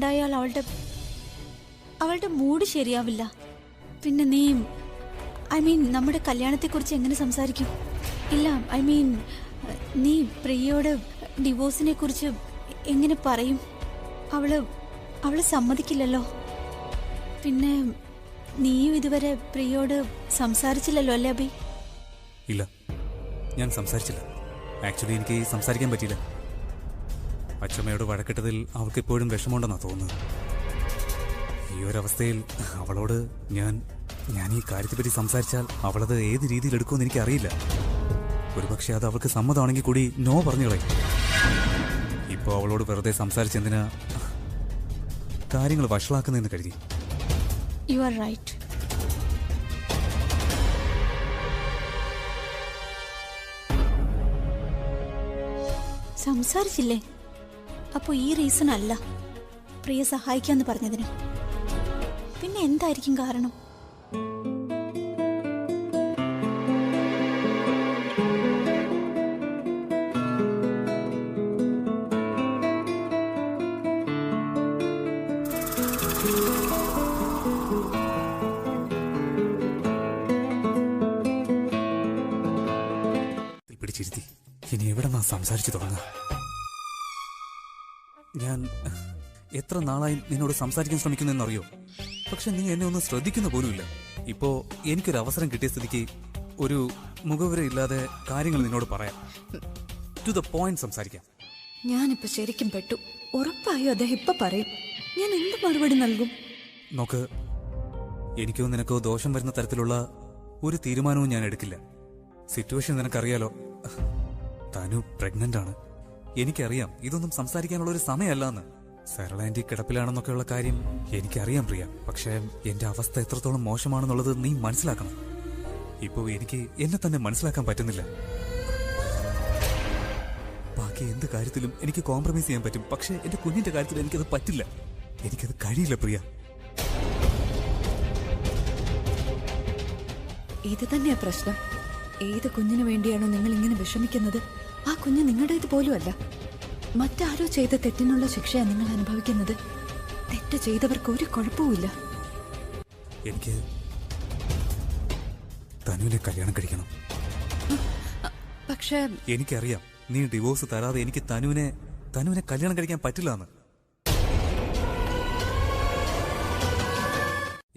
ഉണ്ടായാൽ അവളുടെ മൂഡ് ശരിയാവില്ല. പിന്നെ നീ നമ്മുടെ കല്യാണത്തെക്കുറിച്ച് എങ്ങനെ സംസാരിക്കും? ഇല്ല, നീ പ്രിയയോട് ഡിവോഴ്സിനെ കുറിച്ച് എങ്ങനെ പറയും? അവള് സമ്മതിക്കില്ലല്ലോ. പിന്നെ നീയും ഇതുവരെ പ്രിയയോട് സംസാരിച്ചില്ലല്ലോ അല്ലേ അബി? ഇല്ല, ഞാൻ സംസാരിച്ചില്ല. ആക്ച്വലി എനിക്ക് സംസാരിക്കാൻ പറ്റിയില്ല. അച്ഛമ്മയോട് വഴക്കിട്ടതിൽ അവൾക്ക് എപ്പോഴും വിഷമമുണ്ടെന്നാണ് തോന്നുന്നത്. ഈ ഒരവസ്ഥയിൽ അവളോട് ഞാൻ ഈ കാര്യത്തെപ്പറ്റി സംസാരിച്ചാൽ അവളത് ഏത് രീതിയിൽ എടുക്കുമെന്ന് എനിക്കറിയില്ല. ഒരുപക്ഷെ അത് അവൾക്ക് സമ്മതമാണെങ്കിൽ കൂടി നോ പറഞ്ഞു കളയും. ഇപ്പോൾ അവളോട് വെറുതെ സംസാരിച്ചെന്തിനാ കാര്യങ്ങൾ വഷളാക്കുന്നതെന്ന് കരുതി. You are right. സംസാരിച്ചില്ലേ? അപ്പോൾ ഈ റീസൺ അല്ല പ്രിയ സഹായിക്കാന്ന് പറഞ്ഞതിന്. പിന്നെ എന്തായിരിക്കും കാരണം? പിടിച്ചിരുത്തി ഇനി എവിടെ നാം സംസാരിച്ചു തുടങ്ങുക? ഞാൻ എത്ര നാളായി നിന്നോട് സംസാരിക്കാൻ ശ്രമിക്കുന്നറിയോ? പക്ഷെ നീ എന്നെ ഒന്നും ശ്രദ്ധിക്കുന്ന പോലുമില്ല. ഇപ്പോ എനിക്കൊരു അവസരം കിട്ടിയ സ്ഥിതിക്ക് ഒരു മുഖവര ഇല്ലാതെ കാര്യങ്ങൾ നിന്നോട് പറയാം. ടു ദ പോയിന്റ് സംസാരിക്കാം. ഞാനിപ്പോ ശരിക്കും പെട്ടു. ഉറപ്പായോ അദ്ദേഹം ഇപ്പൊ പറയും. ഞാൻ എന്ത് മറുപടി നൽകും? നോക്ക്, എനിക്കോ നിനക്കോ ദോഷം വരുന്ന തരത്തിലുള്ള ഒരു തീരുമാനവും ഞാൻ എടുക്കില്ല. സിറ്റുവേഷൻ നിനക്കറിയാലോ. തനു പ്രഗ്നന്റ് ആണ്. എനിക്കറിയാം ഇതൊന്നും സംസാരിക്കാനുള്ള ഒരു സമയമല്ലെന്ന്. സരള ആന്റി കിടപ്പിലാണെന്നൊക്കെയുള്ള കാര്യം എനിക്കറിയാം പ്രിയ. പക്ഷേ എന്റെ അവസ്ഥ എത്രത്തോളം മോശമാണെന്നുള്ളത് നീ മനസ്സിലാക്കണം. ഇപ്പോ എനിക്ക് എന്നെ തന്നെ മനസ്സിലാക്കാൻ പറ്റുന്നില്ല. ബാക്കി എന്ത് കാര്യത്തിലും എനിക്ക് കോംപ്രമൈസ് ചെയ്യാൻ പറ്റും. പക്ഷെ എന്റെ കുഞ്ഞിന്റെ കാര്യത്തിൽ എനിക്കത് പറ്റില്ല. എനിക്കത് കഴിയില്ല പ്രിയ. ഇത് തന്നെയാ പ്രശ്നം. ഏത് കുഞ്ഞിനു വേണ്ടിയാണോ നിങ്ങൾ ഇങ്ങനെ വിഷമിക്കുന്നത്, ആ കുഞ്ഞ് നിങ്ങളുടേത് പോലുമല്ല. മറ്റാരോ ചെയ്ത തെറ്റിനുള്ള ശിക്ഷയാണ് നിങ്ങൾ അനുഭവിക്കുന്നത്. തെറ്റ് ചെയ്തവർക്ക് ഒരു കുഴപ്പവുമില്ല. എനിക്ക് തനുവിനെ കല്യാണം കഴിക്കണം. പക്ഷേ എനിക്കറിയാം നീ ഡിവോഴ്സ് തരാതെ എനിക്ക് തനുവിനെ കല്യാണം കഴിക്കാൻ പറ്റില്ല എന്ന്.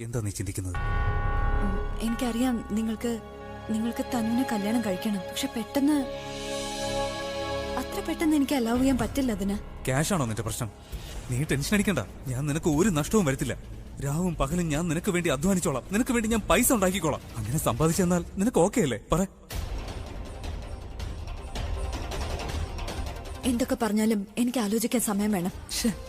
എന്താ നീ ചിന്തിക്കുന്നത്? എനിക്കറിയാം നിങ്ങൾക്ക് തനുവിനെ കല്യാണം കഴിക്കണം. പക്ഷെ അത്ര പെട്ടെന്ന് എനിക്ക് അലൗ ചെയ്യാൻ പറ്റില്ല. അതിന് ക്യാഷ് ആണോ നിന്റെ പ്രശ്നം? നീ ടെൻഷൻ അടിക്കണ്ട. ഞാൻ നിനക്ക് ഒരു നഷ്ടവും വരുത്തില്ല. രാവും പകലും ഞാൻ നിനക്ക് വേണ്ടി അധ്വാനിച്ചോളാം. നിനക്ക് വേണ്ടി ഞാൻ പൈസ ഉണ്ടാക്കിക്കോളാം. അങ്ങനെ സമ്പാദിച്ചെന്നാൽ നിനക്ക് ഓക്കെ അല്ലേ? പറ. എന്തൊക്കെ പറഞ്ഞാലും എനിക്ക് ആലോചിക്കാൻ സമയം വേണം.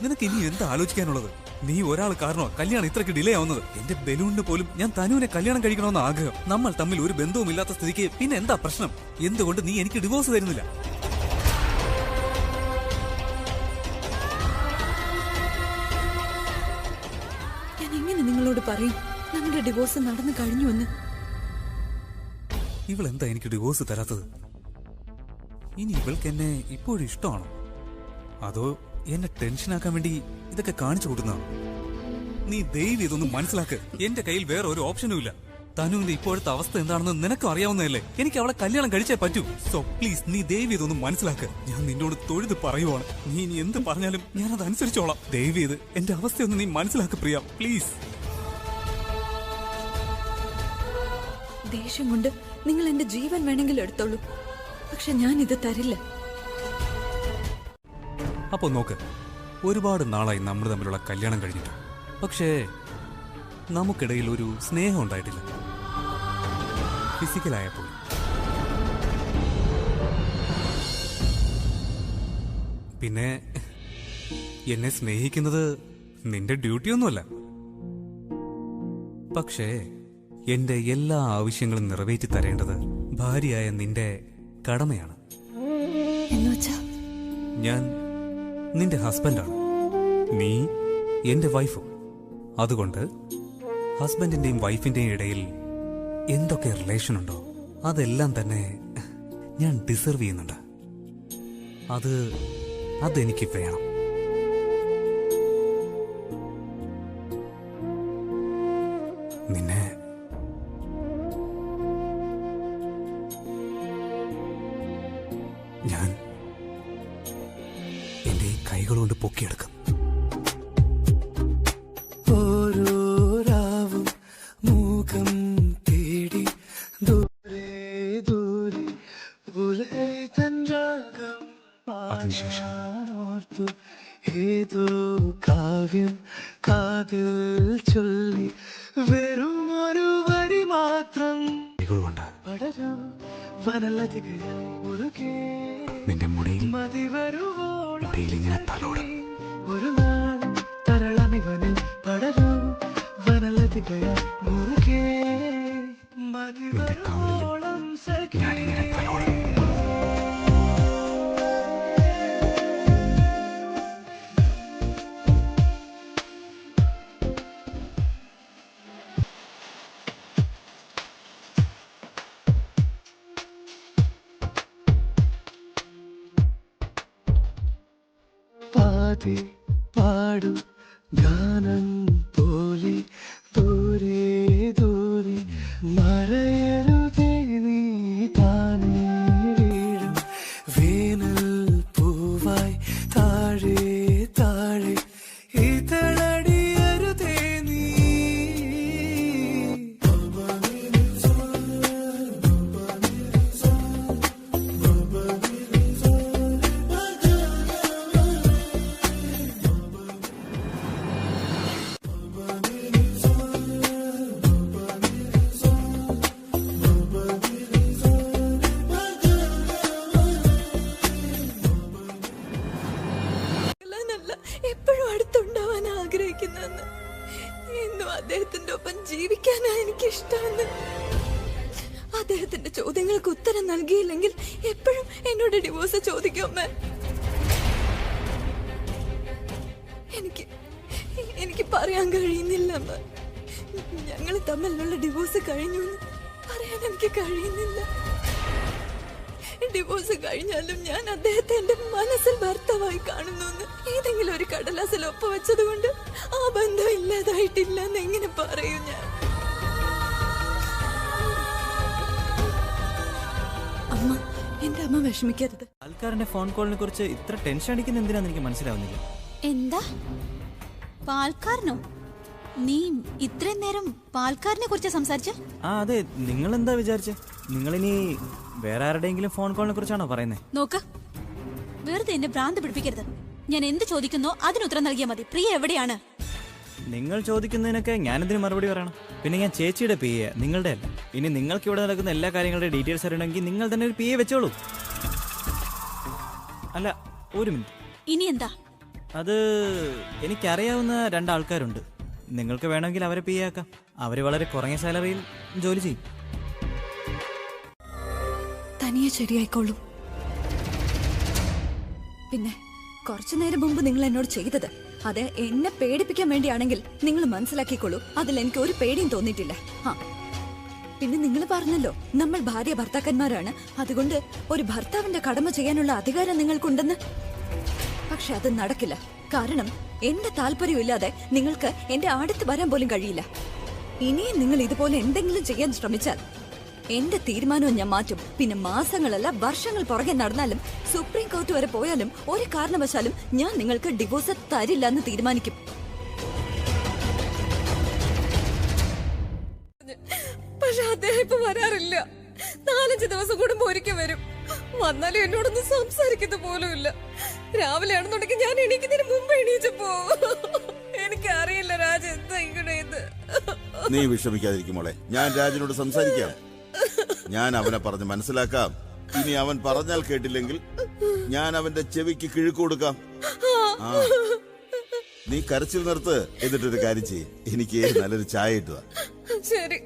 നിനക്ക് ഇനി എന്താ ആലോചിക്കാനുള്ളത്? നീ ഒരാൾ കാരണോ കല്യാണം ഇത്രയ്ക്ക് ഡിലേ ആവുന്നത്? എന്റെ ബലൂണിന് പോലും ഞാൻ തനുവിനെ കല്യാണം കഴിക്കണമെന്ന് ആഗ്രഹം. നമ്മൾ തമ്മിൽ ഒരു ബന്ധവും ഇല്ലാത്ത സ്ഥിതിക്ക് പിന്നെ എന്താ പ്രശ്നം? എന്തുകൊണ്ട് നീ എനിക്ക് ഡിവോഴ്സ് തരുന്നില്ല? ഞാൻ എങ്ങനെ നിങ്ങളോട് പറയും നമ്മുടെ ഡിവോഴ്സ് നടന്നു കഴിഞ്ഞുവെന്ന്? ഇവളെന്താ എനിക്ക് ഡിവോഴ്സ് തരാത്തത്? ഇനി ഇവൾക്ക് എന്നെ ഇപ്പോഴും ഇഷ്ടമാണോ? അതോ എന്നെ ടെൻഷനാക്കാൻ വേണ്ടി ഇതൊക്കെ കാണിച്ചു കൊടുക്കുന്നതാണോ? നീ ദയവ് ഇതൊന്നും മനസ്സിലാക്ക്. എന്റെ കയ്യിൽ വേറെ ഒരു ഓപ്ഷനും ഇല്ല. തനുവിന്റെ ഇപ്പോഴത്തെ അവസ്ഥ എന്താണെന്ന് നിനക്കും അറിയാവുന്നതല്ലേ? എനിക്ക് അവളെ കല്യാണം കഴിച്ചേ പറ്റൂ. സോ പ്ലീസ് നീ ദയവ് ഇതൊന്നും മനസ്സിലാക്ക്. ഞാൻ നിന്നോട് തൊഴുത് പറയുവാണ്. നീ ഇനി എന്ത് പറഞ്ഞാലും ഞാനത് അനുസരിച്ചോളാം. ദയവ് ചെയ്ത് എന്റെ അവസ്ഥയൊന്നും നീ മനസ്സിലാക്ക് പ്രിയ, പ്ലീസ്. ദേഷ്യം കൊണ്ട് നിങ്ങൾ എന്റെ ജീവൻ വേണമെങ്കിലും എടുത്തോളൂ. പക്ഷെ ഞാൻ ഇത് തരില്ല. അപ്പൊ നോക്ക്, ഒരുപാട് നാളായി നമ്മൾ തമ്മിലുള്ള കല്യാണം കഴിഞ്ഞിട്ട്. പക്ഷേ നമുക്കിടയിൽ ഒരു സ്നേഹം ഉണ്ടായിട്ടില്ല, ഫിസിക്കലായപ്പോൾ. പിന്നെ എന്നെ സ്നേഹിക്കുന്നത് നിന്റെ ഡ്യൂട്ടിയൊന്നുമല്ല. പക്ഷേ എന്റെ എല്ലാ ആവശ്യങ്ങളും നിറവേറ്റി തരേണ്ടത് ഭാര്യയായ നിന്റെ കടമയാണ്. ഞാൻ നിന്റെ ഹസ്ബൻഡാണ്, നീ എന്റെ വൈഫും. അതുകൊണ്ട് ഹസ്ബൻഡിന്റെയും വൈഫിന്റെയും ഇടയിൽ എന്തൊക്കെ റിലേഷൻ ഉണ്ടോ അതെല്ലാം തന്നെ ഞാൻ ഡിസർവ് ചെയ്യുന്നുണ്ട്. അതെനിക്ക് വേണം. ഞാൻ എന്റെ ഈ കൈകൾ കൊണ്ട് പൊക്കിയെടുക്കും. ഓരോ രാവും മൂകം തേടി ദൂരെ ദൂരെ തൻരാഗം പാടാനോർത്തു ഏതോ കാവ്യം കാതിൽ ചൊല്ലി വെറും ഒരു വരി മാത്രം കൈകൾ കൊണ്ട് പടരും വനലതികൾ മുറുകെ നിന്റെ മുടിയിൽ മതിവരുവോളം ഇങ്ങനെ തലോടും. ഒരു നാൾ തരളമിവനിൽ പടരും വനലതികൾ മുറുകെ മതിവരുവോളം ഞാനിങ്ങനെ തലോടും. പാതി പാടും ഗാനം പോലെ ദൂരെ ദൂരെ മറയരുതേ നീ താനേ വീഴും വേനൽ പൂവായി താഴെ താഴെ ഇതളടിയരുതേ നീ എപ്പോഴും അടുത്തുണ്ടാവാൻ ആഗ്രഹിക്കുന്നെന്ന്, എന്നും അദ്ദേഹത്തിന്റെ ഒപ്പം ജീവിക്കാനാ എനിക്കിഷ്ടമെന്ന്. അദ്ദേഹത്തിന്റെ ചോദ്യങ്ങൾക്ക് ഉത്തരം നൽകിയില്ലെങ്കിൽ എപ്പോഴും എന്നോട് ഡിവോഴ്സ് ചോദിക്കുമേ. എനിക്ക് പറയാൻ കഴിയുന്നില്ല. ഞങ്ങൾ തമ്മിലുള്ള ഡിവോഴ്സ് കഴിഞ്ഞു എന്ന് പറയാൻ എനിക്ക് കഴിയുന്നില്ല. ഡിവോഴ്സ് കഴിഞ്ഞാലും ഞാൻ അദ്ദേഹത്തെ എന്റെ മനസ്സിൽ ഭർത്താവായി കാണുന്നു. ഏതെങ്കിലും ഒരു കടലാസിൽ ഒപ്പുവെച്ചത് കൊണ്ട് ആ ബന്ധം ഇല്ലാതായിട്ടില്ല എന്ന് എങ്ങനെ പറയൂ ഞാൻ? അമ്മ, എന്റെ അമ്മ വിഷമിക്കരുത്. ആൾക്കാരുടെ ഫോൺ കോളിനെ കുറിച്ച് ഇത്ര ടെൻഷൻ അടിക്കുന്ന എന്തിനാന്ന് എനിക്ക് മനസ്സിലാവുന്നില്ല. എന്താ പാൽക്കാരനോ? നീ ഇത്രയും നേരം പാൽക്കാരനെ കുറിച്ച് സംസാരിച്ച? അതെ, നിങ്ങൾ എന്താ വിചാരിച്ചേ? നിങ്ങളിനി വേറെ ആരുടെയെങ്കിലും ഫോൺ കോളിനെ കുറിച്ചാണോ പറയുന്നത്? നോക്ക്, വെറുതെ എന്നെ ഭ്രാന്ത് പിടിപ്പിക്കരുത്. ഞാൻ എന്ത് ചോദിക്കുന്നോ അതിന് ഉത്തരം നൽകിയാൽ മതി. പ്രിയ എവിടെയാണ്? നിങ്ങൾ ചോദിക്കുന്നതിനൊക്കെ ഞാനെന്തിനു മറുപടി പറയണം? പിന്നെ ഞാൻ ചേച്ചിയുടെ പി എ, നിങ്ങളുടെ അല്ല. ഇനി നിങ്ങൾക്ക് ഇവിടെ നടക്കുന്ന എല്ലാ കാര്യങ്ങളുടെ ഡീറ്റെയിൽസ് അറിയണമെങ്കിൽ നിങ്ങൾ തന്നെ ഒരു പി എ വെച്ചോളൂ. അല്ല, ഒരു മിനിറ്റ്. ഇനി എന്താ? അത് എനിക്കറിയാവുന്ന 2 ആൾക്കാരുണ്ട്. നിങ്ങൾക്ക് വേണമെങ്കിൽ അവരെ പി എ ആക്കാം. അവർ വളരെ കുറഞ്ഞ സാലറിയിൽ ജോലി ചെയ്യും. തനിയെ ശരിയായിക്കോളൂ. പിന്നെ കുറച്ചു നേരം മുമ്പ് നിങ്ങൾ എന്നോട് ചെയ്തത് അത് എന്നെ പേടിപ്പിക്കാൻ വേണ്ടിയാണെങ്കിൽ നിങ്ങൾ മനസ്സിലാക്കിക്കോളൂ. അതിൽ എനിക്ക് ഒരു പേടിയും തോന്നിയിട്ടില്ല. പിന്നെ നിങ്ങൾ പറഞ്ഞല്ലോ നമ്മൾ ഭാര്യ ഭർത്താക്കന്മാരാണ്, അതുകൊണ്ട് ഒരു ഭർത്താവിന്റെ കടമ ചെയ്യാനുള്ള അധികാരം നിങ്ങൾക്കുണ്ടെന്ന്. പക്ഷെ അത് നടക്കില്ല. കാരണം എന്റെ താല്പര്യമില്ലാതെ നിങ്ങൾക്ക് എന്റെ അടുത്ത് വരാൻ പോലും കഴിയില്ല. ഇനിയും നിങ്ങൾ ഇതുപോലെ എന്തെങ്കിലും ചെയ്യാൻ ശ്രമിച്ചാൽ എന്റെ തീരുമാനവും ഞാൻ മാറ്റും. പിന്നെ മാസങ്ങളല്ല വർഷങ്ങൾ പുറകെ നടന്നാലും സുപ്രീം കോർട്ട് വരെ പോയാലും ഒരു കാരണവശാലും ഞാൻ നിങ്ങൾക്ക് ഡിവോഴ്സ് തരില്ല എന്ന് തീരുമാനിക്കും. പക്ഷെ അദ്ദേഹം ഇപ്പൊ വരാറില്ല. 4-5 ദിവസം കൂടുമ്പോ ഒരിക്കൽ വരും. വന്നാലും എന്നോടൊന്നും സംസാരിക്കുന്ന പോലും ഇല്ല. രാവിലെ ആണെന്നുണ്ടെങ്കിൽ ഞാൻ എണീക്കുന്നതിന് മുമ്പ് എണീച്ചപ്പോ എനിക്കറിയില്ല രാജ എന്താ ഇങ്ങനെ. നീ വിഷമിക്കാതിരിക്കും മോളെ, ഞാൻ രാജനോട് സംസാരിക്കാം. ഞാൻ അവനെ പറഞ്ഞ് മനസ്സിലാക്കാം. ഇനി അവൻ പറഞ്ഞാൽ കേട്ടില്ലെങ്കിൽ ഞാൻ അവന്റെ ചെവിക്ക് കിഴുക്ക് കൊടുക്കാം. നീ കരച്ചിൽ നിർത്ത്. എന്നിട്ടൊരു കാര്യം ചെയ്യും, എനിക്ക് നല്ലൊരു ചായ ഇട്ടുക. ശരി,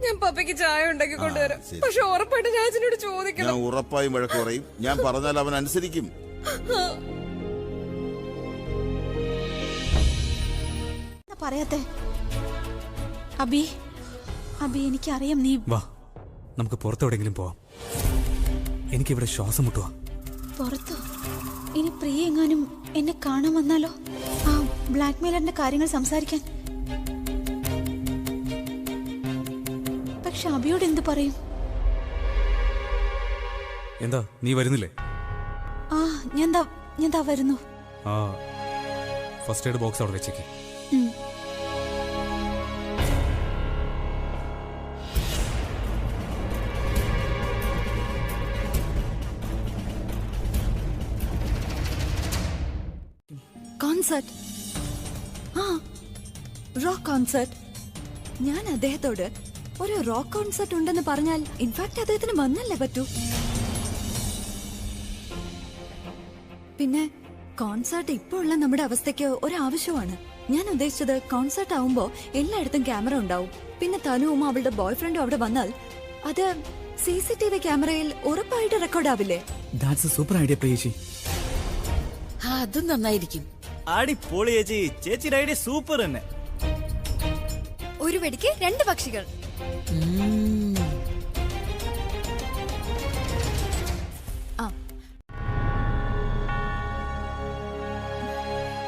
ഞാൻ പപ്പയ്ക്ക് ചായ ഉണ്ടാക്കി കൊണ്ടുവരാം. പക്ഷെ ഉറപ്പായിട്ട് രാജനോട് ചോദിക്കണം. ഞാൻ ഉറപ്പായും വഴക്ക് പറയും. ഞാൻ പറഞ്ഞാൽ അവൻ അനുസരിക്കും. പറയാത്തെ അബി, എനിക്കറിയാം നീ. വാ, നമുക്ക് പുറത്തെവിടെങ്കിലും പോവാം. എനിക്കിവിടെ ശ്വാസം മുട്ടുക. പുറത്തോ? ഇനി പ്രിയ എങ്ങാനും എന്നെ കാണാൻ വന്നാലോ? ആ ബ്ലാക്ക് മെയിലറിന്റെ കാര്യങ്ങൾ സംസാരിക്കാൻ. പക്ഷെ അബിയോട് എന്ത് പറയും? എന്താ, നീ വരുന്നില്ലേ? ഞാൻ ദാ വരുന്നു. ആ ഫസ്റ്റ് എയ്ഡ് ബോക്സ് അവിടെ വെച്ചേക്ക്. ഉം. കോൺസേർട്ട്. ആ റോക്ക് കോൺസേർട്ട്. ഞാൻ അദ്ദേഹത്തോട് ഒരു റോക്ക് കോൺസേർട്ട് ഉണ്ടെന്ന് പറഞ്ഞാൽ ഇൻഫാക്ട് അദ്ദേഹത്തിന് വന്നല്ലേ പറ്റൂ. പിന്നെ കോൺസേർട്ട് ഇപ്പോൾ ഉള്ള നമ്മുടെ അവസ്ഥയ്ക്ക് ഒരു ആവശ്യമാണ്. ഞാൻ ഉദ്ദേശിച്ചത് കോൺസേർട്ട് ആവുമ്പോ എല്ലായിടത്തും ക്യാമറ ഉണ്ടാവും. പിന്നെ തനുവും അവളുടെ ബോയ് ഫ്രണ്ടും അവിടെ വന്നാൽ അത് CCTV ക്യാമറയിൽ ഉറപ്പായിട്ട് റെക്കോർഡ് ആവില്ലേ? സൂപ്പർ ഐഡിയ ചേച്ചി. അതും നന്നായിരിക്കും. അടിപൊളി ചേച്ചി. ചേച്ചിയുടെ ഐഡിയ സൂപ്പർ തന്നെ. ഒരു വെടിക്ക് 2 പക്ഷികൾ.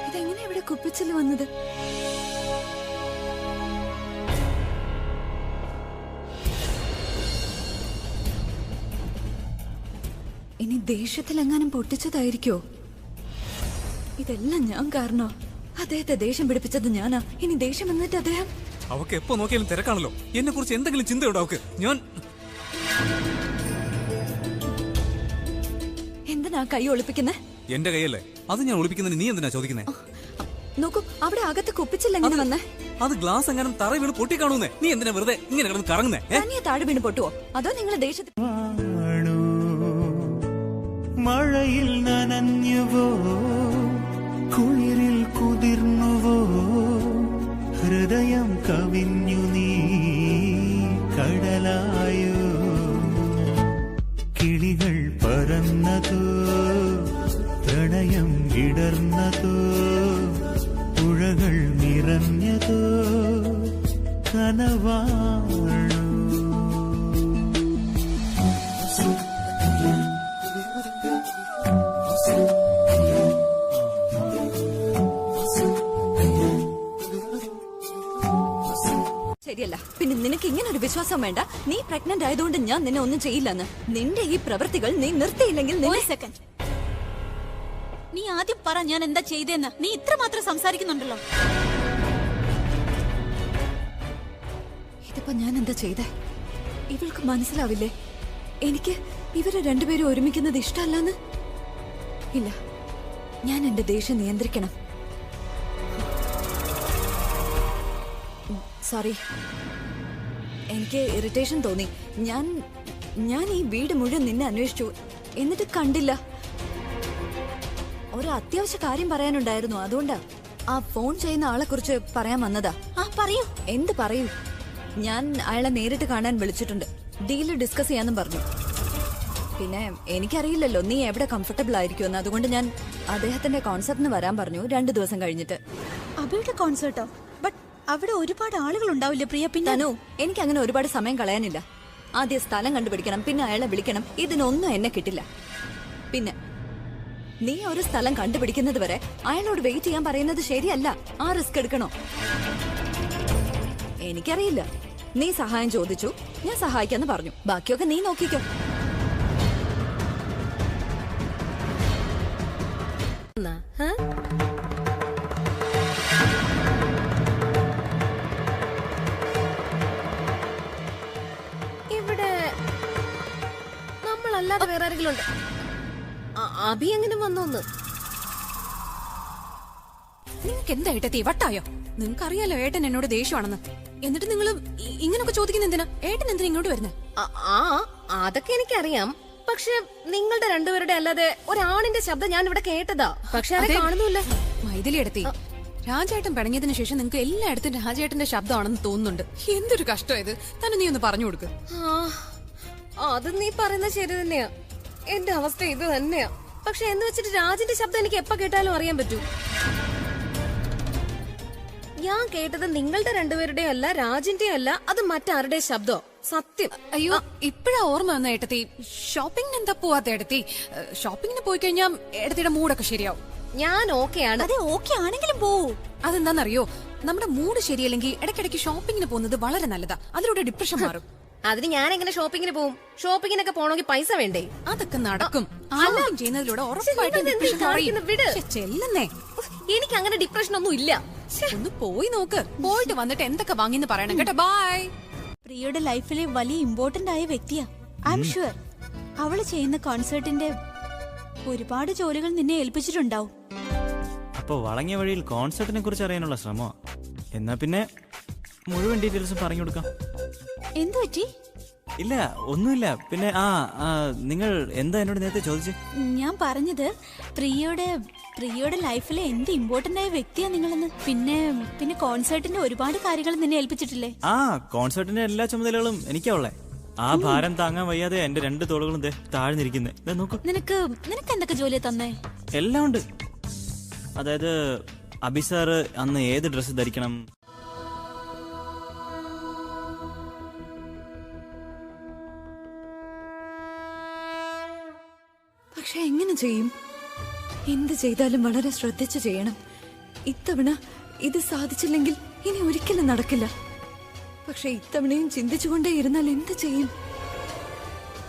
ഇതെങ്ങനെ ഇവിടെ കുപ്പിച്ചിൽ വന്നത്? ഇനി ദേഷ്യത്തിലെങ്ങാനും പൊട്ടിച്ചതായിരിക്കോ? ഇതെല്ലാം ഞാൻ കാരണോ? അദ്ദേഹത്തെ ദേഷ്യം പിടിപ്പിച്ചത് ഞാനാ. ഇനി ദേഷ്യം എന്നിട്ട് അദ്ദേഹം അവക്ക് എപ്പോ നോക്കിയാലും തിരക്കാണല്ലോ. എന്നെ കുറിച്ച് എന്തെങ്കിലും ചിന്തയുണ്ടോ അവക്ക്? ഞാൻ എന്തിനാ കൈ ഒളിപ്പിക്കുന്നേ? എന്റെ കൈയല്ലേ അത്. ഞാൻ ഒളിപ്പിക്കുന്നതിന് നീ എന്തിനാ ചോദിക്കുന്നേ? നോക്കൂ, അവിടെ അകത്ത് കുപ്പിച്ചില്ല എങ്ങനെ വന്നേ? അത് ഗ്ലാസ് എങ്ങാനും തറ വീണ് പൊട്ടിക്കാണൂന്നേ. നീ എന്തിനാ വെറുതെ ഇങ്ങനെ കിടന്ന് കറങ്ങുന്നേ? തനിയെ താഴെ വീണ് പൊട്ടുവോ? അതോ നിങ്ങൾ ദേഷ്യത്തിൽ മഴയിൽ നനഞ്ഞുവോ, കുളിരിൽ കുതിർന്നുവോ, ഹൃദയം കവിഞ്ഞു നീ കടലായോ, കിളികൾ പറന്നതോ, പ്രണയം ഇടർന്നതോ, പുഴകൾ നിറഞ്ഞതോ, കനവാണോ? ശരിയല്ല. പിന്നെ നിനക്ക് ഇങ്ങനെ ഒരു വിശ്വാസം വേണ്ട. നീ പ്രഗ്നന്റ് ആയതുകൊണ്ട് ഞാൻ നിന്നെ ഒന്നും ചെയ്യില്ലെന്ന്. നിന്റെ ഈ പ്രവൃത്തികൾ നീ നിർത്തിയില്ലെങ്കിൽ ഒരു സെക്കൻഡ്. നീ ആദ്യം പറ ഞാൻ എന്താ ചെയ്തേന്ന്. നീ ഇത്ര മാത്രം സംസാരിക്കുന്നുണ്ടല്ലോ. ഇതിപ്പോ ഞാൻ എന്താ ചെയ്തേ? ഇവൾക്ക് മനസ്സിലാവില്ലേ എനിക്ക് ഇവര് രണ്ടുപേരും ഒരുമിക്കുന്നത് ഇഷ്ടമല്ലെന്ന്? ഇല്ല, ഞാൻ എന്റെ ദേഷ്യം നിയന്ത്രിക്കണം. സോറി, എനിക്ക് ഇറിറ്റേഷൻ തോന്നി. ഞാൻ ഈ വീട് മുഴുവൻ നിന്നെ അന്വേഷിച്ചു, എന്നിട്ട് കണ്ടില്ല. ഒരു അത്യാവശ്യ കാര്യം പറയാനുണ്ടായിരുന്നു, അതുകൊണ്ടാ. ആ ഫോൺ ചെയ്യുന്ന ആളെ കുറിച്ച് പറയാൻ വന്നതാ. ആ പറയൂ. എന്ത് പറയൂ? ഞാൻ അയാളെ നേരിട്ട് കാണാൻ വിളിച്ചിട്ടുണ്ട്. ഡീല് ഡിസ്കസ് ചെയ്യാന്നും പറഞ്ഞു. പിന്നെ എനിക്കറിയില്ലല്ലോ നീ എവിടെ കംഫർട്ടബിൾ ആയിരിക്കുമെന്ന്. അതുകൊണ്ട് ഞാൻ അദ്ദേഹത്തിന്റെ കോൺസെർട്ടിന് വരാൻ പറഞ്ഞു 2 ദിവസം കഴിഞ്ഞിട്ട്. അവളുടെ കോൺസേർട്ടോ? ബട്ട് അവിടെ ഒരുപാട് ആളുകൾ ഉണ്ടാവില്ലേ പ്രിയ? പിന്നെ തനു, എനിക്ക് അങ്ങനെ ഒരുപാട് സമയം കളയാനില്ല. ആദ്യം സ്ഥലം കണ്ടുപിടിക്കണം, പിന്നെ അയാളെ വിളിക്കണം. ഇതിനൊന്നും എന്നെ കിട്ടില്ല. പിന്നെ നീ ഒരു സ്ഥലം കണ്ടുപിടിക്കുന്നത് വരെ അയാളോട് വെയിറ്റ് ചെയ്യാൻ പറയുന്നത് ശരിയല്ല. ആ റിസ്ക് എടുക്കണോ? എനിക്കറിയില്ല. നീ സഹായം ചോദിച്ചു, ഞാൻ സഹായിക്കാന്ന് പറഞ്ഞു. ബാക്കിയൊക്കെ നീ നോക്കിക്കോ. ഇവിടെ നമ്മളല്ലാതെ വേറെ ആരെങ്കിലും ഉണ്ട്? അഭി എങ്ങനെ വന്നോന്ന്? നിങ്ങൾക്ക് എന്താ ഏട്ടത്തി വട്ടായോ? നിങ്ങൾക്ക് അറിയാലോ ഏട്ടൻ എന്നോട് ദേഷ്യമാണെന്ന്. എന്നിട്ട് നിങ്ങൾ ഇങ്ങനൊക്കെ ചോദിക്കുന്ന എന്തിനാ? ഏട്ടൻ എന്തിനാ ഇങ്ങോട്ട് വരുന്നത്? അതൊക്കെ എനിക്കറിയാം. പക്ഷെ നിങ്ങളുടെ രണ്ടുപേരുടെ അല്ലാതെ ഒരാണിന്റെ ശബ്ദം ഞാൻ ഇവിടെ കേട്ടതാ. പക്ഷെ അത് കാണുന്നില്ല. മൈഥിലി എടുത്തി, രാജേട്ടൻ പിണങ്ങിയതിനു ശേഷം നിങ്ങൾക്ക് എല്ലായിടത്തും രാജേട്ടന്റെ ശബ്ദമാണെന്ന് തോന്നുന്നുണ്ട്. എന്തൊരു കഷ്ടം ഇത്. തന്നെ നീ ഒന്ന് പറഞ്ഞു കൊടുക്ക്. അത് നീ പറയുന്നത് ശരി തന്നെയാ. എന്റെ അവസ്ഥ ഇത് തന്നെയാ. പക്ഷെ എന്ന് വെച്ചിട്ട് രാജിന്റെ ശബ്ദം എനിക്ക് എപ്പോ കേട്ടാലും അറിയാൻ പറ്റൂ. ഞാൻ കേട്ടത് നിങ്ങളുടെ രണ്ടുപേരുടെയും അല്ല, രാജിന്റെ അല്ല, അത് മറ്റാരുടെ ശബ്ദോ? സത്യം. അയ്യോ, ഇപ്പഴാ ഓർമ്മ വന്ന ഏട്ടത്തി. ഷോപ്പിംഗിന് എന്താ പോവാത്ത ഏട്ടത്തി? ഷോപ്പിംഗിന് പോയി കഴിഞ്ഞാൽ ഏട്ടത്തിയുടെ മൂഡൊക്കെ ശരിയാവും. ഞാൻ ഓക്കെയാണ്. അതെ, ഓക്കെ ആണെങ്കിലും പോവൂ. അതെന്താന്നറിയോ, നമ്മുടെ മൂഡ് ശരിയല്ലെങ്കിൽ ഇടയ്ക്കിടയ്ക്ക് ഷോപ്പിംഗിന് പോകുന്നത് വളരെ നല്ലതാ. അതിലൂടെ ഡിപ്രഷൻ മാറും. അതിന് ഞാൻ എങ്ങനെ ഷോപ്പിങ്ങിന് പോവും? ഷോപ്പിങ്ങിനൊക്കെ പോണെങ്കിൽ പൈസ വേണ്ടേ? അതൊക്കെ നടക്കും. ആദ്യം ചെയ്യുന്നതിലൂടെ ഉറപ്പായിട്ടും ഡിപ്രഷൻ കുറയും. ശ്ശെ, ചെല്ലുന്നേ. എനിക്ക് അങ്ങനെ ഡിപ്രഷൻ ഒന്നും ഇല്ല. ഒന്ന് പോയി നോക്ക്. പോയിട്ട് വന്നിട്ട് എന്തൊക്കെ വാങ്ങിന്ന് പറയണം കേട്ടോ. ബൈ. പ്രിയയുടെ ലൈഫിലെ വലിയ ഇമ്പോർട്ടന്റ് ആയ വ്യക്തിയാ. ഐ എം ഷുവർ അവള് ചെയ്യുന്ന കോൺസേർട്ടിന്റെ ഒരുപാട് ജോലികൾ നിന്നെ ഏൽപ്പിച്ചിട്ടുണ്ടാവും. അപ്പൊ വളങ്ങിയ വഴിയിൽ കോൺസെർട്ടിനെ കുറിച്ച് അറിയാനുള്ള ശ്രമമാ. എന്നാ പിന്നെ മുഴുവൻ ഡീറ്റെയിൽസും പറഞ്ഞു കൊടുക്കാം. എന്തു പറ്റി? ഇല്ല, ഒന്നുമില്ല. പിന്നെ നിങ്ങൾ എന്താ എന്നോട് നേരത്തെ ചോദിച്ചേ? ഞാൻ പറഞ്ഞത് പ്രിയയുടെ ലൈഫിലെ എന്ത് ഇമ്പോർട്ടന്റ് ആയ വ്യക്തിയാ നിങ്ങളെന്ന്. പിന്നെ കോൺസേർട്ടിന്റെ ഒരുപാട് കാര്യങ്ങൾ നിന്നെ ഏൽപ്പിച്ചിട്ടില്ലേ? കോൺസെർട്ടിന്റെ എല്ലാ ചുമതലകളും എനിക്കാ ഉള്ളേ. ആ ഭാരം താങ്ങാൻ വയ്യാതെ എന്റെ 2 തോളുകളും താഴ്ന്നിരിക്കുന്നേ. നോക്കൂ. നിനക്ക് എന്തൊക്കെ ജോലി തന്നേ? എല്ലാം ഉണ്ട്. അതായത് അഭിസാറ് അന്ന് ഏത് ഡ്രസ്സ് ധരിക്കണം, പക്ഷെ എങ്ങനെ ചെയ്യും? എന്ത് ചെയ്താലും വളരെ ശ്രദ്ധിച്ചു ചെയ്യണം. ഇത്തവണ ഇത് സാധിച്ചില്ലെങ്കിൽ ഇനി ഒരിക്കലും നടക്കില്ല. പക്ഷെ ഇത്തവണയും ചിന്തിച്ചുകൊണ്ടേ ഇരുന്നാൽ എന്ത് ചെയ്യും?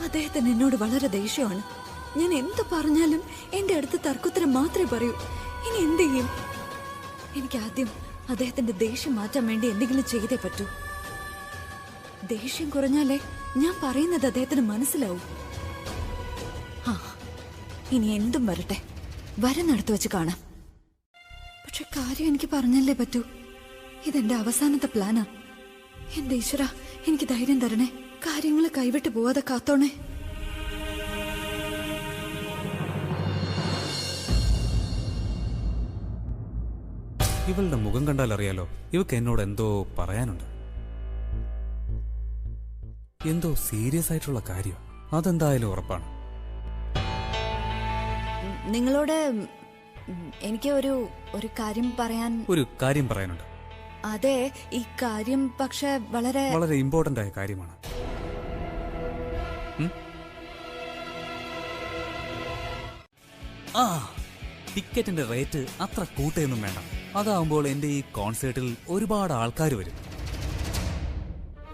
അദ്ദേഹത്തിന് എന്നോട് വളരെ ദേഷ്യമാണ്. ഞാൻ എന്ത് പറഞ്ഞാലും എന്റെ അടുത്ത് തർക്കുത്തരം മാത്രമേ പറയൂ. ഇനി എന്ത് ചെയ്യും? എനിക്ക് ആദ്യം അദ്ദേഹത്തിന്റെ ദേഷ്യം മാറ്റാൻ വേണ്ടി എന്തെങ്കിലും ചെയ്തേ പറ്റൂ. ദേഷ്യം കുറഞ്ഞാലേ ഞാൻ പറയുന്നത് അദ്ദേഹത്തിന് മനസ്സിലാവും. ഇനി എന്തും വരട്ടെ, വരുന്നിടത്ത് വെച്ച് കാണാം. പക്ഷെ കാര്യം എനിക്ക് പറഞ്ഞല്ലേ പറ്റൂ. ഇതെന്റെ അവസാനത്തെ പ്ലാനാ. എന്റെ ഈശ്വര, എനിക്ക് ധൈര്യം തരണേ. കാര്യങ്ങൾ കൈവിട്ട് പോവാതെ കാത്തോണേ. ഇവളുടെ മുഖം കണ്ടാൽ അറിയാലോ, ഇവക്ക് എന്നോട് എന്തോ പറയാനുണ്ട്. എന്തോ സീരിയസ് ആയിട്ടുള്ള കാര്യം. അതെന്തായാലും ഉറപ്പാണ്. നിങ്ങളോട് എനിക്ക് ഒരു കാര്യം പറയാനുണ്ട്. അതെ, ഈ കാര്യം പക്ഷെ വളരെ ഇമ്പോർട്ടന്റ് ആയ കാര്യമാണ്. ടിക്കറ്റിന്റെ റേറ്റ് അത്ര കൂട്ടയൊന്നും വേണ്ട. അതാവുമ്പോൾ എന്റെ ഈ കോൺസേർട്ടിൽ ഒരുപാട് ആൾക്കാർ വരും.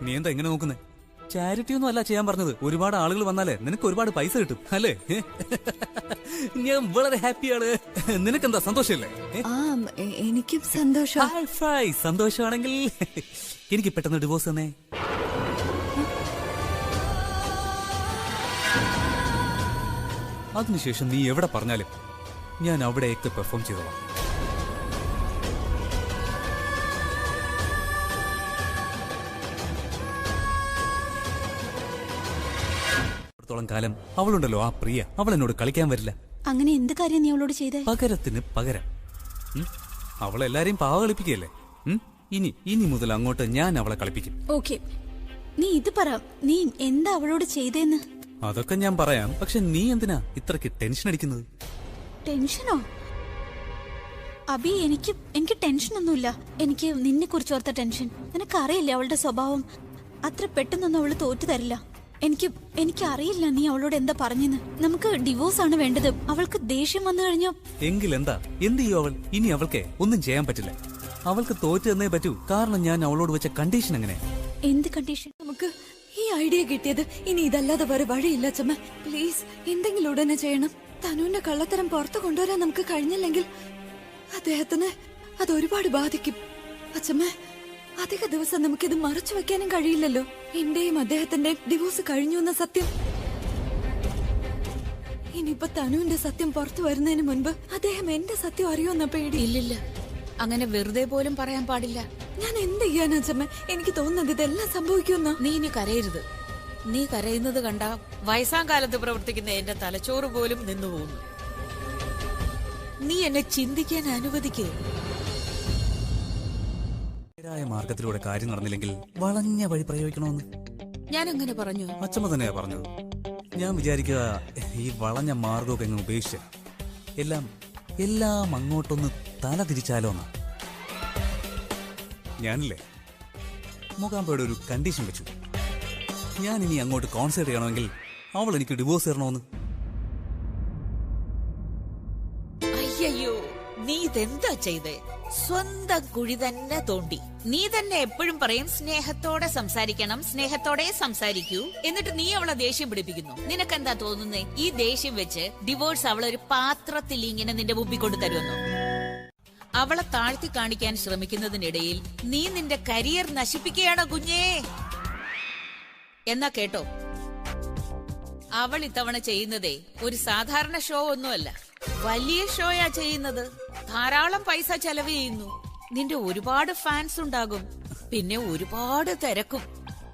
നീ എന്താ ഇങ്ങനെ നോക്കുന്നേ? ചാരിറ്റി ഒന്നും അല്ല ചെയ്യാൻ പറഞ്ഞത്. ഒരുപാട് ആളുകൾ വന്നാലേ നിനക്ക് ഒരുപാട് പൈസ കിട്ടും, അല്ലേ? ഞാൻ വളരെ ഹാപ്പിയാണ്. നിനക്കെന്താ, സന്തോഷമല്ലേ? എനിക്കും സന്തോഷം. സന്തോഷമാണെങ്കിൽ എനിക്ക് പെട്ടെന്ന് ഡിവോഴ്സ് തന്നെ. അതിനുശേഷം നീ എവിടെ പറഞ്ഞാലും ഞാൻ അവിടെയൊക്കെ പെർഫോം ചെയ്തോളാം. കാലം അവളുണ്ടല്ലോ, ആ പ്രിയ, അവൾ എന്നോട് കളിക്കാൻ വരില്ല. അങ്ങനെ എന്ത് കാര്യം നീ അവളോട് ചെയ്തേ? പകരത്തിന് പകരം അവളെല്ലാരെയും പാവ കളിപ്പിക്കുകയല്ലേ. ഇനി മുതൽ അങ്ങോട്ട് ഞാൻ അവളെ കളിപ്പിക്കും. ഓക്കെ, നീ ഇത് പറ, നീ എന്താ അവളോട് ചെയ്തേന്ന്? അതൊക്കെ ഞാൻ പറയാം. പക്ഷെ നീ എന്തിനാ ഇത്രക്ക് ടെൻഷൻ അടിക്കുന്നത്? ടെൻഷനോ? അബി, എനിക്ക് ടെൻഷനൊന്നുമില്ല. എനിക്ക് നിന്നെ കുറിച്ച് ഓർത്ത ടെൻഷൻ. നിനക്കറിയില്ലേ അവളുടെ സ്വഭാവം. അത്ര പെട്ടെന്നൊന്നും അവള് തോറ്റു തരില്ല. എനിക്കറിയില്ല നീ അവളോട് എന്താ പറഞ്ഞെന്ന്. നമുക്ക് ഡിവോഴ്സ് ആണ് വേണ്ടത്. അവൾക്ക് ദേഷ്യം വന്നു കഴിഞ്ഞോ? എങ്കിൽ എന്താ, എന്ത് ചെയ്യും അവൾ? ഇനി അവൾക്ക് ഒന്നും ചെയ്യാൻ പറ്റില്ല. അവൾക്ക് തോറ്റു തന്നേ പറ്റൂ. കാരണം ഞാൻ അവളോട് വെച്ച കണ്ടീഷൻ എങ്ങനെ? എന്ത് കണ്ടീഷൻ? നമുക്ക് ഈ ഐഡിയ കിട്ടിയത് ഇനി ഇതല്ലാതെ വേറെ വഴിയില്ല അച്ഛമ്മ. പ്ലീസ്, എന്തെങ്കിലും ഉടനെ ചെയ്യണം. തനുവിന്റെ കള്ളത്തരം പുറത്തു കൊണ്ടുവരാൻ നമുക്ക് കഴിഞ്ഞില്ലെങ്കിൽ അദ്ദേഹത്തിന് അത് ഒരുപാട് ബാധിക്കും. അച്ഛമ്മ, അധിക ദിവസം നമുക്കിത് മറച്ചു വെക്കാനും കഴിയില്ലല്ലോ. എന്റെയും അദ്ദേഹത്തിന്റെ ഡിവോഴ്സ് കഴിഞ്ഞു എന്ന സത്യം. ഇനിയിപ്പോ തനുവിന്റെ സത്യം പുറത്തു വരുന്നതിന് മുൻപ് അദ്ദേഹം എന്റെ സത്യം അറിയുമെന്ന പേടി. ഇല്ലില്ല, അങ്ങനെ വെറുതെ പോലും പറയാൻ പാടില്ല. ഞാൻ എന്ത് ചെയ്യാനാ അച്ഛമ്മ? എനിക്ക് തോന്നുന്നത് ഇതെല്ലാം സംഭവിക്കുമെന്നാ. നീ ഇനി കരയരുത്. നീ കരയുന്നത് കണ്ട വയസ്സാം കാലത്ത് പ്രവർത്തിക്കുന്ന എന്റെ തലച്ചോറ് പോലും നിന്നുപോകുന്നു. നീ എന്നെ ചിന്തിക്കാൻ അനുവദിക്കുക. മാർഗത്തിലൂടെ കാര്യം നടന്നില്ലെങ്കിൽ വളഞ്ഞ വഴി പ്രയോഗിക്കണമെന്ന് ഞാൻ അങ്ങനെ പറഞ്ഞു? അച്ഛമ്മ തന്നെയാ പറഞ്ഞത്. ഞാൻ വിചാരിക്കുക ഈ വളഞ്ഞ മാർഗമൊക്കെ എങ്ങനെ ഉപേക്ഷിച്ച എല്ലാം അങ്ങോട്ടൊന്ന് തല തിരിച്ചാലോന്നാ. ഞാനില്ലേ മൂകാംബയുടെ ഒരു കണ്ടീഷൻ വെച്ചു. ഞാൻ ഇനി അങ്ങോട്ട് കോൺസെൻട്രേറ്റ് ചെയ്യണമെങ്കിൽ അവൾ എനിക്ക് ഡിവോഴ്സ് തരണമെന്ന്. അയ്യോ, നീ ഇതെന്താ ചെയ്തേ? സ്വന്തം കുഴി തന്നെ തോണ്ടി. നീ തന്നെ എപ്പോഴും പറയും സ്നേഹത്തോടെ സംസാരിക്കണം, സ്നേഹത്തോടെ സംസാരിക്കൂ. എന്നിട്ട് നീ അവളെ ദേഷ്യം പിടിപ്പിക്കുന്നു. നിനക്കെന്താ തോന്നുന്നേ? ഈ ദേഷ്യം വെച്ച് ഡിവോഴ്സ് അവളൊരു പാത്രത്തിൽ ഇങ്ങനെ നിന്റെ മുമ്പിൽ കൊണ്ടു തരുമെന്നോ? അവളെ താഴ്ത്തി കാണിക്കാൻ ശ്രമിക്കുന്നതിനിടയിൽ നീ നിന്റെ കരിയർ നശിപ്പിക്കുകയാണോ കുഞ്ഞേ? എന്നാ കേട്ടോ, അവൾ ഇത്തവണ ചെയ്യുന്നതേ ഒരു സാധാരണ ഷോ ഒന്നുമല്ല, വലിയ ഷോയാ ചെയ്യുന്നത്. ധാരാളം പൈസ ചെലവ് ചെയ്യുന്നു. നിന്റെ ഒരുപാട് ഫാൻസ് ഉണ്ടാകും, പിന്നെ ഒരുപാട് തിരക്കും.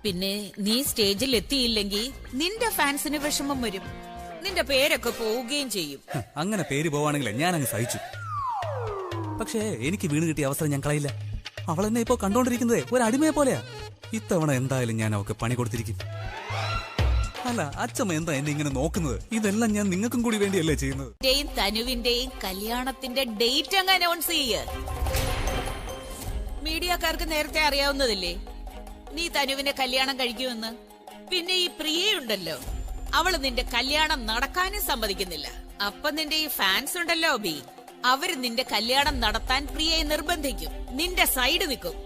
പിന്നെ നീ സ്റ്റേജിൽ എത്തിയില്ലെങ്കിൽ നിന്റെ ഫാൻസിന് വിഷമം വരും, നിന്റെ പേരൊക്കെ പോവുകയും ചെയ്യും. അങ്ങനെ പേര് പോവാണെങ്കിലേ ഞാൻ അങ്ങ് സഹിച്ചു. പക്ഷേ എനിക്ക് വീണ് കിട്ടിയ അവസരം ഞാൻ കളയില്ല. അവൾ എന്നെ ഇപ്പോ കണ്ടോണ്ടിരിക്കുന്നത് ഒരു അടിമയെ പോലെയാ. ഇത്തവണ എന്തായാലും ഞാൻ അവൾക്ക് പണി കൊടുത്തിരിക്കും. അല്ല, അച്ഛമ്മ എന്താ എന്നെ ഇങ്ങനെ നോക്കുന്നത്? ഇതെല്ലാം ഞാൻ നിങ്ങൾക്കും കൂടി വേണ്ടിയല്ലേ ചെയ്യുന്നത്? തനുവിന്റെയും കല്യാണത്തിന്റെ ഡേറ്റ് അങ്ങ് അനൗൺസ് ചെയ്യ്. മീഡിയക്കാർക്ക് നേരത്തെ അറിയാവുന്നതല്ലേ നീ തനുവിന്റെ കല്യാണം കഴിക്കുമെന്ന്. പിന്നെ ഈ പ്രിയയുണ്ടല്ലോ, അവള് നിന്റെ കല്യാണം നടക്കാനും സമ്മതിക്കുന്നില്ല. അപ്പൊ നിന്റെ ഈ ഫാൻസ് ഉണ്ടല്ലോ ബി, അവര് നിന്റെ കല്യാണം നടത്താൻ പ്രിയയെ നിർബന്ധിക്കും, നിന്റെ സൈഡ് നിൽക്കും.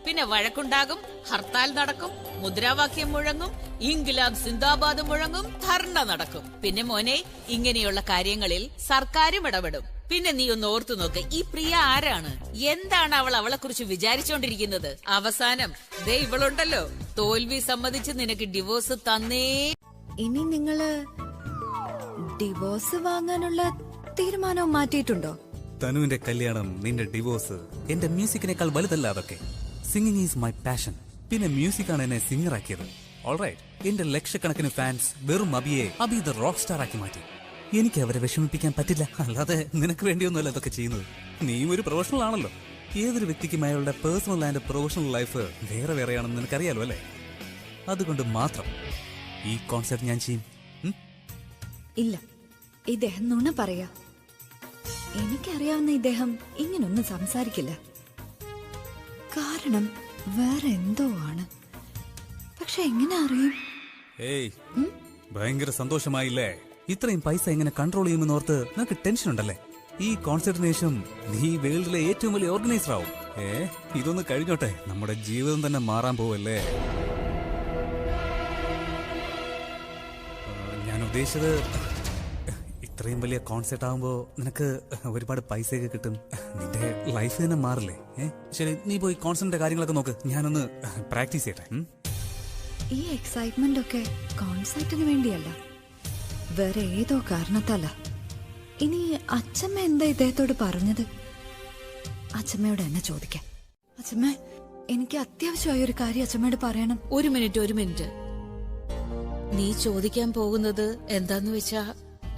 പിന്നെ വഴക്കുണ്ടാകും, ഹർത്താൽ നടക്കും, മുദ്രാവാക്യം മുഴങ്ങും, ഇൻക്ലാബ് സിന്ദാബാദ് മുഴങ്ങും, ധർണ നടക്കും. പിന്നെ മോനെ, ഇങ്ങനെയുള്ള കാര്യങ്ങളിൽ സർക്കാരും ഇടപെടും. പിന്നെ നീ ഒന്ന് ഓർത്തു നോക്ക്, ഈ പ്രിയ ആരാണ്? എന്താണ് അവളെ കുറിച്ച് വിചാരിച്ചോണ്ടിരിക്കുന്നത്? അവസാനം ദേ ഇവളുണ്ടല്ലോ, തോൽവി സമ്മതിച്ച് നിനക്ക് ഡിവോഴ്സ് തന്നേ. ഇനി നിങ്ങള് ഡിവോഴ്സ് വാങ്ങാനുള്ള തീരുമാനവും മാറ്റിയിട്ടുണ്ടോ? തനുവിന്റെ കല്യാണം, നിന്റെ ഡിവോഴ്സ്, എന്റെ മ്യൂസിക്കിനേക്കാൾ വലുതല്ല അതൊക്കെ. Singing is my passion. പിന്നെ മ്യൂസിക്കാണ് എന്നെ സിംഗർ ആക്കിയത്. ഓൾറൈറ്റ്, എന്റെ ലക്ഷക്കണക്കിന് ഫാൻസ് വെറും അബി ദ റോക്ക് സ്റ്റാർ ആക്കി മാറ്റി. എനിക്ക് അവരെ വിഷമിപ്പിക്കാൻ പറ്റില്ല. അല്ലാതെ നിനക്ക് വേണ്ടിയൊന്നുമല്ല ഇതൊക്കെ ചെയ്യുന്നത്. നീയും ഒരു പ്രൊഫഷണൽ ആണല്ലോ. ഏതൊരു വ്യക്തിക്കും അയാളുടെ പേഴ്സണൽ ആൻഡ് പ്രൊഫഷണൽ ലൈഫ് വേറെ വേറെയാണെന്ന് നിനക്കറിയാലോ അല്ലേ? അതുകൊണ്ട് മാത്രം ഈ കോൺസെപ്റ്റ് ഞാൻ ചെയ്യും. ഇല്ല, ഇദ്ദേഹം നുണ പറയാ. എനിക്കറിയാവുന്ന ഇദ്ദേഹം ഇങ്ങനൊന്നും സംസാരിക്കില്ല. കാരണം വേറെ എന്തോ ആണ്. പക്ഷെ എങ്ങനെ അറിയും? ഏയ്, ഭയങ്കര സന്തോഷമായില്ലേ? ഇത്രയും പൈസ എങ്ങനെ കൺട്രോൾ ചെയ്യുമെന്ന് ഓർത്ത് നിനക്ക് ടെൻഷൻ ഉണ്ടല്ലേ? ഈ കോൺസെപ്റ്റിന് ശേഷം നീ വേൾഡിലെ ഏറ്റവും വലിയ ഓർഗനൈസർ ആവും. ഇതൊന്ന് കഴിഞ്ഞോട്ടെ, നമ്മുടെ ജീവിതം തന്നെ മാറാൻ പോവല്ലേ. ഞാൻ ഉദ്ദേശിച്ചത്, ഇത്രയും വലിയ കോൺസെപ്റ്റ് ആവുമ്പോ നിനക്ക് ഒരുപാട് പൈസയൊക്കെ കിട്ടും, നിന്റെ ലൈഫ് തന്നെ മാറില്ലേ? ശരി, നീ പോയി കോൺസെപ്റ്റിന്റെ കാര്യങ്ങളൊക്കെ നോക്ക്, ഞാനൊന്ന് പ്രാക്ടീസ് ചെയ്യട്ടെ. ഈ എക്സൈറ്റ്മെന്റ് ഒക്കെ കോൺസെപ്റ്റിന് വേണ്ടിയല്ല, വേറെ ഏതോ കാരണത്താല. ഇനി അച്ഛമ്മ എന്താ ഇദ്ദേഹത്തോട് പറഞ്ഞത്? അച്ഛമ്മയോട് എന്നെ ചോദിക്കാം. അച്ഛമ്മ, എനിക്ക് അത്യാവശ്യമായ ഒരു കാര്യം അച്ഛമ്മയോട് പറയണം. ഒരു മിനിറ്റ്. നീ ചോദിക്കാൻ പോകുന്നത് എന്താന്ന് വെച്ചാ,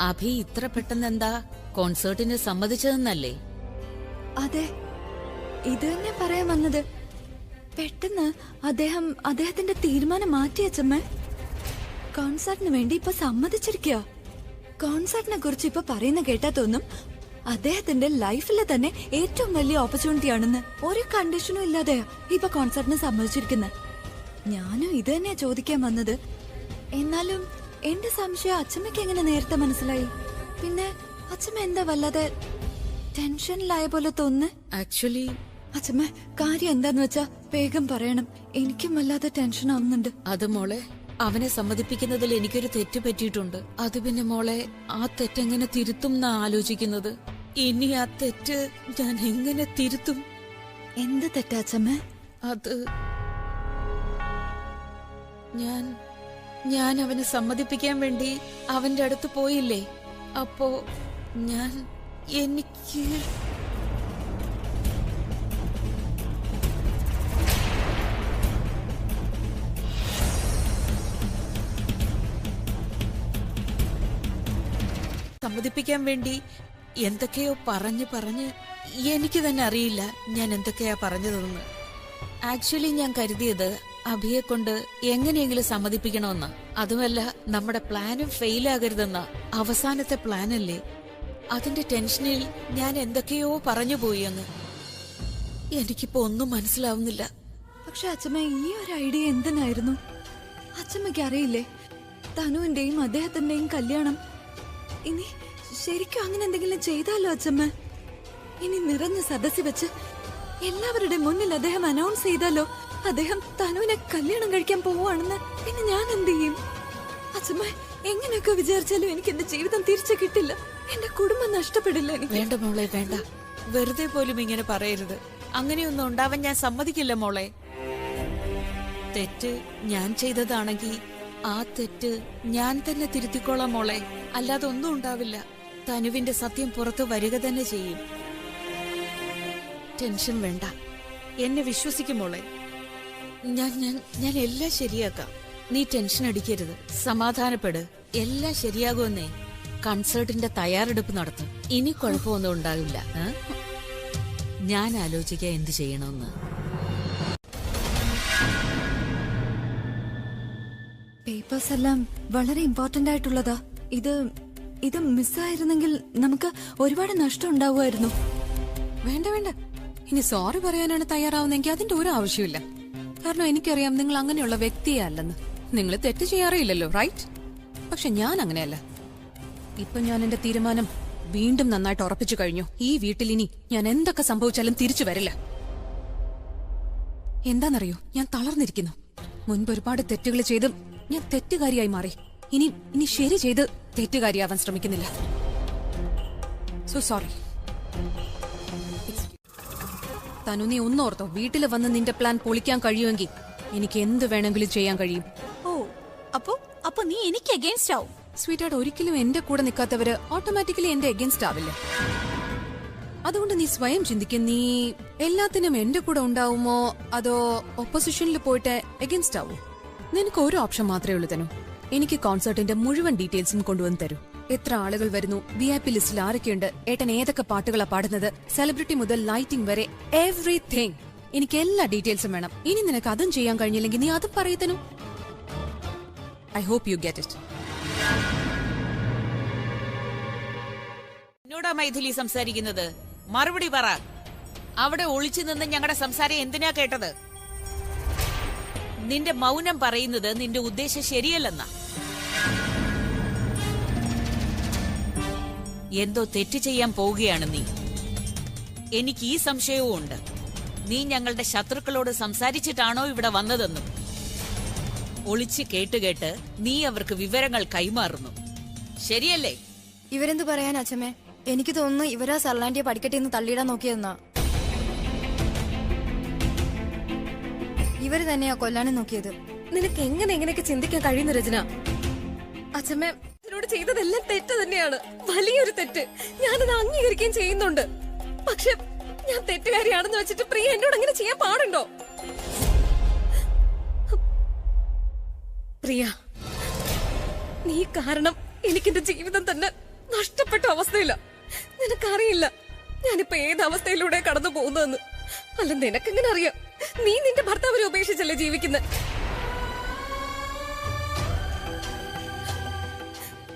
അഭി ഇത്ര പെട്ടെന്ന് എന്താ കോൺസേർട്ടിന് സമ്മതിച്ചതെന്നല്ലേ? അതെ, ഇത് തന്നെ പറയാൻ വന്നത്. പെട്ടെന്ന് അദ്ദേഹത്തിന്റെ തീരുമാനം മാറ്റി അച്ഛമ്മ. കോൺസേർട്ടിന് വേണ്ടി ഇപ്പൊ സമ്മതിച്ചിരിക്കുക. കോൺസേർട്ടിനെ കുറിച്ച് ഇപ്പൊ പറയുന്ന കേട്ടാ തോന്നും അദ്ദേഹത്തിന്റെ ലൈഫിലെ തന്നെ ഏറ്റവും വലിയ ഓപ്പർച്യൂണിറ്റി ആണെന്ന്. ഒരു കണ്ടീഷനും ഇല്ലാതെയാ ഇപ്പൊ കോൺസേർട്ടിന് സമ്മതിച്ചിരിക്കുന്നത്. ഞാനും ഇത് തന്നെയാ ചോദിക്കാൻ വന്നത്. എന്നാലും എന്റെ സംശയം അച്ഛമ്മയ്ക്ക് എങ്ങനെ നേരത്തെ മനസ്സിലായി? പിന്നെ അച്ഛമ്മ എന്താ വല്ലാതെ ടെൻഷനിലായ പോലെ തോന്നുന്നു? ആക്ച്വലി അച്ഛമ്മ, കാര്യം എന്താന്ന് വെച്ചാ വേഗം പറയണം. എനിക്കും വല്ലാതെ ടെൻഷൻ ആവുന്നുണ്ട്. അത് മോളെ, അവനെ സമ്മതിപ്പിക്കുന്നതിൽ എനിക്കൊരു തെറ്റ് പറ്റിയിട്ടുണ്ട്. അത് പിന്നെ മോളെ, ആ തെറ്റെങ്ങനെ തിരുത്തും എന്നാ ആലോചിക്കുന്നത്. ഇനി ആ തെറ്റ് ഞാൻ എങ്ങനെ തിരുത്തും? എന്ത് തെറ്റാ അച്ഛമ്മ? അത് ഞാൻ അവനെ സമ്മതിപ്പിക്കാൻ വേണ്ടി അവന്റെ അടുത്ത് പോയില്ലേ? അപ്പോ എനിക്ക് സമ്മതിപ്പിക്കാൻ വേണ്ടി എന്തൊക്കെയോ പറഞ്ഞ് എനിക്ക് തന്നെ അറിയില്ല ഞാൻ എന്തൊക്കെയാ പറഞ്ഞതെന്ന്. ആക്ച്വലി ഞാൻ കരുതിയത് അഭിയെ കൊണ്ട് എങ്ങനെയെങ്കിലും സമ്മതിപ്പിക്കണമെന്ന. അതുമല്ല, നമ്മുടെ പ്ലാനും ഫെയിലാകരുതെന്ന അവസാനത്തെ പ്ലാനല്ലേ. അതിന്റെ ടെൻഷനിൽ ഞാൻ എന്തൊക്കെയോ പറഞ്ഞു പോയി അങ്ങ്. എനിക്കിപ്പോ ഒന്നും മനസ്സിലാവുന്നില്ല. പക്ഷെ അച്ഛമ്മ, ഈ ഒരു ഐഡിയ എന്തിനായിരുന്നു? അച്ഛമ്മയ്ക്ക് അറിയില്ലേ തനുവിന്റെയും അദ്ദേഹത്തിന്റെയും കല്യാണം? ഇനി ശരിക്കും അങ്ങനെ എന്തെങ്കിലും ചെയ്താലോ അച്ഛമ്മ? ഇനി നിറഞ്ഞ സദസ്സിൽ വെച്ച് എല്ലാവരുടെ മുന്നിൽ അദ്ദേഹം അനൗൺസ് ചെയ്താലോ അദ്ദേഹം തനുവിനെ കല്യാണം കഴിക്കാൻ പോവുകയാണെന്ന്, പിന്നെ ഞാൻ എന്ത് ചെയ്യും? അച്ഛമ്മ, എങ്ങനെയൊക്കെ വിചാരിച്ചാലും എനിക്ക് എന്റെ ജീവിതം തിരിച്ചു കിട്ടില്ല. എന്റെ കുടുംബം നഷ്ടപ്പെടില്ല എനിക്ക്. വേണ്ട മോളെ, വേണ്ട. വെറുതെ പോലും ഇങ്ങനെ പറയരുത്. അങ്ങനെയൊന്നും ഉണ്ടാവാൻ ഞാൻ സമ്മതിക്കില്ല മോളെ. തെറ്റ് ഞാൻ ചെയ്തതാണെങ്കിൽ ആ തെറ്റ് ഞാൻ തന്നെ തിരുത്തിക്കോളാം മോളെ. അല്ലാതെ ഒന്നും ഉണ്ടാവില്ല. തനുവിന്റെ സത്യം പുറത്ത് വരിക തന്നെ ചെയ്യും. ടെൻഷൻ വേണ്ട, എന്നെ വിശ്വസിക്കും മോളെ. ഞാൻ എല്ലാം ശരിയാക്കാം. നീ ടെൻഷൻ അടിക്കരുത്, സമാധാനപ്പെട്. എല്ലാം ശരിയാകുമെന്നേ. കൺസേർട്ടിന്റെ തയ്യാറെടുപ്പ് നടത്തും. ഇനി കുഴപ്പമൊന്നും ഉണ്ടാവില്ല. ഞാൻ ആലോചിക്കാം എന്ത് ചെയ്യണമെന്ന്. പേപ്പേഴ്സ് എല്ലാം വളരെ ഇമ്പോർട്ടന്റ് ആയിട്ടുള്ളതാ. ഇത് മിസ്സായിരുന്നെങ്കിൽ നമുക്ക് ഒരുപാട് നഷ്ടം ഉണ്ടാവുമായിരുന്നു. വേണ്ട വേണ്ട, ഇനി സോറി പറയാനാണ് തയ്യാറാവുന്നെങ്കിൽ അതിന്റെ ഒരു ആവശ്യമില്ല. കാരണം എനിക്കറിയാം നിങ്ങൾ അങ്ങനെയുള്ള വ്യക്തിയെ അല്ലെന്ന്. നിങ്ങൾ തെറ്റ് ചെയ്യാറില്ലല്ലോ, റൈറ്റ്? പക്ഷെ ഞാൻ അങ്ങനെയല്ല. ഇപ്പൊ ഞാൻ എന്റെ തീരുമാനം വീണ്ടും നന്നായിട്ട് ഉറപ്പിച്ചു കഴിഞ്ഞു. ഈ വീട്ടിൽ ഇനി ഞാൻ എന്തൊക്കെ സംഭവിച്ചാലും തിരിച്ചു വരില്ല. എന്താണെന്നറിയോ, ഞാൻ തളർന്നിരിക്കുന്നു. മുൻപ് ഒരുപാട് തെറ്റുകൾ ചെയ്ത് ഞാൻ തെറ്റുകാരിയായി മാറി. ഇനി ശരി ചെയ്ത് തെറ്റുകാരിയാവാൻ ശ്രമിക്കുന്നില്ല. So sorry. തനു, നീ ഒന്നോർത്തോ, വീട്ടിൽ വന്ന് നിന്റെ പ്ലാൻ പൊളിക്കാൻ കഴിയുമെങ്കിൽ എനിക്ക് എന്ത് വേണമെങ്കിലും ചെയ്യാൻ കഴിയും. ഓ, അപ്പൊ നീ എനിക്ക് അഗൈൻസ്റ്റ് ആവും? സ്വീറ്റായിട്ട്, ഒരിക്കലും എന്റെ കൂടെ നിൽക്കാത്തവര് ഓട്ടോമാറ്റിക്കലി എന്റെ അഗൈൻസ്റ്റ് ആവില്ല. അതുകൊണ്ട് നീ സ്വയം ചിന്തിക്കും, നീ എല്ലാത്തിനും എന്റെ കൂടെ ഉണ്ടാവുമോ അതോ ഓപ്പോസിഷനിൽ പോയിട്ട് അഗൈൻസ്റ്റ് ആവോ? നിനക്ക് ഒരു ഓപ്ഷൻ മാത്രമേ ഉള്ളൂ തനു. എനിക്ക് കോൺസേർട്ടിന്റെ മുഴുവൻ ഡീറ്റെയിൽസും കൊണ്ടുവന്ന് തരൂ. എത്ര ആളുകൾ വരുന്നു, VIP ലിസ്റ്റിൽ ആരൊക്കെയുണ്ട്, ഏട്ടൻ ഏതൊക്കെ പാട്ടുകളാ പാടുന്നത്, സെലിബ്രിറ്റി മുതൽ ലൈറ്റിംഗ് വരെ, എവറിത്തിങ്. എനിക്ക് എല്ലാ ഡീറ്റെയിൽസും വേണം. ഇനി നിനക്ക് അതും ചെയ്യാൻ കഴിഞ്ഞില്ലെങ്കിൽ നീ അതും പറയത്തനു. I hope you get it. എന്നോടാ മൈഥിലി സംസാരിക്കുന്നത്? മറുപടി പറ. അവിടെ ഒളിച്ചു നിന്ന് ഞങ്ങളുടെ സംസാരം എന്തിനാ കേട്ടത്? നിന്റെ മൗനം പറയുന്നത് നിന്റെ ഉദ്ദേശം ശരിയല്ലെന്നാ. എന്തോ തെറ്റ് ചെയ്യാൻ പോവുകയാണ് നീ. എനിക്ക് ഈ സംശയവും ഉണ്ട്. നീ ഞങ്ങളുടെ ശത്രുക്കളോട് സംസാരിച്ചിട്ടാണോ ഇവിടെ വന്നതെന്നും. ഒളിച്ച് കേട്ട് നീ അവർക്ക് വിവരങ്ങൾ കൈമാറുന്നു, ശരിയല്ലേ? ഇവരെന്ത് പറയാൻ അച്ഛമ്മേ? എനിക്ക് തോന്നുന്നു ഇവരാ സർലാൻഡിയെ പഠിക്കട്ടെ എന്ന് തള്ളിയിടാൻ നോക്കിയതെന്നാ. ഇവര് തന്നെയാ കൊല്ലാനും നോക്കിയത്. നിനക്ക് എങ്ങനെ എങ്ങനെയൊക്കെ ചിന്തിക്കാൻ കഴിയുന്നു രചന? അച്ഛമ്മ ഇതിനോട് ചെയ്തതെല്ലാം തെറ്റ് തന്നെയാണ്, വലിയൊരു തെറ്റ്. ഞാനത് അംഗീകരിക്കുകയും ചെയ്യുന്നുണ്ട്. പക്ഷെ ഞാൻ തെറ്റുകാരിയാണെന്ന് വെച്ചിട്ട് പ്രിയ എന്നോട് അങ്ങനെ ചെയ്യാൻ പാടുണ്ടോ? പ്രിയ, നീ കാരണം എനിക്കെന്റെ ജീവിതം തന്നെ നഷ്ടപ്പെട്ട അവസ്ഥയില്ല. നിനക്കറിയില്ല ഞാനിപ്പോ ഏത് അവസ്ഥയിലൂടെ കടന്നു പോകുന്നതെന്ന്. അല്ല, നിനക്കെങ്ങനെ അറിയാം? നീ നിന്റെ ഭർത്താവിനെ ഉപേക്ഷിച്ചല്ലേ ജീവിക്കുന്നത്?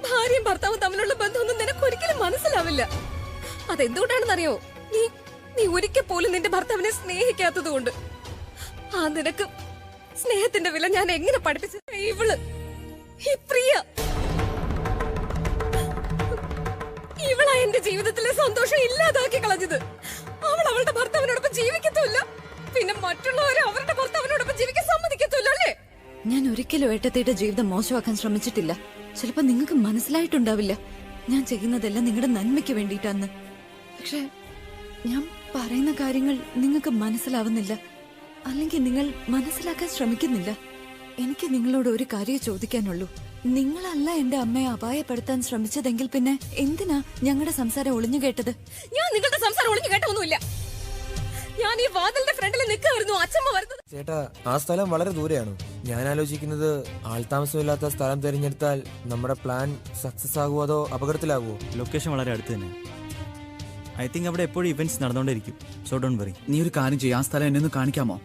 ഭാര്യയും ഭർത്താവും തമ്മിലുള്ള ബന്ധമൊന്നും നിനക്ക് ഒരിക്കലും മനസ്സിലാവില്ല. അതെന്തുകൊണ്ടാണെന്നറിയോ? നീ ഒരിക്കൽ പോലും നിന്റെ ഭർത്താവിനെ സ്നേഹിക്കാത്തത് കൊണ്ട്. ആ നിനക്ക് സ്നേഹത്തിന്റെ വില ഞാൻ എങ്ങനെ പഠിപ്പിച്ചത്? ഇവള് ഈ പ്രിയ, ഇവളാ എന്റെ ജീവിതത്തിലെ സന്തോഷം ഇല്ലാതാക്കി കളഞ്ഞത്. അവൾ അവളുടെ ഭർത്താവിനോടൊപ്പം ജീവിക്കത്തുമില്ല, പിന്നെ മറ്റുള്ളവരെ അവരുടെ ഭർത്താവിനോടൊപ്പം ജീവിക്കാൻ സമ്മതിക്കത്തുമില്ല, അല്ലേ? ഞാൻ ഒരിക്കലും ഏട്ടത്തിയുടെ ജീവിതം മോശമാക്കാൻ ശ്രമിച്ചിട്ടില്ല. ചിലപ്പോ നിങ്ങൾക്ക് മനസ്സിലായിട്ടുണ്ടാവില്ല ഞാൻ ചെയ്യുന്നതെല്ലാം നിങ്ങളുടെ നന്മയ്ക്ക് വേണ്ടിയിട്ടാന്ന്. പക്ഷെ ഞാൻ പറയുന്ന കാര്യങ്ങൾ നിങ്ങൾക്ക് മനസ്സിലാവുന്നില്ല, അല്ലെങ്കിൽ നിങ്ങൾ മനസ്സിലാക്കാൻ ശ്രമിക്കുന്നില്ല. എനിക്ക് നിങ്ങളോട് ഒരു കാര്യം ചോദിക്കാനുള്ളൂ. നിങ്ങളല്ല എന്റെ അമ്മയെ അപായപ്പെടുത്താൻ ശ്രമിച്ചതെങ്കിൽ പിന്നെ എന്തിനാ ഞങ്ങളുടെ സംസാരം ഒളിഞ്ഞു കേട്ടത്? ഞാൻ നിങ്ങളുടെ സംസാരം ഒളിഞ്ഞു കേട്ടൊന്നുമില്ല. ഞാൻ ഈ വാതിലിന്റെ ഫ്രണ്ടിൽ നിൽക്കായിരുന്നു അച്ഛമ്മ വരുന്നത്. ചേട്ടാ, ആ സ്ഥലം വളരെ ദൂരെയാണ്. ഞാൻ ആലോചിക്കുന്നത് ആൾതാമസമില്ലാത്ത സ്ഥലം തിരഞ്ഞെടുത്താൽ നമ്മുടെ പ്ലാൻ സക്സസ് ആകുമോ അതോ അപകടത്തിലാകുമോ? ലൊക്കേഷൻ വളരെ അടുത്ത് തന്നെ. ഐ തിങ്ക് അവിടെ എപ്പോഴും ഇവന്റ്സ് നടന്നുകൊണ്ടിരിക്കും. So don't worry. നീ ഒരു കാര്യം ചെയ്യാം, ആ സ്ഥലം എന്നെ ഒന്ന് കാണിക്കാമോ?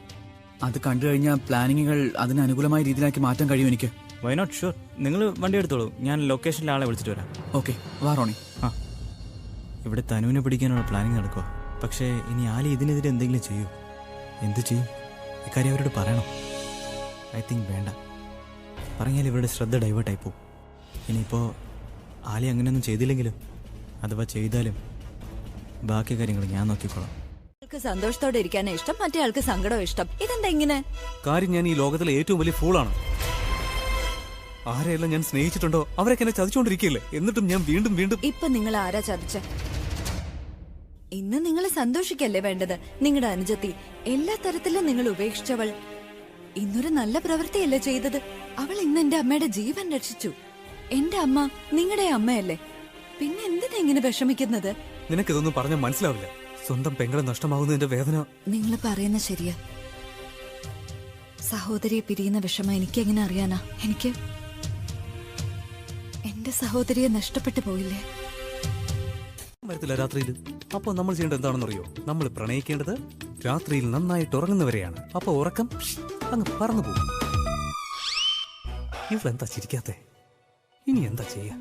അത് കണ്ടു കഴിഞ്ഞാൽ പ്ലാനിങ്ങുകൾ അതിന് അനുകൂലമായ രീതിയിലാക്കി മാറ്റാൻ കഴിയും എനിക്ക്. Why not? ഷുവർ. നിങ്ങൾ വണ്ടി എടുത്തോളൂ, ഞാൻ ലൊക്കേഷനിലെ ആളെ വിളിച്ചിട്ട് വരാം. ഓക്കെ, വാ റോണി. ആ, ഇവിടെ തനുവിനെ പിടിക്കാനുള്ള പ്ലാനിങ് നടക്കുക. പക്ഷേ ഇനി ആലി ഇതിനെതിരെ എന്തെങ്കിലും ചെയ്യൂ? എന്ത് ചെയ്യും? ഇക്കാര്യം അവരോട് പറയണോ? ഐ തിങ്ക് വേണ്ട. പറഞ്ഞാൽ ഇവരുടെ ശ്രദ്ധ ഡൈവേർട്ടായി പോകും. ഇനിയിപ്പോൾ ആലി അങ്ങനെയൊന്നും ചെയ്തില്ലെങ്കിലും, അഥവാ ചെയ്താലും ബാക്കി കാര്യങ്ങൾ ഞാൻ നോക്കിക്കോളാം. സന്തോഷത്തോടെ ഇരിക്കാനേ ഇഷ്ടം, മറ്റേ ആൾക്ക് സങ്കടം ഇഷ്ടം. ഇതെന്താ ഇങ്ങനെ? കാര്യം ഞാൻ ഈ ലോകത്തിലെ ഏറ്റവും വലിയ ഫൂളാണ്. ആരെയെല്ലാം ഞാൻ സ്നേഹിച്ചിട്ടുണ്ടോ അവരൊക്കെ എന്നെ ചതിച്ചുകൊണ്ടിരിക്കുകയല്ലേ. എന്നിട്ടും ഞാൻ വീണ്ടും വീണ്ടും. ഇപ്പൊ നിങ്ങൾ ആരാ ചതിച്ച? ഇന്ന് നിങ്ങൾ സന്തോഷിക്കല്ലേ വേണ്ടത്? നിങ്ങളുടെ അനുജത്തി എല്ലാ തരത്തിലും നിങ്ങൾ ഉപേക്ഷിച്ചവൾ ഇന്നൊരു നല്ല പ്രവൃത്തിയല്ലേ ചെയ്തത്? അവൾ ഇന്ന് എന്റെ അമ്മയുടെ ജീവൻ രക്ഷിച്ചു. എന്റെ അമ്മ നിങ്ങളുടെ അമ്മയല്ലേ, പിന്നെ എന്തിനാ ഇങ്ങനെ വിഷമിക്കുന്നത്? നിനക്കിതൊന്നും പറഞ്ഞാൽ മനസ്സിലാവില്ല. സ്വന്തം പെങ്ങളെ നഷ്ടമാകുന്നതിന്റെ വേദന. നിങ്ങൾ പറയുന്ന ശരിയാ. സഹോദരിയെ പിരിയുന്ന വിഷമം എനിക്ക് എങ്ങനെ അറിയാനാ? എനിക്ക് എന്റെ സഹോദരിയെ നഷ്ടപ്പെട്ടു പോയില്ലേ? വരത്തില്ല രാത്രിയിൽ. അപ്പൊ നമ്മൾ ചെയ്യേണ്ടത് എന്താണെന്നറിയോ? നമ്മൾ പ്രണയിക്കേണ്ടത് രാത്രിയിൽ നന്നായിട്ട് ഉറങ്ങുന്നവരെയാണ്. അപ്പൊ ഉറക്കം അങ്ങ് പറന്നു പോകും. ഇവളെന്താ ചിരിക്കാത്തെ? ഇനി എന്താ ചെയ്യാ?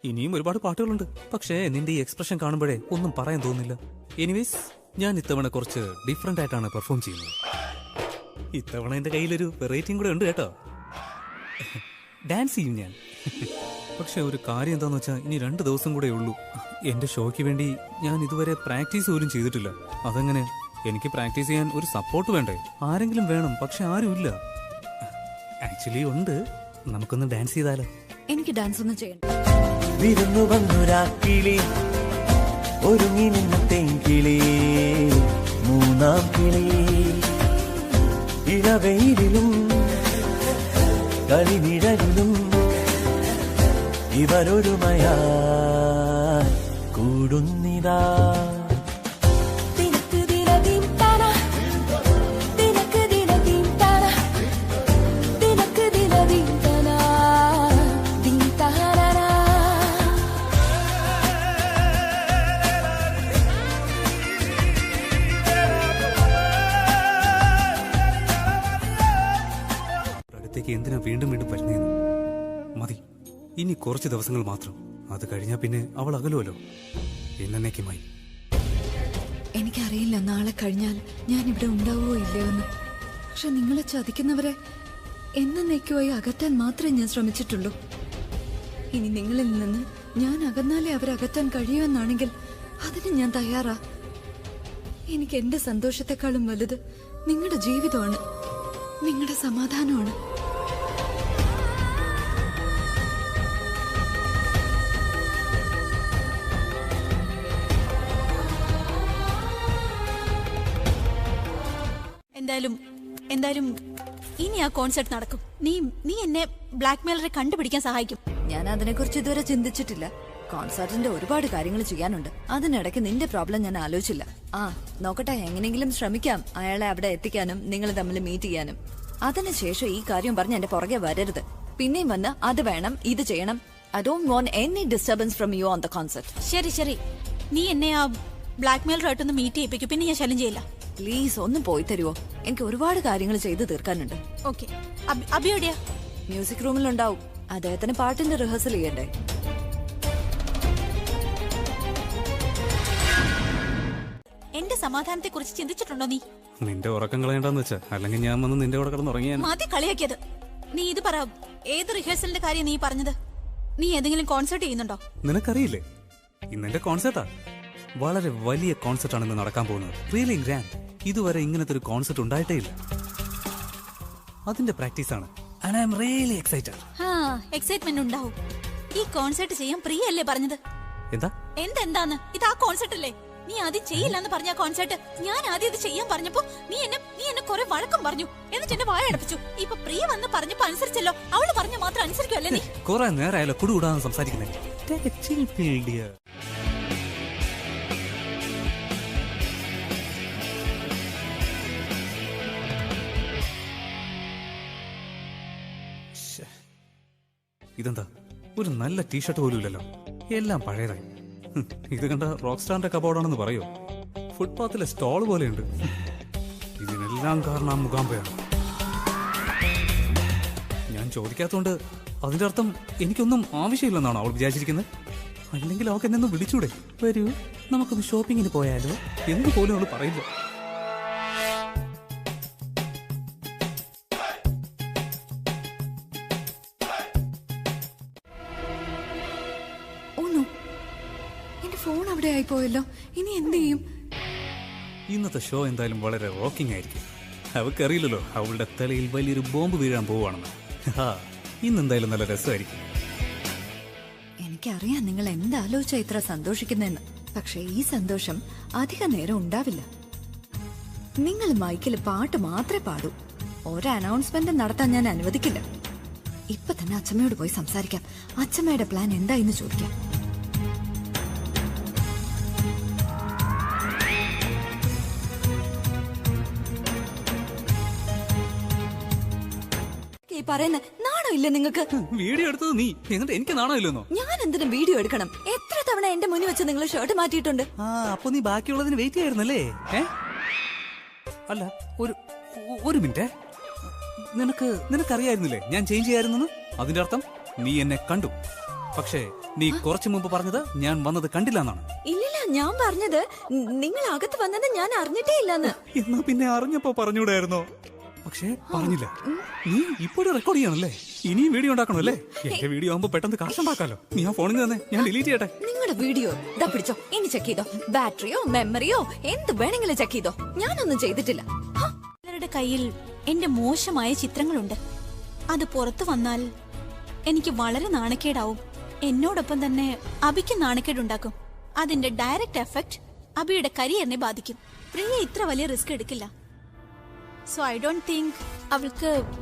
ഇനിയും ഒരുപാട് പാട്ടുകളുണ്ട്. പക്ഷേ നിന്റെ ഈ എക്സ്പ്രഷൻ കാണുമ്പോഴേ ഒന്നും പറയാൻ തോന്നുന്നില്ല. എനിവേസ്, ഞാൻ ഇത്തവണ കുറച്ച് ഡിഫറെന്റ് ആയിട്ടാണ് പെർഫോം ചെയ്യുന്നത്. ഇത്തവണ എന്റെ കയ്യിലൊരു വെറൈറ്റിയും കൂടെ ഉണ്ട് കേട്ടോ. ഡാൻസ് ചെയ്യും ഞാൻ. പക്ഷെ ഒരു കാര്യം എന്താന്ന് വെച്ചാൽ ഇനി 2 ദിവസം കൂടെ ഉള്ളൂ. എന്റെ ഷോയ്ക്ക് വേണ്ടി ഞാൻ ഇതുവരെ പ്രാക്ടീസ് പോലും ചെയ്തിട്ടില്ല. അതെങ്ങനെ? എനിക്ക് പ്രാക്ടീസ് ചെയ്യാൻ ഒരു സപ്പോർട്ട് വേണ്ടേ? ആരെങ്കിലും വേണം. പക്ഷെ ആരുമില്ല. ആക്ച്വലി ഉണ്ട്. നമുക്കൊന്ന് ഡാൻസ് ചെയ്താലോ? എനിക്ക് ഡാൻസ് ഒന്നും ചെയ്യണം. വിരുന്നു വന്നൊരാക്കിളി, ഒരുങ്ങി നിന്നത്തെ കിളി, മൂന്നാം കിളി, ഇളവെയിലും കളിനിഴലിലും ഇവരൊരുമയാ കൂടുന്നിതാ. എന്തിനാ വീണ്ടും വീണ്ടും വരുന്നേന്ന്? മതി, ഇനി കുറച്ച് ദിവസങ്ങൾ മാത്രം. അത് കഴിഞ്ഞാ പിന്നെ അവൾ അകലുമല്ലോ എന്നേക്കുമായി. എനിക്കറിയില്ല നാളെ കഴിഞ്ഞാൽ ഞാൻ ഇവിടെ ഉണ്ടാവുമോ ഇല്ലയോ എന്ന്. പക്ഷെ നിങ്ങളെ ചതിക്കുന്നവരെ എന്നേക്കുമായി അകറ്റാൻ മാത്രമേ ഞാൻ ശ്രമിച്ചിട്ടുള്ളൂ. ഇനി നിങ്ങളിൽ നിന്ന് ഞാൻ അകന്നാലേ അവരകറ്റാൻ കഴിയുമെന്നാണെങ്കിൽ അതിന് ഞാൻ തയ്യാറാ. എനിക്ക് എന്റെ സന്തോഷത്തെക്കാളും വലുത് നിങ്ങളുടെ ജീവിതമാണ്, നിങ്ങളുടെ സമാധാനമാണ്. എന്തായാലും ഇനി ആ കോൺസെർട്ട് നടക്കും. നീ എന്നെ ബ്ലാക്ക് മെയിലറെ കണ്ടുപിടിക്കാൻ സഹായിക്കും. ഞാൻ അതിനെക്കുറിച്ച് ഇതുവരെ ചിന്തിച്ചിട്ടില്ല. കോൺസെർട്ടിന്റെ ഒരുപാട് കാര്യങ്ങൾ ചെയ്യാനുണ്ട്. അതിനിടയ്ക്ക് നിന്റെ പ്രോബ്ലം ഞാൻ ആലോചിച്ചില്ല. നോക്കട്ടെ, എങ്ങനെയെങ്കിലും ശ്രമിക്കാം അയാളെ അവിടെ എത്തിക്കാനും നിങ്ങൾ തമ്മിൽ മീറ്റ് ചെയ്യാനും. അതിനുശേഷം ഈ കാര്യം പറഞ്ഞ് എന്റെ പുറകെ വരരുത്. പിന്നെയും വന്ന് അത് വേണം, ഇത് ചെയ്യണം. I don't want any disturbance from you on the concert. ശരി, നീ എന്നെ ആ ബ്ലാക്ക് മെയിലറായിട്ടൊന്ന് മീറ്റ് ചെയ്യിപ്പിക്കും. പിന്നെ ഞാൻ ശല്യം ചെയ്യില്ല. പ്ലീസ് ഒന്ന് പോയി തരുമോ? എനിക്ക് ഒരുപാട് കാര്യങ്ങൾ ചെയ്ത് തീർക്കാനുണ്ട്. ഓക്കെ. അബിയോടെയാ? മ്യൂസിക് റൂമിലുണ്ടാവും. അദ്ദേഹത്തിന് പാട്ടിന്റെ റിഹേഴ്സൽ ചെയ്യണ്ടേ? എന്റെ സമാധാനത്തെ കുറിച്ച് ചിന്തിച്ചിട്ടുണ്ടോ നീ? നിന്റെ ഉറക്കം കളയണ്ടെന്ന് വെച്ചാ, അല്ലെങ്കിൽ ഞാൻ വന്ന് നിന്റെ കൂടെ കിടന്നുറങ്ങിയാൻ. മതി കളിയാക്കിയത്. നീ ഇത് പറ, ഏത് റിഹേഴ്സലിന്റെ കാര്യം നീ പറഞ്ഞത്? നീ ഏതെങ്കിലും കോൺസെർട്ട് ചെയ്യുന്നുണ്ടോ? നിനക്കറിയില്ലേ, ഇന്നെന്റെ കോൺസെർട്ടാ. വളരെ വലിയ കോൺസെർട്ടാണ് ഇന്ന് നടക്കാൻ പോകുന്നത്. Really grand. ഇതുവരെ ഇങ്ങനത്തെ ഒരു കോൺസെർട്ട് ഉണ്ടായിട്ടേ ഇല്ല. അതിന്റെ പ്രാക്ടീസ് ആണ്. And I am really excited. Excitement ഉണ്ടാവും. ഈ കോൺസെർട്ട് ചെയ്യാൻ പ്രിയ അല്ലേ പറഞ്ഞത്? എന്താന്ന് ഇത്? ആ കോൺസെർട്ട് അല്ലേ? നീ ആദ്യം ചെയ്യില്ലെന്ന് പറഞ്ഞ കോൺസെർട്ട്. ഞാൻ ആദ്യം ഇത് ചെയ്യാൻ പറഞ്ഞപ്പോ നീ എന്നെ കുറെ വഴക്കം പറഞ്ഞു. എന്നിട്ട് എന്നെ വായ അടപ്പിച്ചു. ഇപ്പൊ പ്രിയ വന്ന് പറഞ്ഞപ്പോ അനുസരിച്ചല്ലോ. അവള് പറഞ്ഞ മാത്രം അനുസരിക്കുമല്ലേ നീ? കുറെ നേരമായാലോ കുടുകൂടാന്ന് സംസാരിക്കുന്നേ. ഇതെന്താ, ഒരു നല്ല ടീഷർട്ട് പോലും ഇല്ലല്ലോ. എല്ലാം പഴയതായി. ഇത് കണ്ട റോക്ക് സ്റ്റാറിന്റെ കബോർഡാണെന്ന് പറയോ? ഫുട്പാത്തിലെ സ്റ്റോൾ പോലെയുണ്ട്. ഇതിനെല്ലാം കാരണം ആ മുഖാമ്പയാണ്. ഞാൻ ചോദിക്കാത്തോണ്ട് അതിന്റെ അർത്ഥം എനിക്കൊന്നും ആവശ്യമില്ലെന്നാണോ അവൾ വിചാരിച്ചിരിക്കുന്നത്? അല്ലെങ്കിൽ അവൾക്ക് എന്നെ ഒന്ന് വിളിച്ചൂടെ? വരൂ, നമുക്കൊന്ന് ഷോപ്പിങ്ങിന് പോയാലോ എന്ന് പോലും അവൾ പറയില്ല. അവിടെ ആയി പോയല്ലോ. ഇനി എന്ത് ചെയ്യും? ഇന്നത്തെ ഷോ എന്തായാലും വളരെ റോക്കിംഗ് ആയിരിക്കും. അവൾക്കറിയില്ലല്ലോ അവളുടെ തലയിൽ വലിയൊരു ബോംബ് വീഴാൻ പോവുകയാണെന്ന്. ഇന്നെന്തായാലും നല്ല രസമായിരിക്കും. എനിക്കറിയാം നിങ്ങൾ എന്താലോചിച്ചാ ഇത്ര സന്തോഷിക്കുന്നെന്ന്. പക്ഷെ ഈ സന്തോഷം അധിക നേരം ഉണ്ടാവില്ല. നിങ്ങൾ മൈക്കിൽ പാട്ട് മാത്രമേ പാടൂ. ഒരു അനൗൺസ്മെന്റ് നടത്താൻ ഞാൻ അനുവദിക്കില്ല. ഇപ്പൊ തന്നെ അച്ഛമ്മയോട് പോയി സംസാരിക്കാം. അച്ഛമ്മയുടെ പ്ലാൻ എന്തായെന്ന് ചോദിക്കാം. പറയുന്നത് നാണോ ഇല്ല നിങ്ങൾക്ക്? വീഡിയോ എടുത്തത് നീ, എന്നിട്ട് എനിക്ക് നാണോ ഇല്ലെന്നോ? ഞാൻ എന്തിനും വീഡിയോ എടുക്കണം? എത്ര തവണ എന്റെ മുന്നിൽ വെച്ച് നിങ്ങൾ ഷർട്ട് മാറ്റിയിട്ടുണ്ട്. അപ്പൊ നീ ബാക്കിയുള്ളതിന് വെയിറ്റ് ചെയ്യായിരുന്നല്ലേ? അല്ല, ഒരു മിനിറ്റ്. നിനക്കറിയായിരുന്നില്ലേ ഞാൻ ചേഞ്ച് ചെയ്യായിരുന്നെന്ന്? അതിന്റെ അർത്ഥം നീ എന്നെ കണ്ടു. പക്ഷേ നീ കുറച്ചു മുമ്പ് പറഞ്ഞത് ഞാൻ വന്നത് കണ്ടില്ല എന്നാണ്. ഇല്ലില്ല, ഞാൻ പറഞ്ഞത് നിങ്ങൾ അകത്ത് വന്നത് ഞാൻ അറിഞ്ഞിട്ടേ ഇല്ലെന്ന്. എന്നാ പിന്നെ അറിഞ്ഞപ്പോ പറഞ്ഞൂടായിരുന്നോ? പക്ഷേ പറഞ്ഞില്ല. നീ ഇപ്പോഴും റെക്കോർഡ് ചെയ്യണല്ലേ? ഇനിയും വീഡിയോ ഉണ്ടാക്കണല്ലേ? എന്റെ വീഡിയോ ആകുമ്പോ പെട്ടെന്ന് കാശുണ്ടാക്കാലോ. നീ ആ ഫോണിൽ തന്നെ ഞാൻ ഡിലീറ്റ് ചെയ്യട്ടെ. നിങ്ങളുടെ വീഡിയോ ഇതാ പിടിച്ചോ. ഇനി ചെക്ക് ചെയ്തോ. ബാറ്ററിയോ മെമ്മറിയോ എന്ത് വേണമെങ്കിലും ചെക്ക് ചെയ്തോ. ഞാനൊന്നും ചെയ്തിട്ടില്ല. ചിലരുടെ കയ്യിൽ എന്റെ മോശമായ ചിത്രങ്ങളുണ്ട്. അത് പുറത്തു വന്നാൽ എനിക്ക് വളരെ നാണക്കേടാവും. എന്നോടൊപ്പം തന്നെ അബിക്ക് നാണക്കേടുണ്ടാക്കും. അതിന്റെ ഡയറക്റ്റ് എഫക്ട് അബിയുടെ കരിയറിനെ ബാധിക്കും. പ്രിയ ഇത്ര വലിയ റിസ്ക് എടുക്കില്ല. സോ ഐ ഡോണ്ട് തിങ്ക്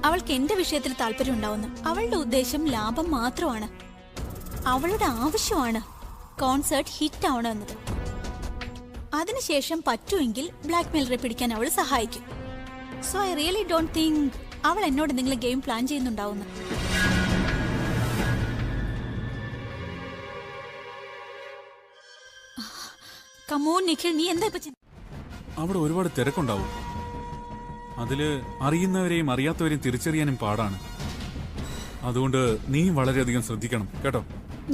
അവൾക്ക് എന്റെ വിഷയത്തിൽ താല്പര്യം ഉണ്ടാവുന്നു. അവളുടെ ഉദ്ദേശം ലാഭം മാത്രമാണ്. അവളുടെ ആവശ്യമാണ് കോൺസേർട്ട് ഹിറ്റ് ആവണമെന്നത്. അതിനുശേഷം പറ്റുമെങ്കിൽ ബ്ലാക്ക് മെയിലറെ പിടിക്കാൻ അവൾ സഹായിക്കും. So I really don't think അവൾ എന്നോട് എന്തെങ്കിലും ഗെയിം പ്ലാൻ ചെയ്യുന്നുണ്ടാവുന്നു. കമോൺ നിഖിൽ, നീ എന്താ ഇപ്പൊ? അവിടെ ഒരുപാട് തിരക്കുണ്ടാവും. അതില് അറിയുന്നവരെയും അറിയാത്തവരെയും തിരിച്ചറിയാനും പാടാണ്. അതുകൊണ്ട് നീ വളരെയധികം ശ്രദ്ധിക്കണം കേട്ടോ.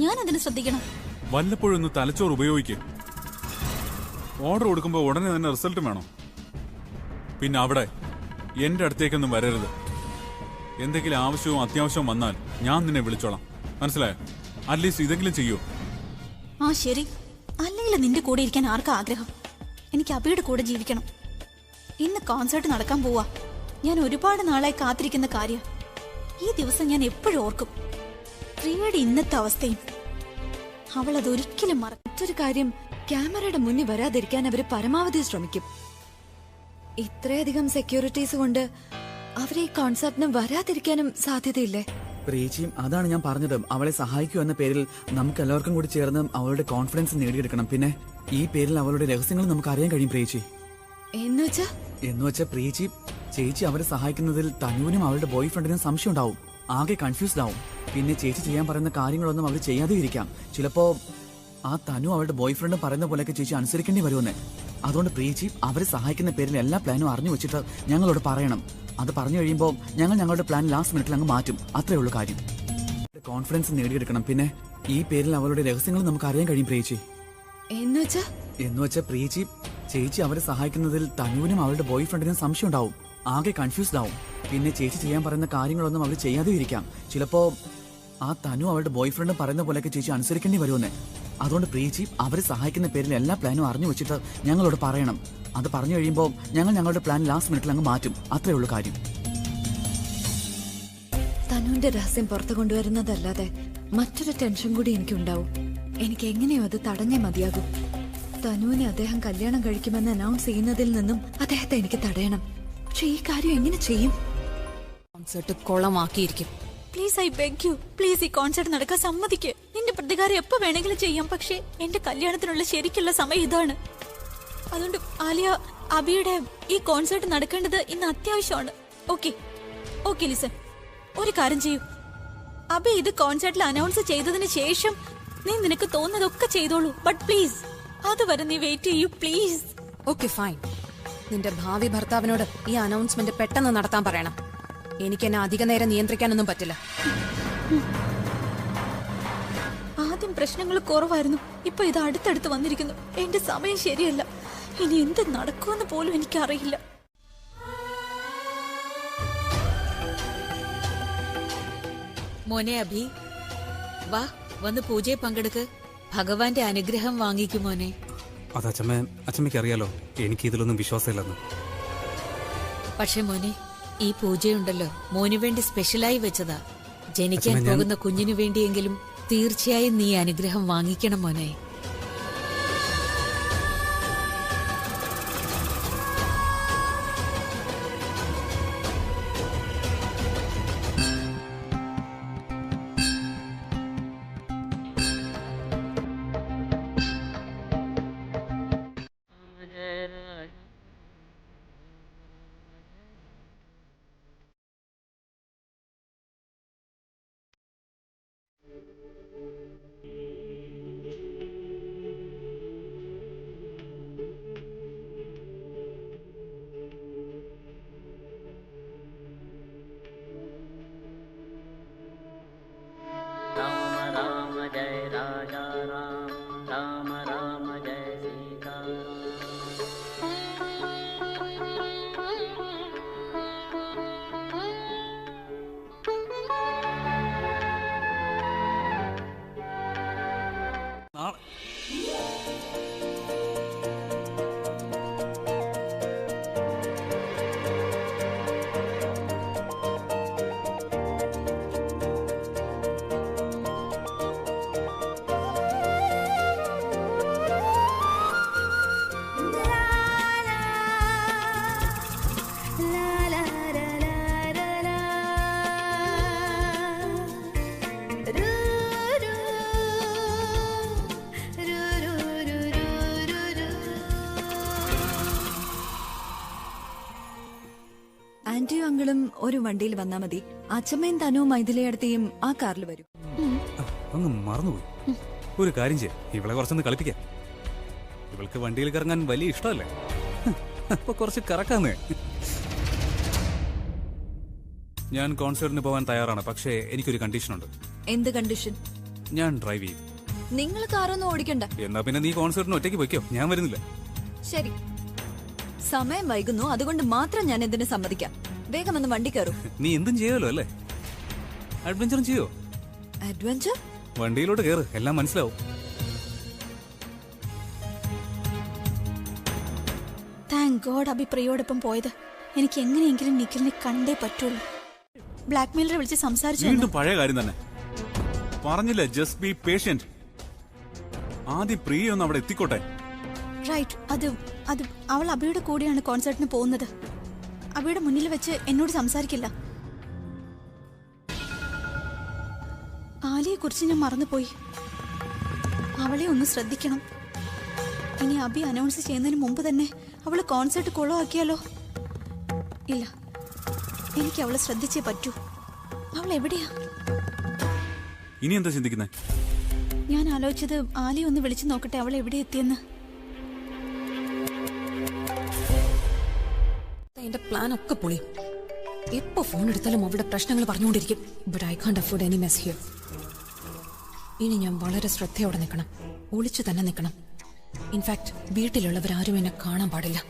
ഞാൻ അതിന് ശ്രദ്ധിക്കണം. വല്ലപ്പോഴൊന്ന് തലച്ചോറ് ഉപയോഗിക്കുക. ഓർഡർ കൊടുക്കുമ്പോൾ ഉടനെ തന്നെ റിസൾട്ട് വേണം. പിന്നെ അവിടെ എന്റെ അടുത്തേക്കൊന്നും വരരുത്. എന്തെങ്കിലും ആവശ്യവും അത്യാവശ്യവും വന്നാൽ ഞാൻ നിന്നെ വിളിച്ചോളാം. മനസ്സിലായോ? അറ്റ്ലീസ്റ്റ് ഇതെങ്കിലും ചെയ്യൂ. ആ ശരി. അല്ലെങ്കിൽ നിന്റെ കൂടെ ഇരിക്കാൻ ആർക്കാ ആഗ്രഹം? എനിക്ക് അബിയുടെ കൂടെ ജീവിക്കണം. ഇന്ന് കോൺസേർട്ട് നടക്കാൻ പോവാ. ഞാൻ ഒരുപാട് നാളായി കാത്തിരിക്കുന്ന കാര്യം. ഈ ദിവസം ഞാൻ എപ്പോഴും ഓർക്കും. പ്രിയയുടെ ഇന്നത്തെ അവസ്ഥയും. അവൾ അതൊരിക്കലും മറ്റൊരു കാര്യം, ക്യാമറയുടെ മുന്നിൽ വരാതിരിക്കാൻ അവര് പരമാവധി ശ്രമിക്കും. ഇത്രയധികം സെക്യൂരിറ്റീസ് കൊണ്ട് അവരെ ഈ കോൺസേർട്ടിന് വരാതിരിക്കാനും സാധ്യതയില്ലേ? പ്രിയച്ചിയും അതാണ് ഞാൻ പറഞ്ഞത്. അവളെ സഹായിക്കൂ എന്ന പേരിൽ നമുക്ക് എല്ലാവർക്കും കൂടി ചേർന്ന് അവളുടെ കോൺഫിഡൻസ് നേടിയെടുക്കണം. പിന്നെ ഈ പേരിൽ അവളുടെ രഹസ്യങ്ങൾ നമുക്ക് അറിയാൻ കഴിയും. പ്രിയച്ചി എന്നുവെച്ചാ പ്രിയച്ചി ചേച്ചി അവരെ സഹായിക്കുന്നതിൽ തനുവിനും അവളുടെ ബോയ് ഫ്രണ്ടിനും സംശയം ഉണ്ടാവും. ആകെ കൺഫ്യൂസ്ഡ് ആവും. പിന്നെ ചേച്ചി ചെയ്യാൻ പറയുന്ന കാര്യങ്ങളൊന്നും അവർ ചെയ്യാതെ ഇരിക്കാം. ചിലപ്പോ ആ തനു അവളുടെ ബോയ് ഫ്രണ്ടും പറയുന്ന പോലെയൊക്കെ ചേച്ചി അനുസരിക്കേണ്ടി വരുമെന്ന്. അതുകൊണ്ട് പ്രിയച്ചി അവരെ സഹായിക്കുന്ന പേരിൽ എല്ലാ പ്ലാനും അറിഞ്ഞു വെച്ചിട്ട് ഞങ്ങളോട് പറയണം. അത് പറഞ്ഞു കഴിയുമ്പോൾ ഞങ്ങൾ ഞങ്ങളുടെ പ്ലാൻ ലാസ്റ്റ് മിനിറ്റിൽ അങ്ങ് മാറ്റും. അത്രേ ഉള്ളൂ കാര്യം. കോൺഫിഡൻസ് നേടിയെടുക്കണം. പിന്നെ ഈ പേരിൽ അവളുടെ രഹസ്യങ്ങൾ നമുക്ക് അറിയാൻ കഴിയും. പ്രിയച്ചി എന്നുവെച്ചാ പ്രിയച്ചി ചേച്ചി അവരെ സഹായിക്കുന്നതിൽ തനുവിനും അവളുടെ ബോയ് ഫ്രണ്ടിനും സംശയം ഉണ്ടാവും. ആകെ കൺഫ്യൂസ്ഡ് ആവും. പിന്നെ ചേച്ചി ചെയ്യാൻ പറയുന്ന കാര്യങ്ങളൊന്നും അവർ ചെയ്യാതെ ഇരിക്കാം. ചിലപ്പോ ആ തനു അവളുടെ ബോയ് ഫ്രണ്ടും പറയുന്ന പോലെയൊക്കെ ചേച്ചി അനുസരിക്കേണ്ടി വരുമെന്ന്. അതുകൊണ്ട് പ്രിയച്ചി അവരെ സഹായിക്കുന്ന പേരിൽ എല്ലാ പ്ലാനും അറിഞ്ഞു വെച്ചിട്ട് ഞങ്ങളോട് പറയണം. അത് പറഞ്ഞു കഴിയുമ്പോൾ ഞങ്ങൾ ഞങ്ങളുടെ പ്ലാൻ ലാസ്റ്റ് മിനിറ്റിൽ അങ്ങ് മാറ്റും. അത്രേ ഉള്ളൂ കാര്യം. തനുവിന്റെ രഹസ്യം പുറത്തു കൊണ്ടുവരുന്നതല്ലാതെ മറ്റൊരു ടെൻഷൻ കൂടി എനിക്കുണ്ടാവും. എനിക്ക് എങ്ങനെയോ അത് തടഞ്ഞേ മതിയാകും. തനുവിനെ അദ്ദേഹം കല്യാണം കഴിക്കുമെന്ന് അനൗൺസ് ചെയ്യുന്നതിൽ നിന്നും അദ്ദേഹത്തെ എനിക്ക് തടയണം. പക്ഷെ ഈ കാര്യം എങ്ങനെ ചെയ്യും? കോൺസേർട്ട് കൊളമാക്കിയിരിക്കും. Please I beg you, please ഈ കോൺസേർട്ട് നടക്കാൻ സമ്മതിക്ക്. നിന്റെ പ്രതികാരം എപ്പോ വേണമെങ്കിലും ചെയ്യാം. പക്ഷേ എന്റെ കല്യാണത്തിനുള്ള ശരിക്കുള്ള സമയം ഇതാണ്. അതുകൊണ്ട് ആലിയ, അബിയുടെ ഈ കോൺസേർട്ട് നടക്കേണ്ടത് ഇന്ന് അത്യാവശ്യമാണ്. ഓക്കെ ലിസൺ, ഒരു കാര്യം ചെയ്യൂ. അബി ഇത് കോൺസേർട്ടിൽ അനൗൺസ് ചെയ്തതിന് ശേഷം നീ നിനക്ക് തോന്നുന്നതൊക്കെ ചെയ്തോളൂ. ബട്ട് പ്ലീസ് അതുവരെ നീ വെയിറ്റ് ചെയ്യൂ പ്ലീസ്. Okay fine. നിന്റെ ഭാവി ഭർത്താവിനോട് ഈ അനൗൺസ്മെന്റ് പെട്ടെന്ന് നടത്താൻ പറയണം. എനിക്ക് എന്നെ അധിക നേരം നിയന്ത്രിക്കാനൊന്നും പറ്റില്ല. ആദ്യം പ്രശ്നങ്ങൾ കുറവായിരുന്നു. ഇപ്പൊ ഇത് അടുത്തടുത്ത് വന്നിരിക്കുന്നു. എന്റെ സമയം ശരിയല്ല. ഇനി എന്ത് നടക്കുമെന്ന് പോലും എനിക്കറിയില്ല. മോനെ അഭി, വാ വന്ന് പൂജയെ പങ്കെടുക്ക്. ഭഗവാന്റെ അനുഗ്രഹം വാങ്ങിക്കുമോനെ. അത് അച്ഛമ്മയ്ക്ക് അറിയാലോ എനിക്ക് ഇതിലൊന്നും വിശ്വാസമില്ലെന്ന്. പക്ഷെ മോനെ, ഈ പൂജയുണ്ടല്ലോ മോനു വേണ്ടി സ്പെഷ്യലായി വെച്ചതാ. ജനിക്കാൻ പോകുന്ന കുഞ്ഞിനു വേണ്ടിയെങ്കിലും തീർച്ചയായും നീ അനുഗ്രഹം വാങ്ങിക്കണം മോനെ. ആന്റിയും അങ്കിളും ഒരു വണ്ടിയിൽ വന്നാ മതി. അച്ഛമ്മയും തനുവും മൈഥിലിയടുത്തേയും ആ കാറിൽ വരും. അങ്ങ് മറന്നുപോയി. ഒരു കാര്യം ചെയ്യാം, ഇവളെ കുറച്ചൊന്ന് കളിപ്പിക്കാം. ഇവൾക്ക് വണ്ടിയിൽ കറങ്ങാൻ വലിയ ഇഷ്ടമല്ലേ, അപ്പൊ കുറച്ച് കറക്കാന്നേ. ഞാൻ കോൺസേർട്ടിന് പോവാൻ തയ്യാറാണ്, പക്ഷേ എനിക്കൊരു കണ്ടീഷനുണ്ട്. എന്ത് കണ്ടീഷൻ? ഞാൻ ഡ്രൈവ് ചെയ്യും. നിങ്ങൾ കാറൊന്നും ഓടിക്കണ്ട. എന്നാ പിന്നെ നീ കോൺസേർട്ടിന് ഒറ്റയ്ക്ക് പോയിക്കോ, ഞാൻ വരുന്നില്ല. ശരി, സമയം വൈകുന്നു, അതുകൊണ്ട് മാത്രം ഞാൻ എന്തിനു സമ്മതിക്കാം. വേഗം ഒന്ന് വണ്ടി കയറും. നീ എന്തും ചെയ്യുമല്ലോ അല്ലേ? അഡ്വഞ്ചറും ചെയ്യോ? അഡ്വഞ്ചർ? വണ്ടിയിലോട്ട് കയറ്, എല്ലാം മനസ്സിലാവും. താങ്ക് ഗോഡ് അബി പ്രിയോടൊപ്പം പോയത്. എനിക്ക് എങ്ങനെയെങ്കിലും നിഖിലിനെ കണ്ടേ പറ്റുള്ളൂ. ബ്ലാക്ക് മെയിലറെ വിളിച്ച് സംസാരിച്ചു. വീണ്ടും പഴയ കാര്യം തന്നെ പറഞ്ഞില്ലേ, ജസ്റ്റ് ബി പേഷ്യന്റ്. ആദ്യം പ്രിയ ഒന്ന് അവിടെ എത്തിക്കോട്ടെ. റൈറ്റ്. അത് അവൾ അബിയുടെ കൂടെയാണ് കോൺസേർട്ടിന് പോകുന്നത്. അബിയുടെ മുന്നിൽ വെച്ച് എന്നോട് സംസാരിക്കില്ല. ആലിയെ കുറിച്ച് ഞാൻ മറന്നുപോയി. അവളെ ഒന്ന് ശ്രദ്ധിക്കണം. ഇനി അബി അനൗൺസ് ചെയ്യുന്നതിന് മുമ്പ് തന്നെ അവള് കോൺസേർട്ട് കൊളമാക്കിയാലോ? ഇല്ല, എനിക്ക് അവളെ ശ്രദ്ധിച്ചേ പറ്റൂ. അവൾ എവിടെയാ? ഇനി എന്താ ചിന്തിക്കുന്നേ? ഞാൻ ആലോചിച്ചത് ആലിയെ ഒന്ന് വിളിച്ചു നോക്കട്ടെ, അവൾ എവിടെ എത്തിയെന്ന്. എന്റെ പ്ലാൻ ഒക്കെ പൊളി. എപ്പോ ഫോൺ എടുത്താലും അവളുടെ പ്രശ്നങ്ങൾ പറഞ്ഞുകൊണ്ടിരിക്കും. But I can't afford any mess here. ഇനി ഞാൻ വളരെ ശ്രദ്ധയോടെ നിൽക്കണം, ഒളിച്ചു തന്നെ നിൽക്കണം. ഇൻഫാക്ട് വീട്ടിലുള്ളവരാരും എന്നെ കാണാൻ പാടില്ല.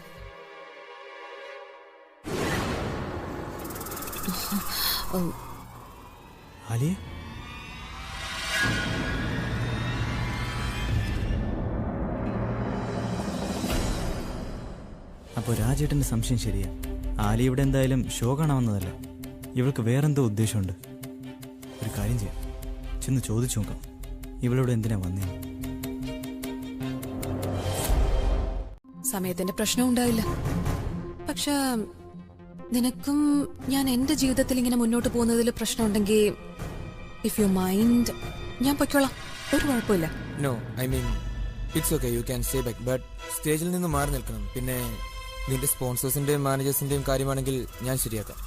അപ്പോൾ രാജേട്ടന്റെ സംശയം ശരിയാ. ആലി ഇവിടെ എന്തായാലും ഷോ കാണാമെന്നതല്ല, ഇവൾക്ക് വേറെന്തോ ഉദ്ദേശമുണ്ട്. ഒരു കാര്യം ചെയ്യാം, ചെന്ന് ചോദിച്ചു നോക്കാം ഇവളോട് എന്തിനാ വന്നേ. സമയത്തിന്റെ പ്രശ്നം ഉണ്ടായില്ല. പക്ഷെ നിനക്കും ഞാൻ എന്റെ ജീവിതത്തിൽ ഇങ്ങനെ മുന്നോട്ട് പോകുന്നതിൽ പ്രശ്നമുണ്ടെങ്കിൽ ഇഫ് യു മൈൻഡ് ഞാൻ പൊയ്ക്കോളാം, ഒരു കുഴപ്പമില്ല. No, I mean it's okay, you can stay back. But സ്റ്റേജിൽ നിന്ന് മാറി നിൽക്കണം. പിന്നെ നിന്റെ സ്പോൺസേഴ്സിന്റെയും മാനേജേഴ്സിന്റെയും കാര്യമാണെങ്കിൽ ഞാൻ ശരിയാക്കാം.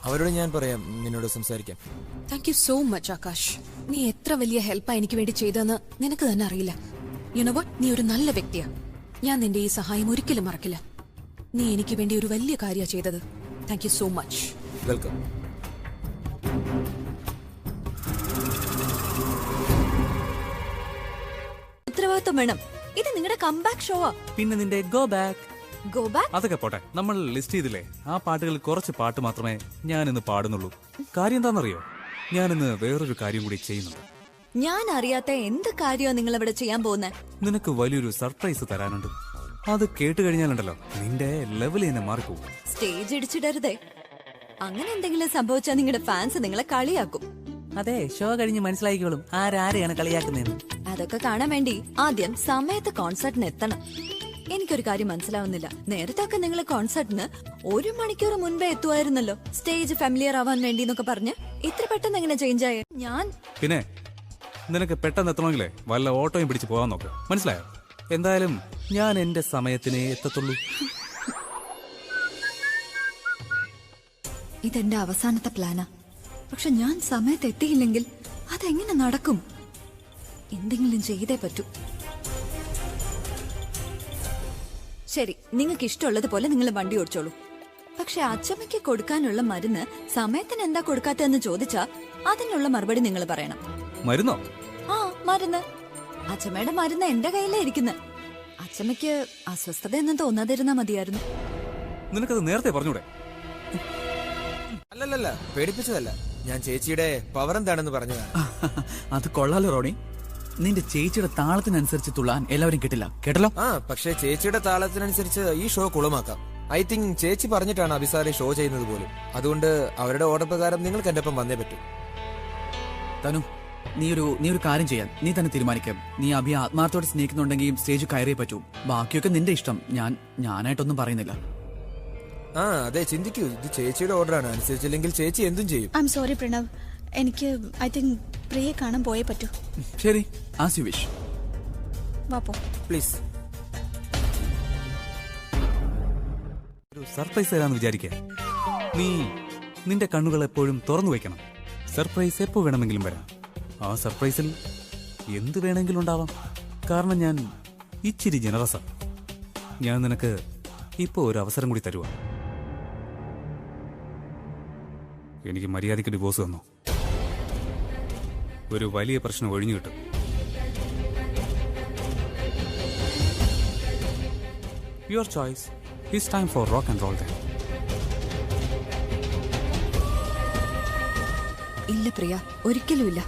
അവരോട് ഞാൻ പറയാം നിന്നോട് സംസാരിക്കാം. Thank you so much Akash. നീ എത്ര വലിയ ഹെൽപ്പാ എനിക്ക് വേണ്ടി ചെയ്തതെന്ന് നിനക്ക് തന്നെ അറിയില്ല. യു നോ വാട്ട്, നീ ഒരു നല്ല വ്യക്തിയാ. ഞാൻ നിന്റെ ഈ സഹായം ഒരിക്കലും മറക്കില്ല. നീ എനിക്ക് വേണ്ടി ഒരു വലിയ കാര്യ ചെയ്തത്. Thank you so much. Welcome. ഉത്തരവാദിത്വം വേണം. ഇത് നിങ്ങളുടെ കംബാക്ക് ഷോവാ. പിന്നെ നിന്റെ ഗോ ബാക്ക്. ഗോ ബാക്ക് അതൊക്കെ പോട്ടെ, നമ്മൾ ലിസ്റ്റ് ചെയ്തില്ലേ ആ പാട്ടുകളിൽ കുറച്ച് പാട്ട് മാത്രമേ ഞാനിന്ന് പാടുന്നുള്ളൂ. കാര്യം എന്താണെന്നറിയോ, ഞാനിന്ന് വേറൊരു കാര്യം കൂടി ചെയ്യുന്നുണ്ട്. ഞാൻ അറിയാത്ത എന്ത് കാര്യമാണ് നിങ്ങൾ ഇവിടെ ചെയ്യാൻ പോകുന്നത്? നിനക്ക് വലിയൊരു സർപ്രൈസ് തരാനുണ്ട്. അത് കേട്ട് കഴിഞ്ഞാലുണ്ടല്ലോ നിന്റെ ലെവൽ തന്നെ മാറിപ്പോകും. സ്റ്റേജ് ഇടിച്ചിടരുതേ. അങ്ങനെ എന്തെങ്കിലും സംഭവിച്ചാൽ നിങ്ങളുടെ ഫാൻസ് നിങ്ങളെ കളിയാക്കും. അതെ, ഷോ കഴിഞ്ഞ് മനസ്സിലാക്കിക്കോളും ആരാരെയാണ് കളിയാക്കുന്നതെന്ന്. അതൊക്കെ കാണാൻ വേണ്ടി ആദ്യം സമയത്ത് കോൺസർട്ടിന് എത്തണം. എനിക്കൊരു കാര്യം മനസ്സിലാവുന്നില്ല. നേരത്തെ ഒക്കെ നിങ്ങൾ കോൺസർട്ടിന് 1 മണിക്കൂർ മുൻപേ എത്തുമായിരുന്നല്ലോ, സ്റ്റേജ് ഫാമിലിയർ ആവാൻ വേണ്ടി എന്നൊക്കെ പറഞ്ഞ്. ഇത്ര പെട്ടെന്ന് എങ്ങനെ ചേഞ്ച് ആയേ? ഞാൻ പിന്നെ നിനക്ക് പെട്ടെന്ന് എത്തണമെങ്കിലേ വല്ല ഓട്ടോയും പിടിച്ച് പോകാൻ നോക്ക്. മനസ്സിലായോ? എന്തായാലും ഞാൻ എന്റെ സമയത്തിനേ എത്തത്തുള്ളൂ. ഇതെന്റെ അവസാനത്തെ പ്ലാനാ. പക്ഷെ ഞാൻ സമയത്ത് എത്തിയില്ലെങ്കിൽ അതെങ്ങനെ നടക്കും? എന്തെങ്കിലും ചെയ്തേ പറ്റൂ. ശരി, നിങ്ങൾക്ക് ഇഷ്ടമുള്ളതുപോലെ നിങ്ങൾ വണ്ടി ഓടിച്ചോളൂ. പക്ഷെ അച്ചമ്മയ്ക്ക് കൊടുക്കാനുള്ള മരുന്ന് സമയത്തിന് എന്താ കൊടുക്കാത്തതെന്ന് ചോദിച്ചാ അതിനുള്ള മറുപടി നിങ്ങൾ പറയണം. മരുന്നോ? ആ, മരുന്ന്. അച്ചമ്മയുടെ മരുന്ന് എന്റെ കയ്യിലേ ഇരിക്കുന്നത്. അച്ചമ്മയ്ക്ക് അസ്വസ്ഥതയൊന്നും തോന്നാതിരുന്നാ മതിയായിരുന്നു. നിനക്കത് നേരത്തെ പറഞ്ഞൂടെ? അല്ലല്ല, പേടിപ്പിച്ചതല്ല. ഞാൻ ചേച്ചിയുടെ പവർ എന്താണെന്ന് പറഞ്ഞതാണ്. അത് കൊള്ളാലോ റോണി. നിന്റെ ചേച്ചിയുടെ താളത്തിനനുസരിച്ച് തുള്ളാൻ എല്ലാവരും കിട്ടില്ല, കേട്ടല്ലോ? പക്ഷേ ചേച്ചിയുടെ താളത്തിനനുസരിച്ച് ഈ ഷോ കുളമാക്കാം. ഐ തിങ്ക് ചേച്ചി പറഞ്ഞിട്ടാണ് അഭിസാരി ഷോ ചെയ്യുന്നത് പോലും. അതുകൊണ്ട് അവരുടെ ഓർഡർ പ്രകാരം നിങ്ങൾക്ക് എന്റെ ഒപ്പം വന്നേ പറ്റൂ. തനു, നീ ഒരു കാര്യം ചെയ്യാൻ നീ തന്നെ തീരുമാനിക്കാം. നീ അഭിയെ ആത്മാർത്ഥത്തോടെ സ്നേഹിക്കുന്നുണ്ടെങ്കിൽ സ്റ്റേജ് കയറിയേ പറ്റൂ. ബാക്കിയൊക്കെ നിന്റെ ഇഷ്ടം. ഞാനായിട്ടൊന്നും പറയുന്നില്ല. അതെ, ചിന്തിക്കൂ. ഇത് ചേച്ചിയുടെ ഓർഡറാണ്. അനുസരിച്ചില്ലെങ്കിൽ ചേച്ചി എന്തും ചെയ്യും. I am sorry Pranav. എനിക്ക് ഐ തിങ്ക് പ്രിയെ കാണാൻ പോയേ പറ്റൂ. ശരി, ആസ് യു വിഷ്. വാപ്പോ പ്ലീസ്. ഒരു സർപ്രൈസ് തരാന്ന് വിചാരിക്കുക. നീ നിന്റെ കണ്ണുകൾ എപ്പോഴും തുറന്നു വെക്കണം. സർപ്രൈസ് എപ്പോ വേണമെങ്കിലും വരാം. ആ സർപ്രൈസിൽ എന്ത് വേണമെങ്കിലും ഉണ്ടാവാം. കാരണം ഞാൻ ഇച്ചിരി ജനറസാ. ഞാൻ നിനക്ക് ഇപ്പോ ഒരു അവസരം കൂടി തരുവാ. എനിക്ക് മര്യാദയ്ക്ക് ഡിവോഴ്സ് തന്നു. ഒരു വലിയ പ്രശ്നം ഒഴിഞ്ഞു കിട്ടും. Your choice. It's time for rock and roll. ഇല്ല പ്രിയ, ഒരിക്കലുമില്ല.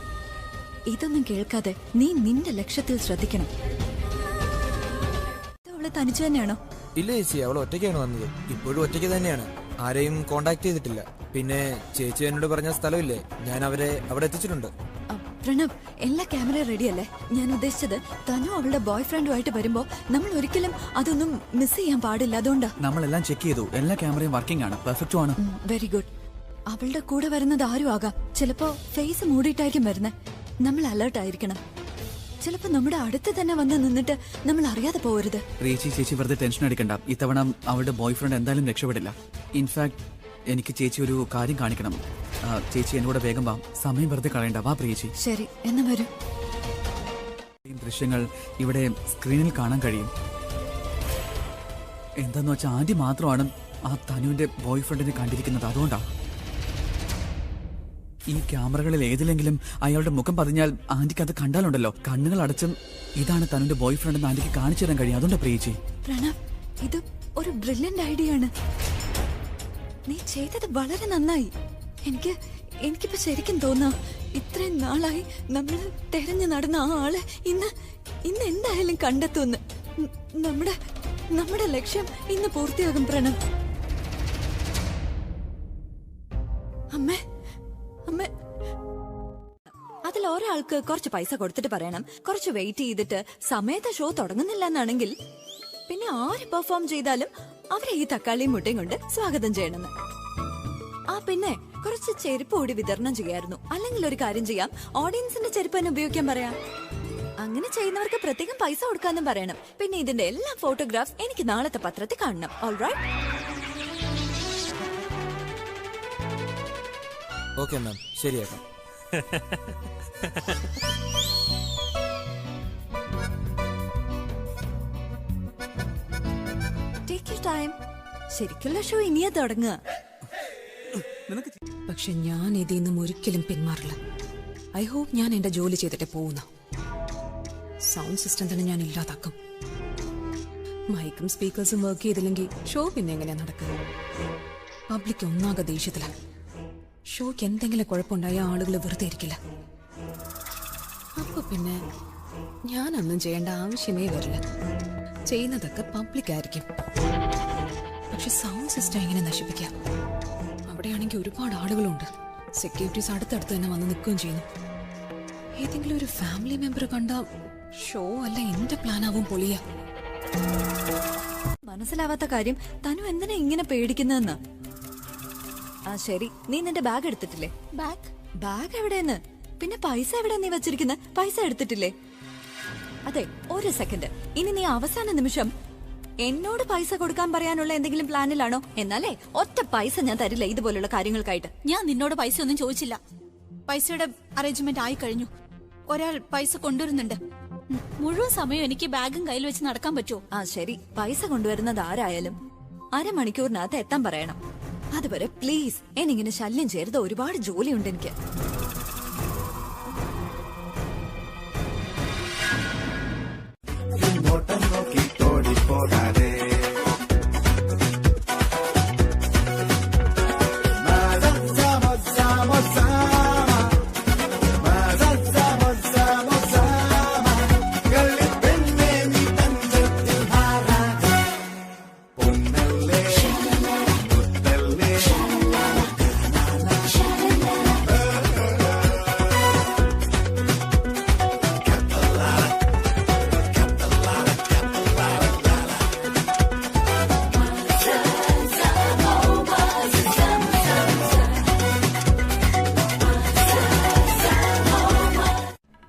ഇതൊന്നും കേൾക്കാതെ നീ നിന്റെ ലക്ഷ്യത്തിൽ ശ്രദ്ധിക്കണം. അവളെ തനിച്ചു തന്നെയാണോ? ഇല്ല ചേച്ചി, അവൾ ഒറ്റയ്ക്കാണ് വന്നത്. ഇപ്പോഴും ഒറ്റയ്ക്ക് തന്നെയാണ്. ആരെയും കോണ്ടാക്ട് ചെയ്തിട്ടില്ല. പിന്നെ ചേച്ചി എന്നോട് പറഞ്ഞ സ്ഥലമില്ലേ, ഞാൻ അവരെ അവിടെ എത്തിച്ചിട്ടുണ്ട്. പ്രണവ്, എല്ലാ ക്യാമറ റെഡിയല്ലേ? ഞാൻ ഉദ്ദേശിച്ചത് തനു അവളുടെ ബോയ് ഫ്രണ്ടുമായിട്ട് വരുമ്പോ നമ്മൾ ഒരിക്കലും അതൊന്നും മിസ് ചെയ്യാൻ പാടില്ല. അതുകൊണ്ടാ നമ്മളെല്ലാം ചെക്ക് ചെയ്തു. എല്ലാ ക്യാമറയും വർക്കിംഗ് ആണ്, പെർഫെക്റ്റും ആണ്. Very good. അവളുടെ കൂടെ വരുന്നത് ആരും ആകാം. ചിലപ്പോ ഫേസ് മൂടിയിട്ടായിരിക്കും വരുന്നത്. നമ്മൾ അലേർട്ട് ആയിരിക്കണം. ചിലപ്പോ നമ്മുടെ അടുത്ത് തന്നെ വന്ന് നിന്നിട്ട് നമ്മൾ അറിയാതെ പോകരുത്. ചേച്ചി വെറുതെ ടെൻഷൻ അടിക്കണ്ട. ഇത്തവണ അവളുടെ ബോയ് ഫ്രണ്ട് എന്തായാലും രക്ഷപ്പെടില്ല. ഇൻഫാക്ട് എനിക്ക് ചേച്ചി ഒരു കാര്യം കാണിക്കണം. ചേച്ചി എന്നോട് വേഗം വാ. സമയം വെറുതെ കളയണ്ട. വാ പ്രിയേച്ചി. ശരി, എന്നാ വരൂ. ദൃശ്യങ്ങൾ ഇവിടെ സ്ക്രീനിൽ കാണാൻ കഴിയും. എന്താന്ന് വെച്ചാൽ ആദ്യം മാത്രമാണ് ആ തനുവിന്റെ ബോയ് ഫ്രണ്ടിനെ കണ്ടിരിക്കുന്നത്. അതുകൊണ്ടാണ് ഈ ക്യാമറകളിൽ ഏതിലെങ്കിലും അയാളുടെ മുഖം പതിഞ്ഞാൽ ആന്റിക്ക് അത് കണ്ടാലുണ്ടല്ലോ, കണ്ണുകൾ അടച്ചും ഇതാണ് തനുവിന്റെ ബോയ് ഫ്രണ്ട് എന്ന് ആന്റിക്ക് കാണിച്ചു തരാൻ കഴിയും. അതുകൊണ്ടാ പ്രിയേച്ചി. പ്രണവ്, ഇത് ഒരു ബ്രില്യന്റ് ഐഡിയ ആണ്. നീ ചെയ്തത് വളരെ നന്നായി. എനിക്കിപ്പോ ശരിക്കും തോന്നാ, ഇത്രയും നാളായി നമ്മൾ തെരഞ്ഞു നടന്ന ആ ആള് ഇന്ന് എന്തായാലും കണ്ടെത്തുന്നു. നമ്മുടെ ലക്ഷ്യം ഇന്ന് പൂർത്തിയാകും പ്രണവ്. അമ്മേ, അതിൽ ഒരാൾക്ക് കുറച്ച് പൈസ കൊടുത്തിട്ട് പറയണം, കുറച്ച് വെയിറ്റ് ചെയ്തിട്ട് സമയത്ത് ഷോ തുടങ്ങുന്നില്ല എന്നാണെങ്കിൽ പിന്നെ ആര് പെർഫോം ചെയ്താലും അവരെ ഈ തക്കാളിയും മുട്ടയും കൊണ്ട് സ്വാഗതം ചെയ്യണമെന്ന്. പിന്നെ കുറച്ച് ചെരുപ്പ് കൂടി വിതരണം ചെയ്യായിരുന്നു. അല്ലെങ്കിൽ ഒരു കാര്യം ചെയ്യാം, ഓഡിയൻസിന്റെ ചെരുപ്പ് തന്നെ ഉപയോഗിക്കാൻ പറയാം. അങ്ങനെ ചെയ്യുന്നവർക്ക് പ്രത്യേകം പൈസ കൊടുക്കാന്നും പറയണം. പിന്നെ ഇതിന്റെ എല്ലാ ഫോട്ടോഗ്രാഫ്സ് എനിക്ക് നാളത്തെ പത്രത്തിൽ കാണണം. ഓൾറൈറ്റ്? ഓക്കെ മാം, ശരിയാക്കാം. Take your time. ശരിക്കുള്ള ഷോ ഇനിയാ തുടങ്ങുക. പക്ഷെ ഞാൻ ഇതിൽ നിന്നും ഒരിക്കലും പിന്മാറില്ല. ഐ ഹോപ്പ് ഞാൻ എന്റെ ജോലി ചെയ്തിട്ട് പോകുന്ന. സൗണ്ട് സിസ്റ്റം തന്നെ ഞാൻ ഇല്ലാതാക്കും. മൈക്കും സ്പീക്കേഴ്സും വർക്ക് ചെയ്തില്ലെങ്കിൽ ഷോ പിന്നെ എങ്ങനെയാ നടക്കുക? പബ്ലിക് ഒന്നാകെ ദേഷ്യത്തിലാണ്. ഷോയ്ക്ക് എന്തെങ്കിലും കുഴപ്പമുണ്ടായ ആളുകൾ വെറുതെ ഇരിക്കില്ല. പിന്നെ ഞാനൊന്നും ചെയ്യേണ്ട ആവശ്യമേ വരില്ല. ചെയ്യുന്നതൊക്കെ പബ്ലിക് ആയിരിക്കും. പക്ഷെ സൗണ്ട് സിസ്റ്റം എങ്ങനെ നശിപ്പിക്കാം? അവിടെയാണെങ്കിൽ ഒരുപാട് ആളുകളുണ്ട്. സെക്യൂരിറ്റീസ് അടുത്തടുത്ത് തന്നെ വന്ന് നിൽക്കുകയും ചെയ്യുന്നു. ഏതെങ്കിലും ഒരു ഫാമിലി മെമ്പർ കണ്ട ഷോ അല്ല എന്റെ പ്ലാനാവും പൊളിയ. മനസ്സിലാവാത്ത കാര്യം തനു എന്തിനാ ഇങ്ങനെ പേടിക്കുന്നതെന്ന്. ആ ശരി, നീ നിന്റെ ബാഗ് എടുത്തിട്ടില്ലേ? ബാഗ് എവിടെയെന്ന്? പിന്നെ പൈസ എവിടെ നീ വെച്ചിരിക്കുന്നത്? പൈസ എടുത്തിട്ടില്ലേ? അതെ, ഒരു സെക്കൻഡ്. ഇനി നീ അവസാന നിമിഷം എന്നോട് പൈസ കൊടുക്കാൻ പറയാനുള്ള എന്തെങ്കിലും പ്ലാനിലാണോ? എന്നാലേ ഒറ്റ പൈസ ഞാൻ തരില്ല ഇതുപോലുള്ള കാര്യങ്ങൾക്കായിട്ട്. ഞാൻ നിന്നോട് പൈസ ഒന്നും ചോദിച്ചില്ല. പൈസയുടെ അറേഞ്ച്മെന്റ് ആയി കഴിഞ്ഞു. ഒരാൾ പൈസ കൊണ്ടുവരുന്നുണ്ട്. മുഴുവൻ സമയം എനിക്ക് ബാഗും കയ്യിൽ വെച്ച് നടക്കാൻ പറ്റുമോ? ആ ശരി, പൈസ കൊണ്ടുവരുന്നത് ആരായാലും അരമണിക്കൂറിനകത്ത് എത്താൻ പറയണം. അതുവരെ പ്ലീസ് എന്നിങ്ങനെ ശല്യം ചെയ്യരുത്. ഒരുപാട് ജോലിയുണ്ട് എനിക്ക്.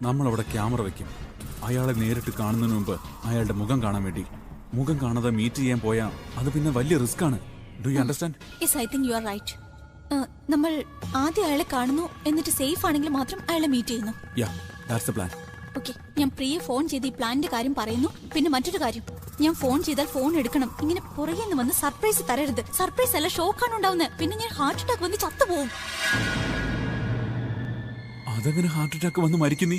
നമ്മളവിടെ ക്യാമറ വെക്കും. അയാളെ നേരിട്ട് കാണുന്നതിന് മുമ്പ് അയാളുടെ മുഖം കാണാൻ വേണ്ടി. മുഖം കാണാതെ മീറ്റ് ചെയ്യാൻ പോയാൽ അത് പിന്നെ വലിയ റിസ്ക് ആണ്. Do you understand? Yes, I think you are right. നമ്മൾ ആദ്യം അയാളെ കാണുന്നു, എന്നിട്ട് സേഫ് ആണെങ്കിൽ മാത്രം അയാളെ മീറ്റ് ചെയ്യുന്നു. യാ, ദാറ്റ്സ് ദ പ്ലാൻ. ഓക്കെ, ഞാൻ പ്രിയെ ഫോൺ ചെയ്ത് ഈ പ്ലാനിന്റെ കാര്യം പറയുന്നു. പിന്നെ മറ്റൊരു കാര്യം, ഞാൻ ഫോൺ ചെയ്താൽ ഫോൺ എടുക്കണം. ഇങ്ങനെ പുറകെ നിന്ന് വന്ന് സർപ്രൈസ് തരരുത്. സർപ്രൈസ് അല്ല, ഷോക്കാണ് ഉണ്ടാവുന്നത്. പിന്നെ ഞാൻ ഹാർട്ട് അറ്റാക്ക് വന്ന് ചത്തുപോകും. അതെങ്ങനെ ഹാർട്ട് അറ്റാക്ക് വന്ന് മരിക്കും നീ?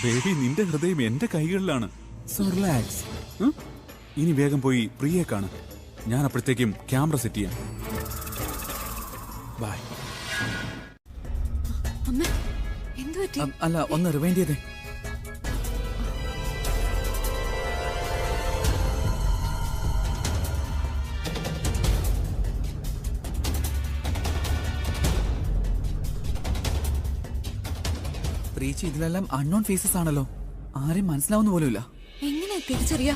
ബേബി, നിന്റെ ഹൃദയം എന്റെ കൈകളിലാണ്. So relax. ഇനി വേഗം പോയി പ്രിയെ കാണും. ഞാൻ അപ്പോഴത്തേക്കും ക്യാമറ സെറ്റ് ചെയ്യാം. ബൈ. അല്ല, ഒന്ന് റിവൈൻഡ് ചെയ്തേ. പ്രീച്ചി, ഇതിലെല്ലാം അൺനോൺ ഫേസസ് ആണല്ലോ. ആരെയും മനസ്സിലാവുന്ന പോലുമില്ല. എങ്ങനെ തിരിച്ചറിയാ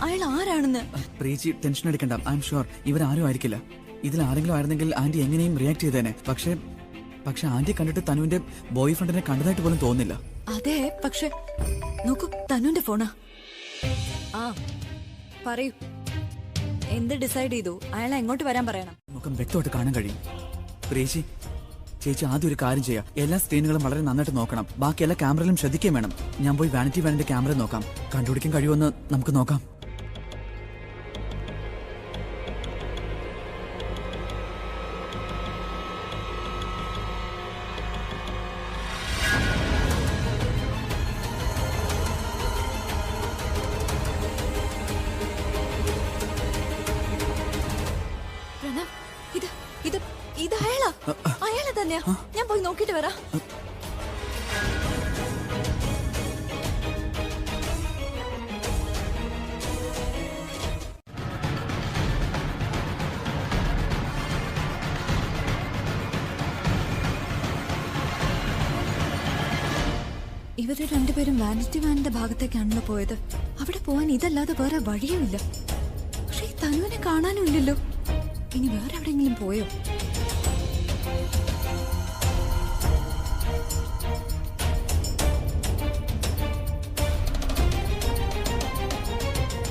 അയാൾ ആരാണെന്ന്? പ്രീച്ചി, ടെൻഷൻ എടുക്കണ്ട. ഐ എം ഷുവർ ഇവരാരും ആയിരിക്കില്ല. ഇതിൽ ആരെങ്കിലും ആയിരുന്നെങ്കിൽ ആന്റി എങ്ങനെയും റിയാക്ട് ചെയ്തേനെ. പക്ഷെ ആന്റി കണ്ടിട്ട് തനുവിന്റെ ബോയ് ഫ്രണ്ടിനെ കണ്ടതായിട്ട് പോലും തോന്നില്ല. അതെ, പക്ഷെ നോക്കൂ, തനുവിന്റെ ഫോണാ. ആ പറയൂ, എന്ത് ഡിസൈഡ് ചെയ്തു? അയാളെ എങ്ങോട്ട് വരാൻ പറയണം? നമുക്ക് വ്യക്തമായിട്ട് കാണാൻ കഴിയും. പ്രീച്ചി ചേച്ചി, ആദ്യം ഒരു കാര്യം ചെയ്യാം. എല്ലാ സ്ക്രീനുകളും വളരെ നന്നായിട്ട് നോക്കണം. ബാക്കി എല്ലാ ക്യാമറയിലും ശ്രദ്ധിക്കുകയും വേണം. ഞാൻ പോയി വാനിറ്റി വാനിന്റെ ക്യാമറ നോക്കാം. കണ്ടുപിടിക്കാൻ കഴിയുമെന്ന് നമുക്ക് നോക്കാം. ഇത് അയാളെ തന്നെയാ. ഞാൻ പോയി നോക്കിട്ട് വരാം. ഇവര് രണ്ടുപേരും വാനിറ്റി വാനിന്റെ ഭാഗത്തേക്കാണല്ലോ പോയത്. അവിടെ പോവാൻ ഇതല്ലാതെ വേറെ വഴിയുമില്ല. പക്ഷെ ഈ തനുവിനെ കാണാനും ഇല്ലല്ലോ. ഇനി വേറെ എവിടെയെങ്കിലും പോയോ?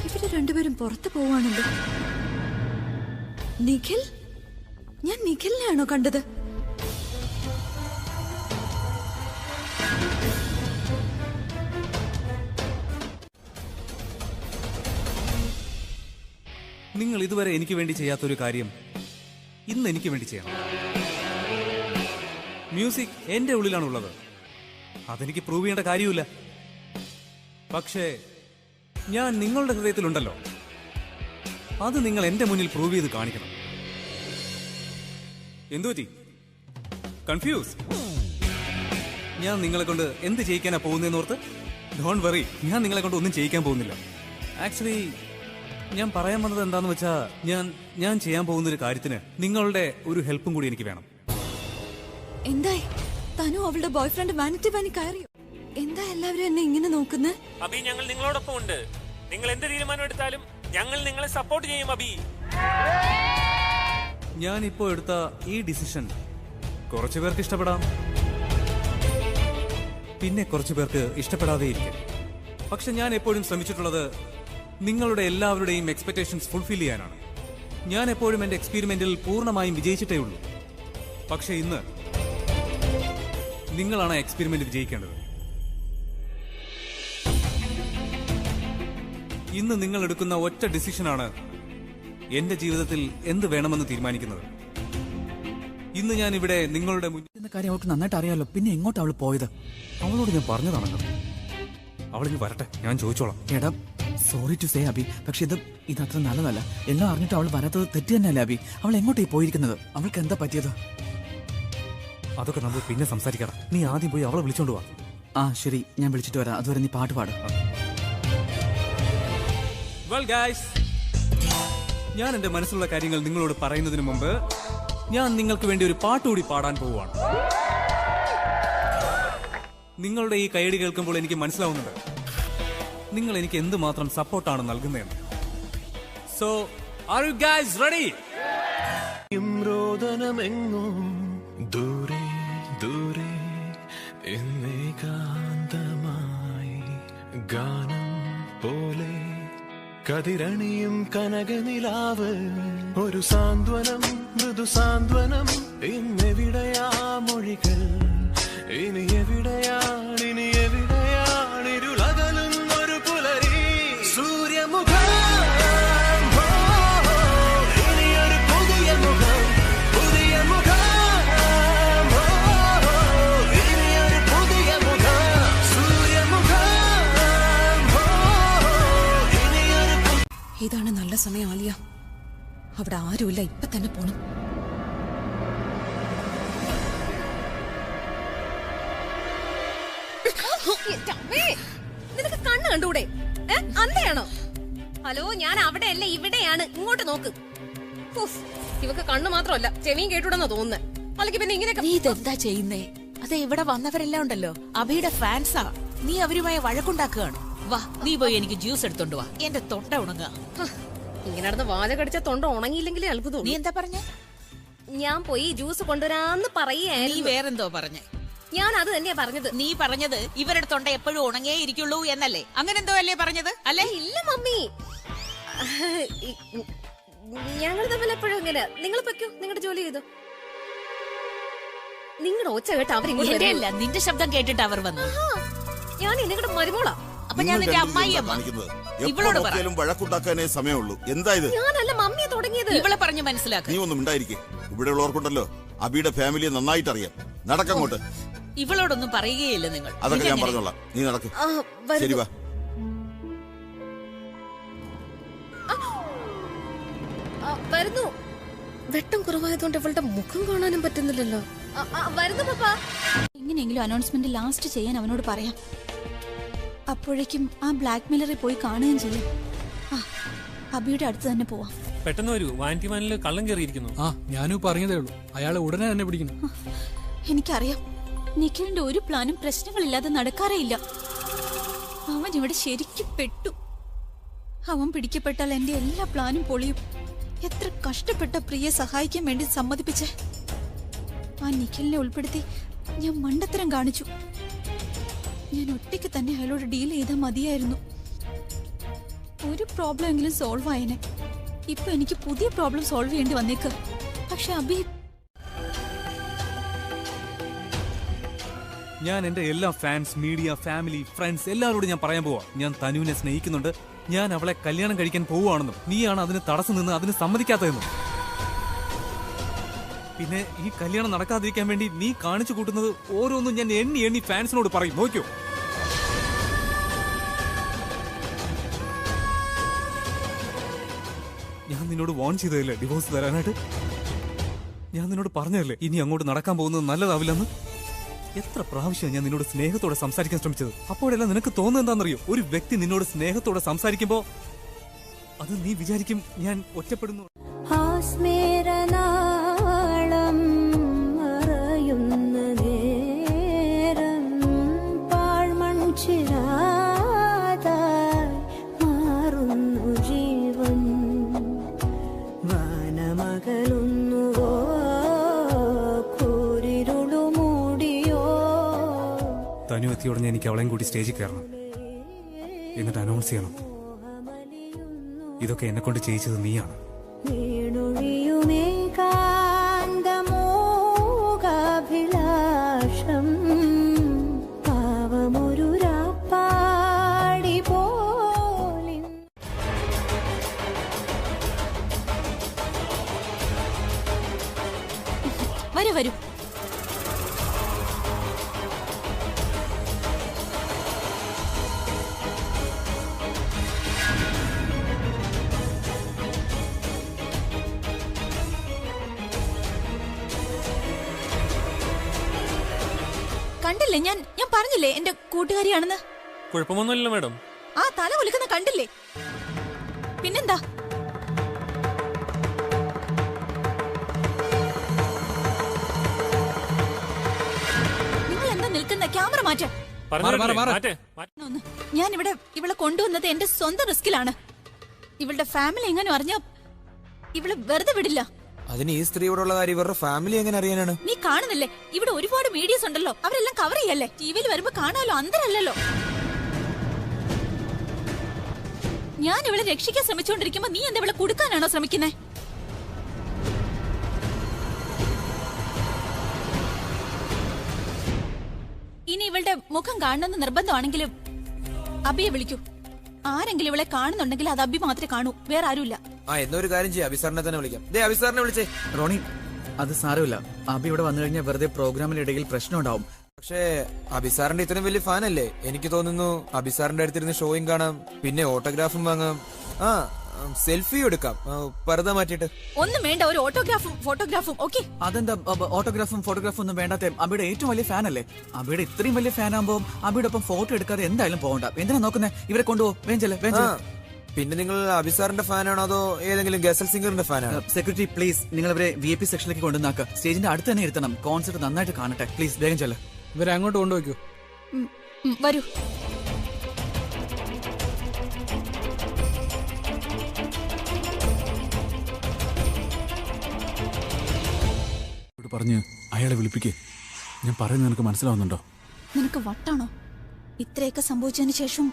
ഇവര് രണ്ടുപേരും പുറത്തു പോവാണല്ലോ. നിഖിൽ? ഞാൻ നിഖിലിനെയാണോ കണ്ടത്? നിങ്ങൾ ഇതുവരെ എനിക്ക് വേണ്ടി ചെയ്യാത്തൊരു കാര്യം ഇന്ന് എനിക്ക് വേണ്ടി ചെയ്യണം. മ്യൂസിക് എന്റെ ഉള്ളിലാണുള്ളത്. അതെനിക്ക് പ്രൂവ് ചെയ്യേണ്ട കാര്യമില്ല. പക്ഷേ ഞാൻ നിങ്ങളുടെ ഹൃദയത്തിലുണ്ടല്ലോ. അത് നിങ്ങൾ എന്റെ മുന്നിൽ പ്രൂവ് ചെയ്ത് കാണിക്കണം. എന്തുപറ്റി? കൺഫ്യൂസ്? ഞാൻ നിങ്ങളെ കൊണ്ട് എന്ത് ചെയ്യിക്കാനാ പോകുന്നതെന്ന് ഓർത്ത്? ഡോണ്ട് വറി, ഞാൻ നിങ്ങളെ കൊണ്ട് ഒന്നും ചെയ്യിക്കാൻ പോകുന്നില്ല. ആക്ച്വലി ഞാൻ പറയാൻ വന്നത് എന്താന്ന് വെച്ചാ, ഞാൻ ചെയ്യാൻ പോകുന്ന ഒരു കാര്യത്തിന് നിങ്ങളുടെ ഒരു ഹെൽപ്പും കൂടി എനിക്ക് വേണം. എന്തായി? തനു അവളുടെ ബോയ്ഫ്രണ്ട് വാനിറ്റി വാനി കയറിയോ? എന്താ എല്ലാവരും എന്നെ ഇങ്ങനെ നോക്കുന്നത്? അബി, ഞങ്ങൾ നിങ്ങളോടൊപ്പം ഉണ്ട്. നിങ്ങൾ എന്ത് തീരുമാനം എടുത്താലും ഞങ്ങൾ നിങ്ങളെ സപ്പോർട്ട് ചെയ്യും അബി. ഞാൻ ഇപ്പോ എടുത്ത ഈ ഡിസിഷൻ കുറച്ചു പേർക്ക് ഇഷ്ടപ്പെടാം, പിന്നെ കുറച്ചു പേർക്ക് ഇഷ്ടപ്പെടാതെ ഇരിക്കും. പക്ഷെ ഞാൻ എപ്പോഴും ശ്രമിച്ചിട്ടുള്ളത് നിങ്ങളുടെ എല്ലാവരുടെയും എക്സ്പെക്ടേഷൻസ് ഫുൾഫിൽ ചെയ്യാനാണ്. ഞാൻ എപ്പോഴും എന്റെ എക്സ്പെരിമെന്റിൽ പൂർണ്ണമായും വിജയിച്ചിട്ടേ ഉള്ളൂ. പക്ഷെ ഇന്ന് നിങ്ങളാണ് എക്സ്പെരിമെന്റ് വിജയിക്കേണ്ടത്. ഇന്ന് നിങ്ങൾ എടുക്കുന്ന ഒറ്റ ഡിസിഷനാണ് എന്റെ ജീവിതത്തിൽ എന്ത് വേണമെന്ന് തീരുമാനിക്കുന്നത്. ഇന്ന് ഞാൻ ഇവിടെ നിങ്ങളുടെ മുന്നിൽ കാര്യം അവൾക്ക് നന്നായിട്ട് അറിയാലോ. പിന്നെ എങ്ങോട്ടാ അവള് പോയത്? അവളോട് ഞാൻ പറഞ്ഞതാണല്ലോ. അവളിങ്ങ് വരട്ടെ, ഞാൻ ചോദിച്ചോളാം. എടാ, സോറി ടു സേ അബി, പക്ഷെ ഇത് അത്ര നല്ലതല്ല. എല്ലാം അറിഞ്ഞിട്ട് അവൾ വരാത്തത് തെറ്റ് തന്നെയല്ലേ അബി? അവൾ എങ്ങോട്ടേ പോയിരിക്കുന്നത്? അവൾക്ക് എന്താ പറ്റിയത്? അതൊക്കെ നമ്മൾ പിന്നെ സംസാരിക്കണം. നീ ആദ്യം പോയി അവളെ വിളിച്ചോണ്ട് വാ. ആ ശരി, ഞാൻ വിളിച്ചിട്ട് വരാം. അതുവരെ നീ പാട്ട് പാട്. വെൽ ഗൈസ്, ഞാൻ എന്റെ മനസ്സിലുള്ള കാര്യങ്ങൾ നിങ്ങളോട് പറയുന്നതിന് മുമ്പ് ഞാൻ നിങ്ങൾക്ക് വേണ്ടി ഒരു പാട്ടുകൂടി പാടാൻ പോവുകയാണ്. നിങ്ങളുടെ ഈ കൈയടി കേൾക്കുമ്പോൾ എനിക്ക് മനസ്സിലാവുന്നുണ്ട് നിങ്ങൾ എനിക്ക് എന്തുമാത്രം സപ്പോർട്ടാണ് നൽകുന്നതെന്ന്. So are you guys ready? രോദനമെങ്ങും ദൂരെ ദൂരെ എന്നേകാന്തമായി ഗാനം പോലെ കതിരണിയും കനകനിലാവ് ഒരു സാന്ത്വനം മൃദു സാന്ത്വനം. ഇന്നെവിടെയാ മൊഴികൾ? ഇനി എവിടെയാണിരുളകലുന്നൊരു പുലരി? സൂര്യമുഖം, ഇനിയൊരു പുതിയ മുഖം, പുതിയ മുഖം, ഇനിയൊരു പുതിയ മുഖം, സൂര്യമുഖം, ഇനിയൊരു. ഇതാണ് നല്ല സമയം ആലിയ. അവിടെ ആരുമില്ല, ഇപ്പൊ തന്നെ പോണം. നിനക്ക് കണ്ണ് കണ്ടൂടെ? അന്തയാണോ? ഹലോ, ഞാൻ അവിടെയല്ല ഇവിടെയാണ്. ഇങ്ങോട്ട് നോക്ക്. ഇവക്ക് കണ്ണ് മാത്രമല്ല ചെവിയും കേട്ടൂടെന്നാ തോന്നുന്നത്. അല്ലെങ്കിൽ പിന്നെ ഇങ്ങനെ നീ ഇതെന്താ ചെയ്യുന്നേ? അതെ, ഇവിടെ വന്നവരെല്ലാം ഉണ്ടല്ലോ അബിയുടെ ഫാൻസാ. നീ അവരുമായി വഴക്കുണ്ടാക്കുകയാണ്. വാ, നീ പോയി എനിക്ക് ജ്യൂസ് എടുത്തോണ്ട് വാ. എന്റെ തൊണ്ട ഉണങ്ങാ. ഇങ്ങനെ നടന്ന് വാല കടിച്ച തൊണ്ട ഉണങ്ങിയില്ലെങ്കിലേ അത്ഭുതം. നീ എന്താ പറഞ്ഞേ? ഞാൻ പോയി ജ്യൂസ് കൊണ്ടുവരാന്ന് പറയേ. നീ വേറെന്തോ പറഞ്ഞേ? ഞാൻ അത് തന്നെയാ പറഞ്ഞത്. നീ പറഞ്ഞത് ഇവരുടെ തൊണ്ട എപ്പോഴും ഉണങ്ങേ ഇരിക്കുള്ളൂ എന്നല്ലേ? അങ്ങനെ എന്തോ അല്ലേ പറഞ്ഞത്? അല്ലേ? ഇല്ല മമ്മി, ഞങ്ങൾ തമ്മിൽ എപ്പോഴും ഇങ്ങനെ. നിങ്ങൾ പൊയ്ക്കോ, നിങ്ങളുടെ ജോലി ചെയ്തോ. നിങ്ങളുടെ ഒച്ച കേട്ട് അവരിങ്ങോട്ട്. നിന്റെ ശബ്ദം കേട്ടിട്ട് അവർ വന്നു. ഞാൻ നിങ്ങളുടെ മരുമോളാ. അപ്പൊ ഞാൻ നിന്റെ അമ്മായിയമ്മ. ഇവളോട് വഴക്കുണ്ടാക്കാനേ സമയമുള്ളൂ. എന്താ ഇത്? ഞാനല്ല മമ്മിയെ തുടങ്ങിയത്. ഇവളെ പറഞ്ഞു മനസ്സിലാക്കുക. നീ ഒന്നും ഉണ്ടായിരിക്കേ. ഇവിടെ ഉള്ളവർക്കുണ്ടല്ലോ അബിയുടെ ഫാമിലിയെ നന്നായിട്ട് അറിയാം. നടക്കങ്ങോട്ട്. ഇവളോടൊന്നും പറയുകയില്ല നിങ്ങൾ. അതൊക്കെ ഞാൻ പറഞ്ഞോളാം. നീ നടക്ക്. ശരി, വാ. വരുന്നു. വെട്ടം കുറവായതുകൊണ്ട് ഇവളുടെ മുഖം കാണാനും പറ്റുന്നില്ലല്ലോ. വരുന്നു പപ്പാ. എങ്ങനെയെങ്കിലും അനൗൺസ്മെന്റ് ലാസ്റ്റ് ചെയ്യാൻ അവനോട് പറയാം. അപ്പോഴേക്കും ആ ബ്ലാക്ക് മെയിലറിൽ പോയി കാണുകയും ചെയ്യും. അബിയുടെ അടുത്ത് തന്നെ പോവാം. പെട്ടെന്ന് വരൂ, വാനിറ്റി വാനിൽ കള്ളം കയറിയിരിക്കുന്നു. ഞാനും പറഞ്ഞതേ ഉള്ളൂ, അയാളെ ഉടനെ തന്നെ പിടിക്കണം. എനിക്കറിയാം, നിഖിലിന്റെ ഒരു പ്ലാനും പ്രശ്നങ്ങളില്ലാതെ നടക്കാറേ ഇല്ല. അവൻ ഇവിടെ ശരിക്കും പെട്ടു. അവൻ പിടിക്കപ്പെട്ടാൽ എന്റെ എല്ലാ പ്ലാനും പൊളിയും. എത്ര കഷ്ടപ്പെട്ട പ്രിയെ സഹായിക്കാൻ വേണ്ടി സമ്മതിപ്പിച്ചേ. ആ നിഖിലിനെ ഉൾപ്പെടുത്തി ഞാൻ മണ്ടത്തരം കാണിച്ചു. ഞാൻ ഒറ്റയ്ക്ക് തന്നെ അയാളോട് ഡീൽ ചെയ്താൽ മതിയായിരുന്നു. ഒരു പ്രോബ്ലം എങ്കിലും സോൾവ് ആയനെ. ഇപ്പൊ എനിക്ക് പുതിയ പ്രോബ്ലം സോൾവ് ചെയ്യേണ്ടി വന്നേക്ക്. പക്ഷെ അബി, ഞാൻ എന്റെ എല്ലാ ഫാൻസ്, മീഡിയ, ഫാമിലി, ഫ്രണ്ട്സ് എല്ലാവരോടും ഞാൻ പറയാൻ പോവാ. ഞാൻ തനുവിനെ സ്നേഹിക്കുന്നുണ്ട്. ഞാൻ അവളെ കല്യാണം കഴിക്കാൻ പോവുകയാണെന്നും നീയാണ് അതിന് തടസ്സം നിന്ന് അതിന് സമ്മതിക്കാത്തതെന്നും. പിന്നെ ഈ കല്യാണം നടക്കാതിരിക്കാൻ വേണ്ടി നീ കാണിച്ചു കൂട്ടുന്നത് ഓരോന്നും ഞാൻ എണ്ണി എണ്ണി ഫാൻസിനോട് പറയും. നോക്കിയോ? ഞാൻ നിന്നോട് വാൺ ചെയ്തതല്ലേ ഡിവോഴ്സ് തരാനായിട്ട്? ഞാൻ നിന്നോട് പറഞ്ഞതല്ലേ ഇനി അങ്ങോട്ട് നടക്കാൻ പോകുന്നത് നല്ലതാവില്ലെന്ന്? എത്ര പ്രാവശ്യം ഞാൻ നിന്നോട് സ്നേഹത്തോടെ സംസാരിക്കാൻ ശ്രമിച്ചത്. അപ്പോഴെല്ലാം നിനക്ക് തോന്നുന്നത് എന്താണെന്നറിയോ? ഒരു വ്യക്തി നിന്നോട് സ്നേഹത്തോടെ സംസാരിക്കുമ്പോ അത് നീ വിചാരിക്കും ഞാൻ ഒറ്റപ്പെടുന്നു. തനു എത്തിയോടെ എനിക്ക് അവളെയും കൂടി സ്റ്റേജിൽ കയറണം, എന്നിട്ട് അനൗൺസ് ചെയ്യണം, ഇതൊക്കെ എന്നെ കൊണ്ട് ചെയ്യിച്ചത് നീയാണ്. വരൂ. കണ്ടില്ലേ, ഞാൻ പറഞ്ഞില്ലേ എന്റെ കൂട്ടുകാരിയാണെന്ന്. കുഴപ്പമൊന്നുമില്ലല്ലോ മാഡം. ആ തല കുലുക്കുന്ന കണ്ടില്ലേ? പിന്നെന്താ? നിങ്ങൾ എന്താ നിൽക്കുന്ന? ക്യാമറ മാറ്റാൻ. ഞാൻ ഇവളെ കൊണ്ടുവന്നത് എന്റെ സ്വന്തം റിസ്കിലാണ്. ഇവളുടെ ഫാമിലി എങ്ങനെ അറിഞ്ഞോ ഇവളെ വെറുതെ വിടില്ല. അതിന് ഈ സ്ത്രീയോടുള്ള കാര്യം ഇവരുടെ ഫാമിലി എങ്ങനെ അറിയാനാണ്? നീ കാണുന്നില്ലേ, ഇവിടെ ഒരുപാട് മീഡിയസ് ഉണ്ടല്ലോ, അവരെല്ലാം കവർ ചെയ്യല്ലേ. ടിവിയിൽ വരുമ്പോ കാണാലോ, അന്തരല്ലല്ലോ. ഞാൻ ഇവളെ രക്ഷിക്കാൻ ശ്രമിച്ചുകൊണ്ടിരിക്കുമ്പോ നീ എന്താ ഇവളെ കൊടുക്കാനാണോ ശ്രമിക്കുന്നേ? ഇനി ഇവളുടെ മുഖം കാണണമെന്ന് നിർബന്ധമാണെങ്കിലും അബിയെ വിളിക്കൂ. ആരെങ്കിലും ഇവളെ കാണുന്നുണ്ടെങ്കിൽ അത് അബി മാത്രമേ കാണൂ, വേറെ ആരുമില്ല. എന്നൊരു കാര്യം ചെയ്യാം, അബിസാറിനെ തന്നെ വിളിക്കാം. അബിസാറിനെ വിളിച്ചേ. റോണി, അത് സാരമില്ല. അബി ഇവിടെ വന്നു കഴിഞ്ഞാൽ വെറുതെ പ്രോഗ്രാമിനിടയിൽ പ്രശ്നം ഉണ്ടാവും. പക്ഷേ അബിസാറിന്റെ ഇത്രയും വലിയ ഫാനല്ലേ, എനിക്ക് തോന്നുന്നു അബിസാറിന്റെ അടുത്തിരുന്ന് ഷോയും കാണാം, പിന്നെ ഓട്ടോഗ്രാഫും വാങ്ങാം, സെൽഫി എടുക്കാം, പർദ്ദ മാറ്റിട്ട്. ഒന്നും വേണ്ട, ഒരു ഓട്ടോഗ്രാഫും ഫോട്ടോഗ്രാഫും. ഓക്കെ, അതെന്താ ഓട്ടോഗ്രാഫും ഫോട്ടോഗ്രാഫും ഒന്നും വേണ്ടാത്ത? അബിയുടെ ഏറ്റവും വലിയ ഫാൻ അല്ലേ? അബിയുടെ ഇത്രയും വലിയ ഫാൻ ആകുമ്പോൾ അബിയുടെ ഒപ്പം ഫോട്ടോ എടുക്കാതെ എന്തായാലും പോകണ്ട. എന്തിനാ നോക്കുന്നേ? ഇവരെ കൊണ്ടുപോകും. വേഞ്ചല്ലേ. പിന്നെ നിങ്ങൾ അബിസാറിന്റെ ഫാനാണോ അതോ ഏതെങ്കിലും ഗസൽ സിംഗറിന്റെ ഫാനാണോ? സെക്യൂരിറ്റി പ്ലീസ്, നിങ്ങൾ ഇവരെ VIP സെക്ഷനിലേക്ക് കൊണ്ടുവന്നാക്കുക. സ്റ്റേജിന്റെ അടുത്ത് തന്നെ ഇരുത്തണം. കോൺസെർട്ട് നന്നായിട്ട് കാണട്ടെ. പ്ലീസ് വേഗം ചെല്ല. ഇവരെ അങ്ങോട്ട് കൊണ്ടുപോയിക്കോ. വരൂ. പറഞ്ഞ് അയാളെ വിളിപ്പിക്കേ. ഞാൻ പറയുന്നത് നിനക്ക് മനസ്സിലാവുന്നുണ്ടോ? നിനക്ക് വട്ടാണോ? ഇത്രയൊക്കെ സംഭവിച്ചതിന് ശേഷം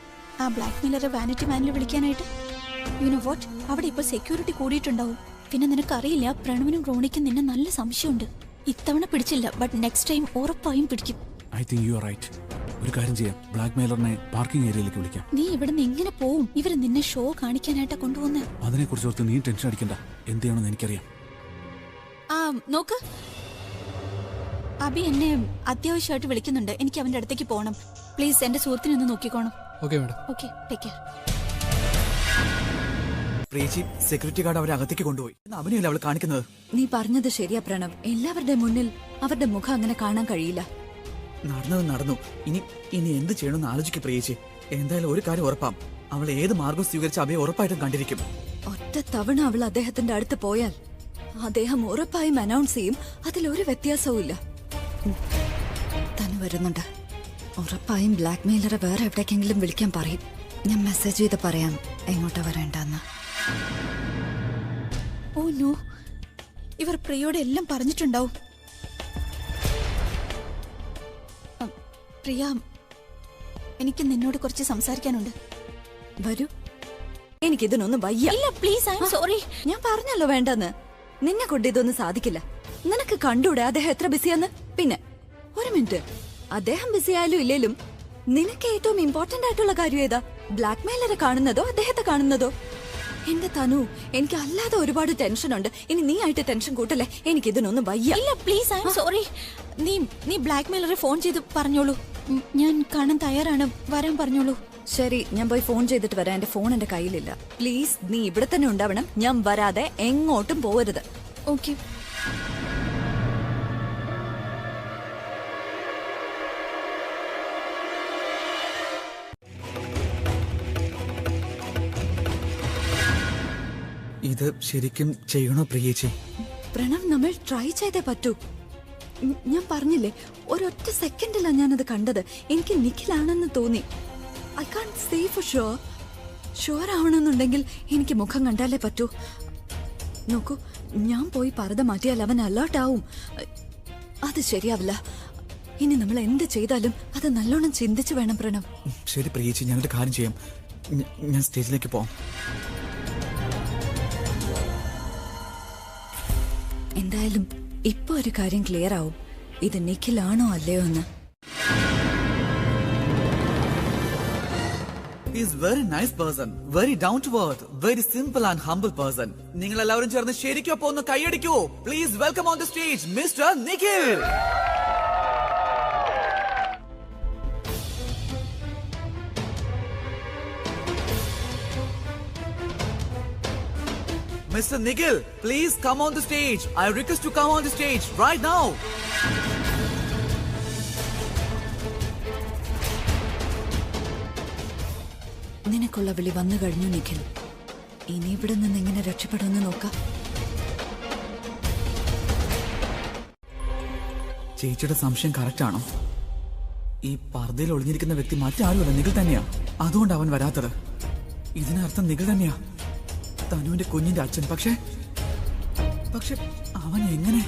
ആ ബ്ലാക്ക് മെയിലറെ വാനിറ്റി വാനിൽ വിളിക്കാനായിട്ട്? യുനോ വാട്ട്, അവിടെ ഇപ്പൊ സെക്യൂരിറ്റി കൂടിയിട്ടുണ്ടാവും. പിന്നെ നിനക്കറിയില്ല, പ്രണവിനും റോണിക്കും നിന്നെ നല്ല സംശയമുണ്ട്. ഇത്തവണ പിടിച്ചില്ല, ബട്ട് നെക്സ്റ്റ് ടൈം ഉറപ്പായും പിടിക്കും. I think you are right. ഒരു കാര്യം ചെയ്യാം, ബ്ലാക്ക് മെയിലറിനെ പാർക്കിംഗ് ഏരിയയിലേക്ക് വിളിക്കാം. നീ ഇവിടുന്ന് എങ്ങനെ പോവും? ഇവര് നിന്നെ ഷോ കാണിക്കാനായിട്ടാ കൊണ്ടുപോകുന്നത്. അതിനെ കുറിച്ച് ഓർത്ത് നീ ടെൻഷൻ അടിക്കണ്ട. എന്ത് ചെയ്യണമെന്ന് എനിക്കറിയാം. നോക്ക്, അബി എന്നെ അത്യാവശ്യമായിട്ട് വിളിക്കുന്നുണ്ട്. എനിക്ക് അവന്റെ അടുത്തേക്ക് പോകണം. പ്ലീസ് എന്റെ സുഹൃത്തിനെ ഒന്ന് നോക്കിക്കോണം. Okay madam. Okay, take care. പ്രീച്ചി, സെക്യൂരിറ്റി ഗാർഡ് അവരെ അകത്തേക്ക് കൊണ്ടുപോയി. അവനെയല്ല അവൾ കാണിക്കുന്നത്. നീ പറഞ്ഞത് ശരിയാ പ്രണവ്. എല്ലാവരുടെ മുന്നിൽ അവരുടെ മുഖം അങ്ങനെ കാണാൻ കഴിയില്ല. നടന്നത് നടന്നു. ഇനി എന്ത് ചെയ്യണമെന്ന് ആലോചിക്കും പ്രിയേച്ചി. എന്തായാലും ഒരു കാര്യം ഉറപ്പാം, അവൾ ഏത് മാർഗം സ്വീകരിച്ച അബിയെ ഉറപ്പായിട്ടും കണ്ടിരിക്കും. ഒറ്റ തവണ അവൾ അദ്ദേഹത്തിന്റെ അടുത്ത് പോയാൽ അദ്ദേഹം ഉറപ്പായും അനൗൺസ് ചെയ്യും. അതിലൊരു വ്യത്യാസവും ഇല്ല. തനു വരുന്നുണ്ട്. ഉറപ്പായും ബ്ലാക്ക് മെയിലറെ വേറെ എവിടേക്കെങ്കിലും വിളിക്കാൻ പറയും. ഞാൻ മെസ്സേജ് ചെയ്ത് പറയാം എങ്ങോട്ടാ വരേണ്ടെന്ന്. ഓ നോ, ഇവർ പ്രിയോട് എല്ലാം പറഞ്ഞിട്ടുണ്ടാവും. പ്രിയ, എനിക്ക് നിന്നോട് കുറച്ച് സംസാരിക്കാനുണ്ട്. വരൂ. എനിക്കിതിനൊന്നും വയ്യ. ഇല്ല പ്ലീസ്, ഐ ആം സോറി. ഞാൻ പറഞ്ഞല്ലോ വേണ്ടെന്ന്. നിന്നെ കൊണ്ട് ഇതൊന്നും സാധിക്കില്ല. നിനക്ക് കണ്ടൂടെ അദ്ദേഹം എത്ര ബിസിയാന്ന്? പിന്നെ ഒരു മിനിറ്റ്, അദ്ദേഹം ബിസി ആയാലും ഇല്ലേലും നിനക്ക് ഏറ്റവും ഇമ്പോർട്ടന്റ് ആയിട്ടുള്ള കാര്യം ഏതാ? ബ്ലാക്ക് മെയിലറെ കാണുന്നതോ അദ്ദേഹത്തെ കാണുന്നതോ? എന്റെ തനു, എനിക്ക് അല്ലാതെ ഒരുപാട് ടെൻഷൻ ഉണ്ട്. ഇനി നീ ആയിട്ട് ടെൻഷൻ കൂട്ടല്ലേ. എനിക്ക് ഇതിനൊന്നും വയ്യ. ഇല്ല പ്ലീസ്, ഐ ആം സോറി. നീ ബ്ലാക്ക് മെയിലറെ ഫോൺ ചെയ്ത് പറഞ്ഞോളൂ. ഞാൻ കാണാൻ തയ്യാറാണ്, വരാൻ പറഞ്ഞോളൂ. ശരി, ഞാൻ പോയി ഫോൺ ചെയ്തിട്ട് വരാം. എന്റെ ഫോൺ എന്റെ കയ്യിലില്ല. പ്ലീസ് നീ ഇവിടെ തന്നെ ഉണ്ടാവണം. ഞാൻ വരാതെ എങ്ങോട്ടും പോകരുത്. ഓക്കെ. ഇത് ശരിക്കും ചെയ്യണോ പ്രിയേച്ചി? പ്രണവ്, നമ്മൾ ട്രൈ ചെയ്തേ പറ്റൂ. ഞാൻ പറഞ്ഞില്ലേ, ഒരൊറ്റ സെക്കൻഡിലാണ് ഞാനത് കണ്ടത്. എനിക്ക് നിഖിലാണെന്ന് തോന്നി. I can't say for sure. Sure ആവണമെന്നുണ്ടെങ്കിൽ എനിക്ക് മുഖം കണ്ടാലേ പറ്റൂ. നോക്കൂ, ഞാൻ പോയി പർദ്ദ മാറ്റിയാൽ അവൻ അലേർട്ട് ആവും. അത് ശരിയാവില്ല. ഇനി നമ്മൾ എന്ത് ചെയ്താലും അത് നല്ലോണം ചിന്തിച്ചു വേണം പ്രണവ്. ശരി പ്രിയേച്ചി, ഞാനൊരു കാര്യം ചെയ്യാം. ഞാൻ സ്റ്റേജിലേക്ക് പോവാം. എന്തായാലും ഇപ്പൊ ഒരു കാര്യം ക്ലിയർ ആവും, ഇത് നിഖിലാണോ അല്ലയോ എന്ന്. He's very nice person, very down to earth, very simple and humble person. നിങ്ങൾ എല്ലാവരും ചേർന്ന് ശരിക്കും അപ്പൊ ഒന്ന് കൈയടിക്കൂ. Please welcome on the stage Mr. Nikhil. Mr. Nikhil, please come on the stage. I request to come on the stage right now. നിനക്കുള്ള വിളി വന്നു കഴിഞ്ഞു നിഖിൽ. ഇനി ഇവിടെ നിന്ന് എങ്ങനെ രക്ഷപ്പെടുമെന്ന് നോക്കാം. ചേച്ചിയുടെ സംശയം കറക്റ്റ് ആണോ? ഈ പർദ്ദയിൽ ഒളിഞ്ഞിരിക്കുന്ന വ്യക്തി മറ്റാരുമല്ല, നിഖിൽ തന്നെയാ. അതുകൊണ്ട് അവൻ വരാത്തത്. ഇതിനർത്ഥം നിഖിൽ തന്നെയാ തനുവിന്റെ കുഞ്ഞിന്റെ അച്ഛൻ. പക്ഷെ അവൻ എങ്ങനെ?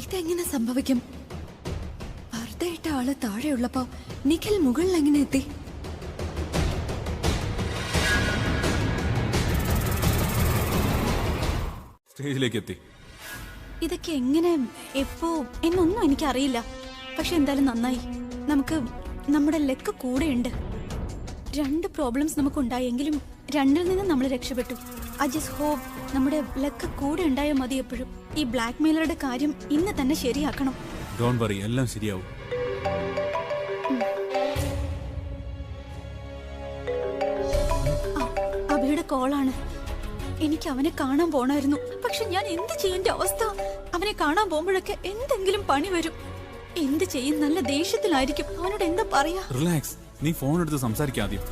ഇതെങ്ങനെ സംഭവിക്കും? പർദ്ദയിട്ട ആള് താഴെയുള്ളപ്പോ നിഖിൽ മുകളിൽ എങ്ങനെ എത്തി? സ്റ്റേജിലേക്ക് എത്തി. ഇതൊക്കെ എങ്ങനെ, എപ്പോ എന്നൊന്നും എനിക്കറിയില്ല. പക്ഷെ എന്തായാലും നന്നായി. നമുക്ക് നമ്മുടെ ലക്ക് കൂടെയുണ്ട്. 2 പ്രോബ്ലംസ് നമുക്കുണ്ടായെങ്കിലും 2ൽ നിന്ന് നമ്മൾ രക്ഷപ്പെട്ടു. ഐ ജസ്റ്റ് ഹോപ്പ് നമ്മുടെ ലക്ക് കൂടെ ഉണ്ടായാൽ മതി എപ്പോഴും. ഈ ബ്ലാക്ക് മെയിലറുടെ കാര്യം ഇന്ന് തന്നെ ശരിയാക്കണം. ഡോണ്ട് വറി, എല്ലാം ശരിയാവും. അബിയുടെ കോളാണ്. എനിക്ക് അവനെ കാണാൻ പോണായിരുന്നു. പക്ഷെ ഞാൻ എന്ത് ചെയ്യേണ്ട അവസ്ഥ? അവനെ കാണാൻ പോകുമ്പോഴൊക്കെ എന്തെങ്കിലും പണി വരും. എന്ത് ചെയ്യും? നല്ല ദേഷ്യത്തിലായിരിക്കും. അവനോട് എന്താ പറയാ? റിലാക്സ്, നീ ഫോൺ എടുത്ത് സംസാരിക്കാദ്യം.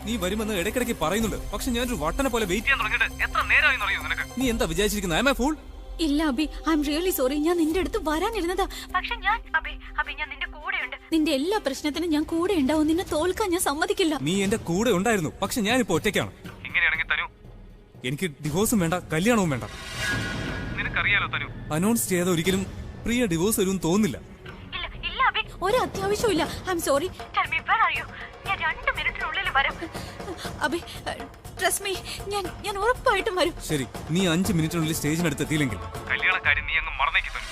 നീ വരുമെന്ന് ഇടയ്ക്കിടയ്ക്ക് പറയുന്നുണ്ട്. പക്ഷെ ഞാനൊരു വട്ടനെ പോലെ വെയിറ്റ് ചെയ്യാൻ തുടങ്ങിയിട്ട് എത്ര നേരമായി അറിയോ നിനക്ക്? നീ എന്താ വിചാരിച്ചിരിക്കുന്നത്? I am a fool. ഇല്ല Abhi, I am really sorry. ഞാൻ നിന്റെ അടുത്ത് വരാനിരുന്നതാ. പക്ഷെ ഞാൻ നിന്റെ കൂടെയുണ്ട്. നിന്റെ എല്ലാ പ്രശ്നത്തിനും ഞാൻ കൂടെ ഉണ്ടാവും. നിന്നെ തോൽക്കാൻ ഞാൻ സമ്മതിക്കില്ല. നീ എന്റെ കൂടെ ഉണ്ടായിരുന്നു. പക്ഷെ ഞാനിപ്പോ ഒറ്റയ്ക്കാണ്. ഇങ്ങനെയാണെങ്കിൽ തനു, എനിക്ക് ഡിവോഴ്സും വേണ്ട, കല്യാണവും വേണ്ട. നിനക്കറിയാലോ തനു, അനൗൺസ് ചെയ്ത ഒരിക്കലും പ്രിയ ഡിവോഴ്സ് വരുമെന്ന് തോന്നുന്നില്ല. ഇല്ല അബി, ഒരു അത്യാവശ്യവും ഇല്ല. I am sorry. Tell me where are you? ഞാൻ 2 മിനിറ്റിനുള്ളിൽ വരാം. അബി, ട്രസ്റ്റ് മീ, ഞാൻ ഉറപ്പായിട്ടും വരും. ശരി, നീ 5 മിനിറ്റിനുള്ളിൽ സ്റ്റേജിനടുത്ത് എത്തിയില്ലെങ്കിൽ കല്യാണക്കാരി നീ അങ്ങ് മറന്നേക്കി തരും.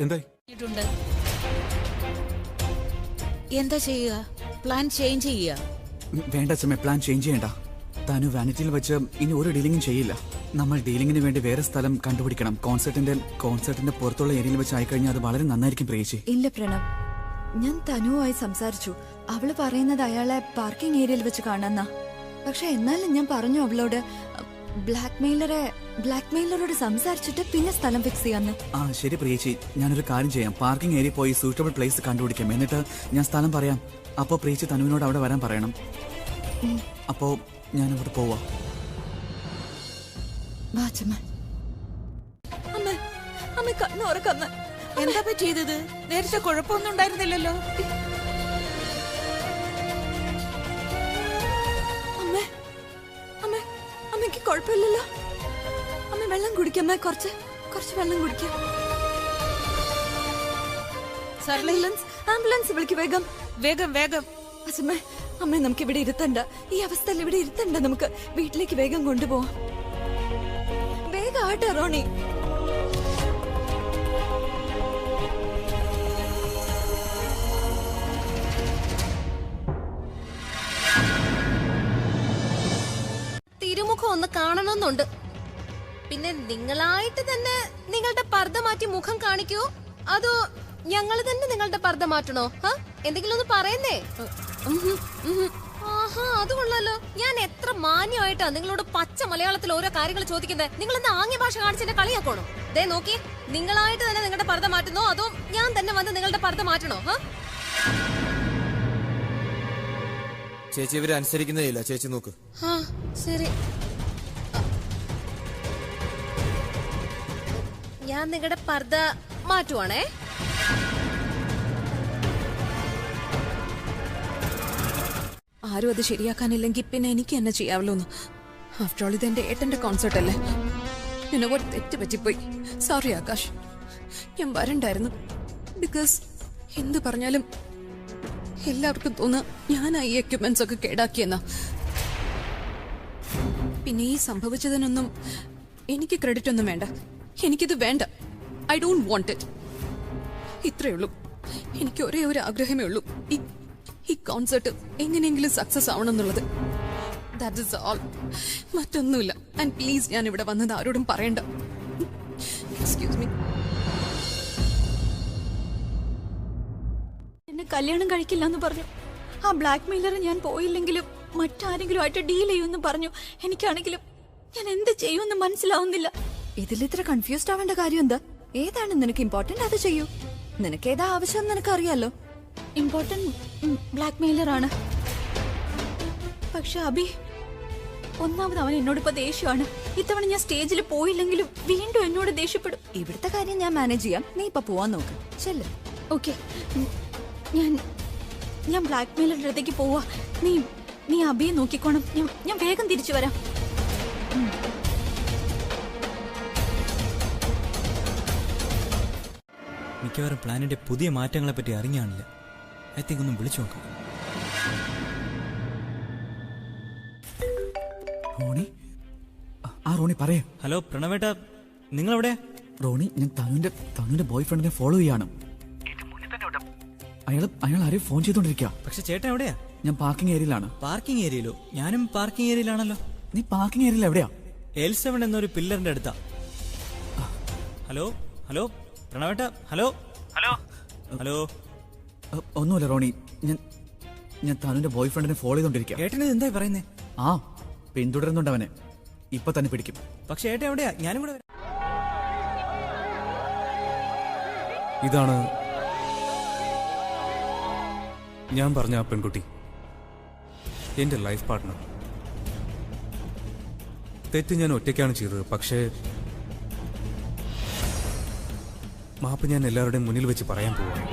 എന്തായി? എന്താ ചെയ്യുക? പ്ലാൻ ചേഞ്ച് ചെയ്യുക? വേണ്ട അച്ഛമ്മ, പ്ലാൻ ചേഞ്ച് ചെയ്യണ്ട. തനു വാനിറ്റിയിൽ വെച്ച് ഇനി ഒരു ഡീലിംഗും ചെയ്യില്ല. നമ്മൾ ഡീലിംഗിന് വേണ്ടി വേറെ സ്ഥലം കണ്ടുപിടിക്കണം. കോൺസെർട്ടിന്റെ പുറത്തുള്ള ഏരിയയിൽ വെച്ച് ആയിക്കഴിഞ്ഞാൽ അത് വളരെ നന്നായിരിക്കും പ്രിയേച്ചി. ഇല്ല പ്രണവ്, ഞാൻ തനുവുമായി സംസാരിച്ചു. അവള് പറയുന്നത് അയാളെ പാർക്കിംഗ് ഏരിയയിൽ വെച്ച് കാണാന്നാ. പക്ഷെ എന്നാലും ഞാൻ പറഞ്ഞു അവളോട് ബ്ലാക്ക് മെയിലറോട് സംസാരിച്ചിട്ട് പിന്നെ സ്ഥലം ഫിക്സ് ചെയ്യാന്ന്. ആ ശരി പ്രിയേച്ചി, ഞാനൊരു കാര്യം ചെയ്യാം. പാർക്കിംഗ് ഏരിയ പോയി സൂട്ടബിൾ പ്ലേസ് കണ്ടുപിടിക്കാം. എന്നിട്ട് ഞാൻ സ്ഥലം പറയാം. അപ്പോ പ്രിയേച്ചി തനുവിനോട് അവിടെ വരാൻ പറയണം. അപ്പോ ഞാൻ അവിടെ പോവാ. അമ്മ കണ്ണുറക്കമ്മ. എന്താ പറ്റിയത്? നേരത്തെ കുഴപ്പമൊന്നും ഉണ്ടായിരുന്നില്ലല്ലോ. കുഴപ്പമില്ലല്ലോ. അമ്മ വെള്ളം കുടിക്കമ്മ, കുറച്ച് കുറച്ച് വെള്ളം കുടിക്കാം. ആംബുലൻസ് വിളിക്ക് വേഗം വേഗം വേഗം. അച്ഛമ്മ, അമ്മ നമുക്ക് ഇവിടെ ഇരുത്തണ്ട. ഈ അവസ്ഥയിൽ ഇവിടെ ഇരുത്തണ്ട. നമുക്ക് വീട്ടിലേക്ക് വേഗം കൊണ്ടുപോവാം. വേഗം ആട്ടെ റോണി. തിരുമുഖം ഒന്ന് കാണണമെന്നുണ്ട്. പിന്നെ നിങ്ങളായിട്ട് തന്നെ നിങ്ങളുടെ പർദ്ദ മാറ്റി മുഖം കാണിക്കൂ, അതോ ഞങ്ങൾ തന്നെ നിങ്ങളുടെ പർദ്ദ മാറ്റണോ? എന്തെങ്കിലും ഒന്ന് പറയുന്നേ. ആഹാ, അത് കൊള്ളാലോ. ഞാൻ എത്ര മാന്യമായിട്ടാ നിങ്ങളോട് പച്ച മലയാളത്തിൽ ഓരോ കാര്യങ്ങൾ ചോദിക്കുന്നത്. നിങ്ങൾ എന്താ ആംഗ്യ ഭാഷ കാണിച്ചെന്നെ കളിയാക്കണോ? ദേ നോക്കി, നിങ്ങളായിട്ട് തന്നെ നിങ്ങളുടെ പർദ്ദ മാറ്റുന്നോ അതോ ഞാൻ തന്നെ വന്ന് നിങ്ങളുടെ പർദ്ദ മാറ്റണോ? ചേച്ചി ഇവരെ അനുസരിക്കുന്നേയില്ല. ചേച്ചി നോക്ക്. ശരി, ഞാൻ നിങ്ങളുടെ പർദ്ദ മാറ്റുവാണേ. ആരും അത് ശരിയാക്കാനില്ലെങ്കിൽ പിന്നെ എനിക്ക് എന്നെ ചെയ്യാവല്ലോന്ന്. ആഫ്റ്റർ ഓൾ ഇത് എന്റെ ഏട്ടന്റെ കോൺസെർട്ട് അല്ലേ. എന്നോട് തെറ്റ് പറ്റിപ്പോയി. സോറി ആകാശ്, ഞാൻ വരണ്ടായിരുന്നു. ബിക്കോസ് എന്ത് പറഞ്ഞാലും എല്ലാവർക്കും തോന്നുക ഞാനാ ഈ എക്യുപ്മെന്റ്സ് ഒക്കെ കേടാക്കിയെന്നാ. പിന്നെ ഈ സംഭവിച്ചതിനൊന്നും എനിക്ക് ക്രെഡിറ്റ് ഒന്നും വേണ്ട. എനിക്കിത് വേണ്ട. I don't want it. ഇത്രയേ ഉള്ളൂ. എനിക്ക് ഒരേ ഒരു ആഗ്രഹമേ ഉള്ളൂ, ഈ കോൺസെർട്ട് എങ്ങനെയെങ്കിലും സക്സസ് ആവണം എന്നുള്ളത്. ദാറ്റ് ഇസ് ഓൾ, മറ്റൊന്നുമില്ല. ആൻഡ് പ്ലീസ്, ഞാൻ ഇവിടെ വന്നത് ആരോടും പറയണ്ട. Excuse me. എന്നെ കല്യാണം കഴിക്കില്ല എന്ന് പറഞ്ഞു. ആ ബ്ലാക്ക് മെയിലർ ഞാൻ പോയില്ലെങ്കിലും മറ്റാരെങ്കിലും ആയിട്ട് ഡീൽ ചെയ്യുമെന്ന് പറഞ്ഞു. എനിക്കാണെങ്കിലും ഞാൻ എന്ത് ചെയ്യുമെന്ന് മനസ്സിലാവുന്നില്ല. ഇതിലിത്ര കൺഫ്യൂസ്ഡ് ആവേണ്ട കാര്യം എന്താ? ഏതാണ് നിനക്ക് ഇമ്പോർട്ടന്റ് അത് ചെയ്യൂ. നിനക്ക് ഏതാ ആവശ്യം നിനക്ക് അറിയാലോ. ഇമ്പോർട്ടന്റ് ബ്ലാക്ക് മെയിലർ ആണ്. പക്ഷെ അബി, ഒന്നാമത് അവൻ എന്നോട് ഇപ്പൊ ദേഷ്യമാണ്. ഇത്തവണ ഞാൻ സ്റ്റേജിൽ പോയില്ലെങ്കിലും വീണ്ടും എന്നോട് ദേഷ്യപ്പെടും. ഇവിടുത്തെ കാര്യം ഞാൻ മാനേജ് ചെയ്യാം. നീ ഇപ്പൊ പോവാൻ നോക്ക്. ചെല്ല്. ഓക്കെ, ഞാൻ ബ്ലാക്ക് മെയിലറുടെ അടുത്തേക്ക് പോവാ. നീ അബിയെ നോക്കിക്കോണം. ഞാൻ വേഗം തിരിച്ചു വരാം. മിക്കവാറും പ്ലാനിന്റെ പുതിയ മാറ്റങ്ങളെ പറ്റി അറിഞ്ഞാണില്ല. ഐ തിങ്ക് ഒന്ന് വിളിച്ചു നോക്കാം. റോണി, ആ റോണി പറയേ. ഹലോ പ്രണവേട്ട, നിങ്ങൾ എവിടെയാ? റോണി, ഞാൻ തനുവിന്റെ ബോയ് ഫ്രണ്ടിനെ ഫോളോ ചെയ്യാണ്. അയാൾ ആരെയും ഫോൺ ചെയ്തോണ്ടിരിക്കുക. പക്ഷെ ചേട്ടൻ എവിടെയാ? ഞാൻ പാർക്കിംഗ് ഏരിയയിലാണ്. പാർക്കിംഗ് ഏരിയയിലോ? ഞാനും പാർക്കിംഗ് ഏരിയയിലാണല്ലോ. നീ പാർക്കിംഗ് ഏരിയയിൽ എവിടെയാ? L7 എന്നൊരു പില്ലറിന്റെ അടുത്താ. ഹലോ ഹലോ പ്രണവേട്ട, ഹലോ ഹലോ ഹലോ. ഒന്നുമില്ല റോണി, ഞാൻ തനുവിന്റെ ബോയ് ഫ്രണ്ടിനെ ഫോളോ ചെയ്തോണ്ടിരിക്കുക. ഏട്ടന് എന്തായി പറയുന്നേ? ആ, പിന്തുടരുന്നുണ്ട് അവനെ. ഇപ്പൊ തന്നെ പിടിക്കും. പക്ഷെ ഏട്ടൻ എവിടെയാ? ഞാനും കൂടെ. ഇതാണ് ഞാൻ പറഞ്ഞ ആ പെൺകുട്ടി, എന്റെ ലൈഫ് പാർട്ട്ണർ. തെറ്റ് ഞാൻ ഒറ്റയ്ക്കാണ് ചെയ്തത്. പക്ഷേ മാപ്പ് ഞാൻ എല്ലാവരുടെയും മുന്നിൽ വെച്ച് പറയാൻ പോവാണ്.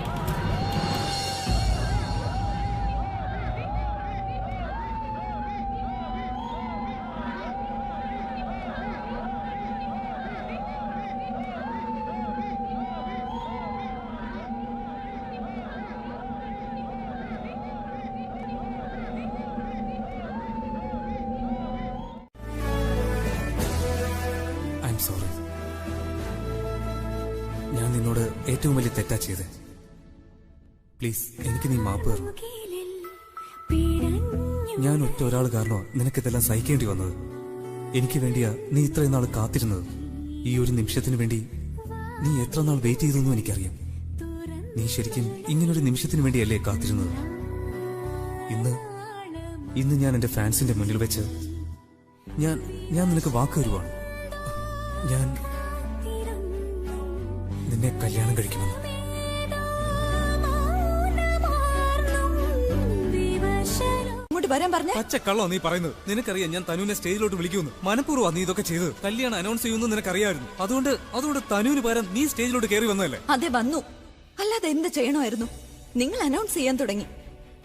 സോറി, ഞാൻ നിന്നോട് ഏറ്റവും വലിയ തെറ്റാ ചെയ്തേ. പ്ലീസ്, എനിക്ക് നീ മാപ്പ് തരണം. ഞാൻ ഒറ്റ ഒരാൾ കാരണമാണ് നിനക്കിതെല്ലാം സഹിക്കേണ്ടി വന്നത്. എനിക്ക് വേണ്ടിയാ നീ ഇത്രയും നാൾ കാത്തിരുന്നത്. ഈ ഒരു നിമിഷത്തിന് വേണ്ടി നീ എത്ര നാൾ വെയിറ്റ് ചെയ്തെന്നും എനിക്കറിയാം. നീ ശരിക്കും ഇങ്ങനൊരു നിമിഷത്തിന് വേണ്ടിയല്ലേ കാത്തിരുന്നത്? ഇന്ന് ഞാൻ എന്റെ ഫാൻസിന്റെ മുന്നിൽ വെച്ച് ഞാൻ നിനക്ക് വാക്ക് തരുവാണ്. ഞാൻ നിന്നെ കല്യാണം കഴിക്കുമെന്ന്. പച്ചക്കള്ളോ നീ പറയുന്നത്? നിനക്കറിയാം ഞാൻ തനുവിനെ സ്റ്റേജിലോട്ട് വിളിക്കുമെന്ന്. മനഃപൂർവ്വം നീ ഇതൊക്കെ ചെയ്തത്. കല്യാണം അനൗൺസ് ചെയ്യുമെന്ന് നിനക്കറിയാമായിരുന്നു. അതുകൊണ്ട് തനുവിന് പകരം നീ സ്റ്റേജിലോട്ട് കയറി വന്നതല്ലേ? അതെ, വന്നു. അല്ലാതെ എന്ത് ചെയ്യണമായിരുന്നു? നിങ്ങൾ അനൗൺസ് ചെയ്യാൻ തുടങ്ങി.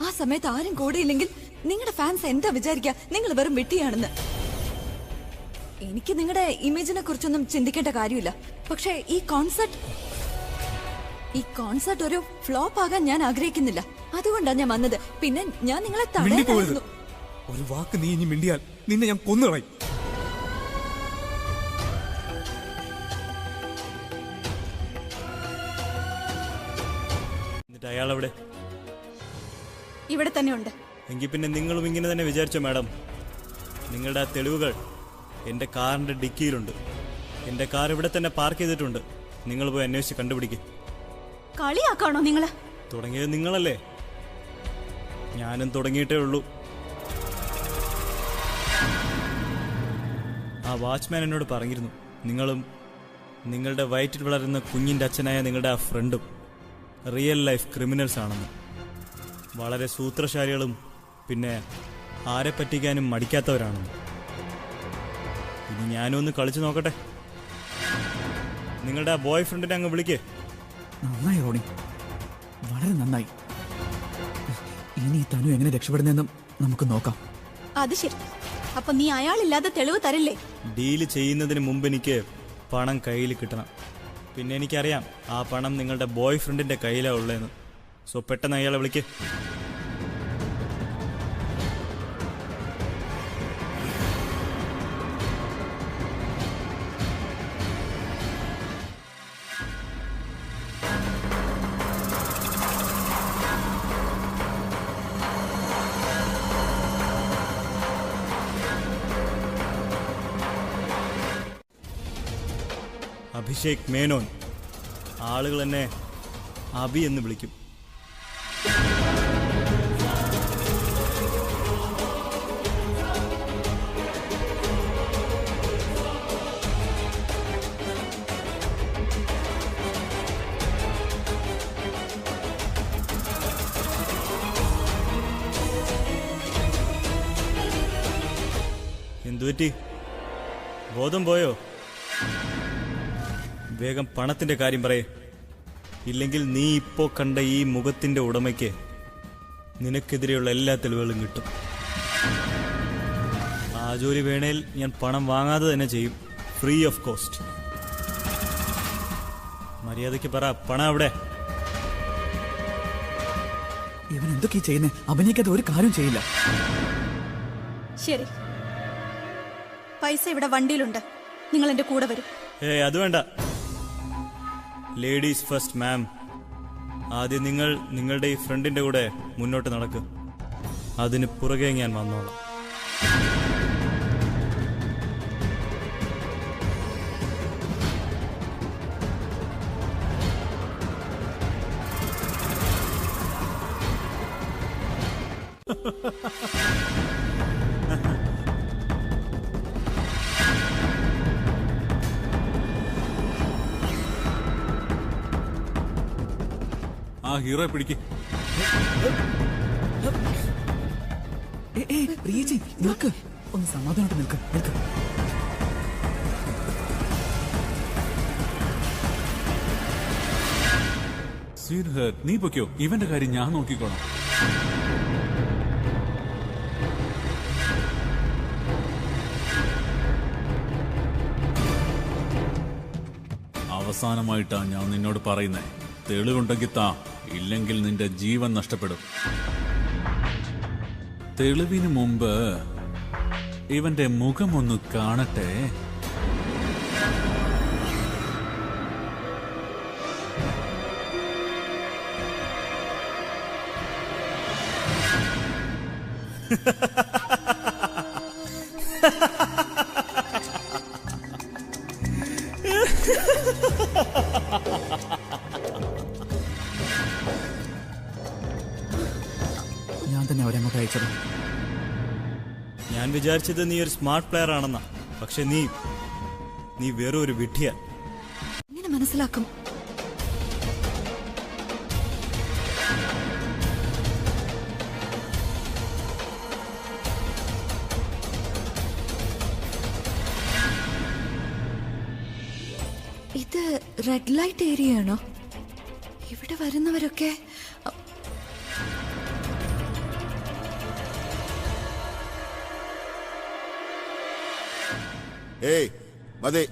ആ സമയത്ത് ആരും കൂടെയില്ലെങ്കിൽ നിങ്ങളുടെ ഫാൻസ് എന്താ വിചാരിക്കുക? നിങ്ങൾ വെറും വെട്ടിയാണെന്ന്. എനിക്ക് നിങ്ങളുടെ ഇമേജിനെ കുറിച്ചൊന്നും ചിന്തിക്കേണ്ട കാര്യമില്ല. പക്ഷേ ഈ കോൺസെർട്ട് ഒരു ഫ്ലോപ്പ് ആകാൻ ഞാൻ ആഗ്രഹിക്കുന്നില്ല. അതുകൊണ്ടാണ് ഞാൻ വന്നത്. പിന്നെ ഞാൻ നിങ്ങളെ തടയാനായിരുന്നു. ഒരു വാക്ക് നീ ഇനി മിണ്ടിയാൽ നിന്നെ ഞാൻ കൊന്നുകളയും. എന്നിട്ട് അയാളെവിടെ? ഇവിടെ തന്നെ ഉണ്ട്. എങ്കിൽ പിന്നെ നിങ്ങളും ഇങ്ങനെ തന്നെ വിചാരിച്ചോ മാഡം? നിങ്ങളുടെ ആ തെളിവുകൾ എൻ്റെ കാറിൻ്റെ ഡിക്കിയിലുണ്ട്. എൻ്റെ കാർ ഇവിടെ തന്നെ പാർക്ക് ചെയ്തിട്ടുണ്ട്. നിങ്ങൾ പോയി അന്വേഷിച്ച് കണ്ടുപിടിക്കും. കളിയാക്കാണോ നിങ്ങള്? തുടങ്ങിയത് നിങ്ങളല്ലേ? ഞാനും തുടങ്ങിയിട്ടേ ഉള്ളൂ. ആ വാച്ച്മാൻ എന്നോട് പറഞ്ഞിരുന്നു നിങ്ങളും നിങ്ങളുടെ വയറ്റിൽ വളരുന്ന കുഞ്ഞിൻ്റെ അച്ഛനായ നിങ്ങളുടെ ആ ഫ്രണ്ടും റിയൽ ലൈഫ് ക്രിമിനൽസ് ആണെന്ന്. വളരെ സൂത്രശാലികളും പിന്നെ ആരെ പറ്റിക്കാനും മടിക്കാത്തവരാണെന്ന്. ഇനി ഞാനും ഒന്ന് കളിച്ചു നോക്കട്ടെ. നിങ്ങളുടെ ആ ബോയ് ഫ്രണ്ടിനെ അങ്ങ് വിളിക്കേ. നന്നായി റോണി, വളരെ നന്നായി. ഇനി തനു എങ്ങനെ രക്ഷപ്പെടുന്നെന്നും നമുക്ക് നോക്കാം. അത് ശരി. അപ്പൊ നീ അയാളില്ലാതെ തെളിവ് തരില്ലേ? ഡീല് ചെയ്യുന്നതിന് മുമ്പ് എനിക്ക് പണം കയ്യിൽ കിട്ടണം. പിന്നെ എനിക്കറിയാം ആ പണം നിങ്ങളുടെ ബോയ് ഫ്രണ്ടിന്റെ കയ്യിലാണ് ഉള്ളതെന്ന്. സോ പെട്ടെന്ന് അയാളെ വിളിക്കേ. അഭിഷേക് മേനോൻ. ആളുകൾ എന്നെ അബി എന്ന് വിളിക്കും. എന്തുപറ്റി? ബോധം പോയോ? വേഗം പണത്തിന്റെ കാര്യം പറയേ. ഇല്ലെങ്കിൽ നീ ഇപ്പോ കണ്ട ഈ മുഖത്തിന്റെ ഉടമയ്ക്ക് നിനക്കെതിരെയുള്ള എല്ലാ തെളിവുകളും കിട്ടും. ആ ജോലി വേണേൽ ഞാൻ പണം വാങ്ങാതെ തന്നെ ചെയ്യും, ഫ്രീ ഓഫ് കോസ്റ്റ്. മര്യാദയ്ക്ക് പറ, പണം അവിടെ. ഇവൻ എന്തൊക്കെയാ ചെയ്യുന്നേ? അഭിനയിക്കാതെ ഒരു കാര്യം ചെയ്യില്ല. ശരി, പൈസ ഇവിടെ വണ്ടിയിലുണ്ട്. നിങ്ങൾ എന്റെ കൂടെ വരും. അത് വേണ്ട. ലേഡീസ് ഫസ്റ്റ് മാം. ആദ്യം നിങ്ങൾ നിങ്ങളുടെ ഈ ഫ്രണ്ടിന്റെ കൂടെ മുന്നോട്ട് നടക്കും. അതിന് പുറകെ ഞാൻ വന്നോളാം. ആ ഹീറോയെ പിടിക്ക്. പ്രിയജി നിൽക്ക്, ഒന്ന് സമാധാനമായിട്ട് നിൽക്ക്. നീ പൊയ്ക്കോ, ഇവന്റെ കാര്യം ഞാൻ നോക്കിക്കോളാം. അവസാനമായിട്ടാ ഞാൻ നിന്നോട് പറയുന്നേ, തെളിവുണ്ടെങ്കിൽ താ, ഇല്ലെങ്കിൽ നിന്റെ ജീവൻ നഷ്ടപ്പെടും. തെളിവിന് മുമ്പ് ഇവന്റെ മുഖമൊന്ന് കാണട്ടെ. ഞാൻ തന്നെ അവരങ്ങോട്ട് അയച്ചത്. ഞാൻ വിചാരിച്ചത് നീ ഒരു സ്മാർട്ട് പ്ലെയർ ആണെന്നാ. പക്ഷെ നീ വെറും ഒരു വിഡ്ഢിയാ. എങ്ങനെ മനസ്സിലാക്കും? ഇത് റെഡ് ലൈറ്റ് ഏരിയ ആണോ? ഇവിടെ വരുന്നവരൊക്കെ ഏയ് മതി,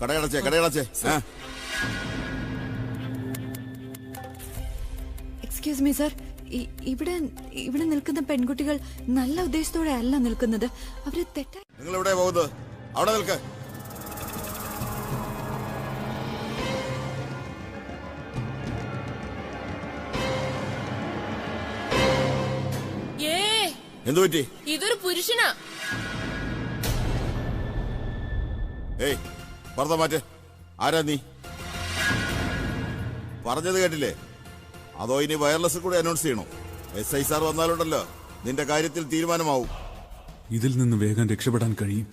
കടയടച്ചേ. എക്സ്ക്യൂസ് മീ സർ, ഇവിടെ ഇവിടെ നിൽക്കുന്ന പെൺകുട്ടികൾ നല്ല ഉദ്ദേശത്തോടെ അല്ല നിൽക്കുന്നത്. അവര് തെറ്റായി. നിങ്ങൾ എവിടെ പോകുന്നത്? അവിടെ നിൽക്ക്. എന്തു പറ്റി? ഇതൊരു പുരുഷനാ. ഏയ് പറഞ്ഞ മാറ്റ്. ആരാ നീ? പറഞ്ഞത് കേട്ടില്ലേ? അതോ ഇനി വയർലെസ് കൂടെ അനൗൺസ് ചെയ്യണോ? SI സാർ വന്നാലുണ്ടല്ലോ നിന്റെ കാര്യത്തിൽ തീരുമാനമാവും. ഇതിൽ നിന്ന് വേഗം രക്ഷപ്പെടാൻ കഴിയും.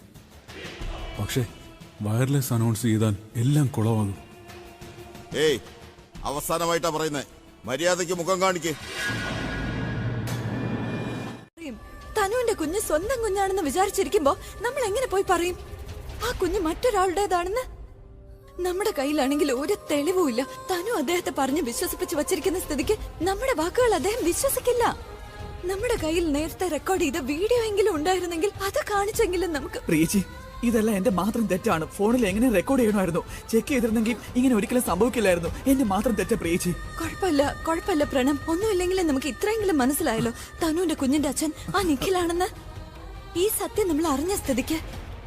പക്ഷേ വയർലെസ് അനൗൺസ് ചെയ്താൽ എല്ലാം കുളമാകും. ഏയ് അവസാനമായിട്ടാ പറയുന്നേ, മര്യാദയ്ക്ക് മുഖം കാണിക്കേ. തനുവിന്റെ കുഞ്ഞ് സ്വന്തം കുഞ്ഞാണെന്ന് വിചാരിച്ചിരിക്കുമ്പോ നമ്മൾ എങ്ങനെ പോയി പറയും ആ കുഞ്ഞ് മറ്റൊരാളുടേതാണെന്ന്? നമ്മുടെ കയ്യിലാണെങ്കിൽ ഒരു തെളിവുമില്ല. തനു അദ്ദേഹത്തെ പറഞ്ഞ് വിശ്വസിപ്പിച്ച് വച്ചിരിക്കുന്ന സ്ഥിതിക്ക് നമ്മുടെ വാക്കുകൾ അദ്ദേഹം വിശ്വസിക്കില്ല. നമ്മുടെ കയ്യിൽ നേരത്തെ റെക്കോർഡ് ചെയ്ത വീഡിയോ എങ്കിലും ഉണ്ടായിരുന്നെങ്കിൽ അത് കാണിച്ചെങ്കിലും നമുക്ക്. പ്രിയച്ചി, ഇതെല്ലാം എന്റെ മാത്രം തെറ്റാണ്. ഫോണിൽ എങ്ങനെ റെക്കോർഡ് ചെയ്യണമായിരുന്നു? ചെക്ക് ചെയ്തിരുന്നെങ്കിൽ ഇങ്ങനെ ഒരിക്കലും സംഭവിക്കില്ലായിരുന്നു. എന്റെ മാത്രം തെറ്റ പ്രിയച്ചി. കുഴപ്പമില്ല പ്രണം. ഒന്നുമില്ലെങ്കിലും നമുക്ക് ഇത്രയെങ്കിലും മനസ്സിലായല്ലോ തനുവിന്റെ കുഞ്ഞിന്റെ അച്ഛൻ ആ നിഖിലാണെന്ന്. ഈ സത്യം നമ്മൾ അറിഞ്ഞ സ്ഥിതിക്ക്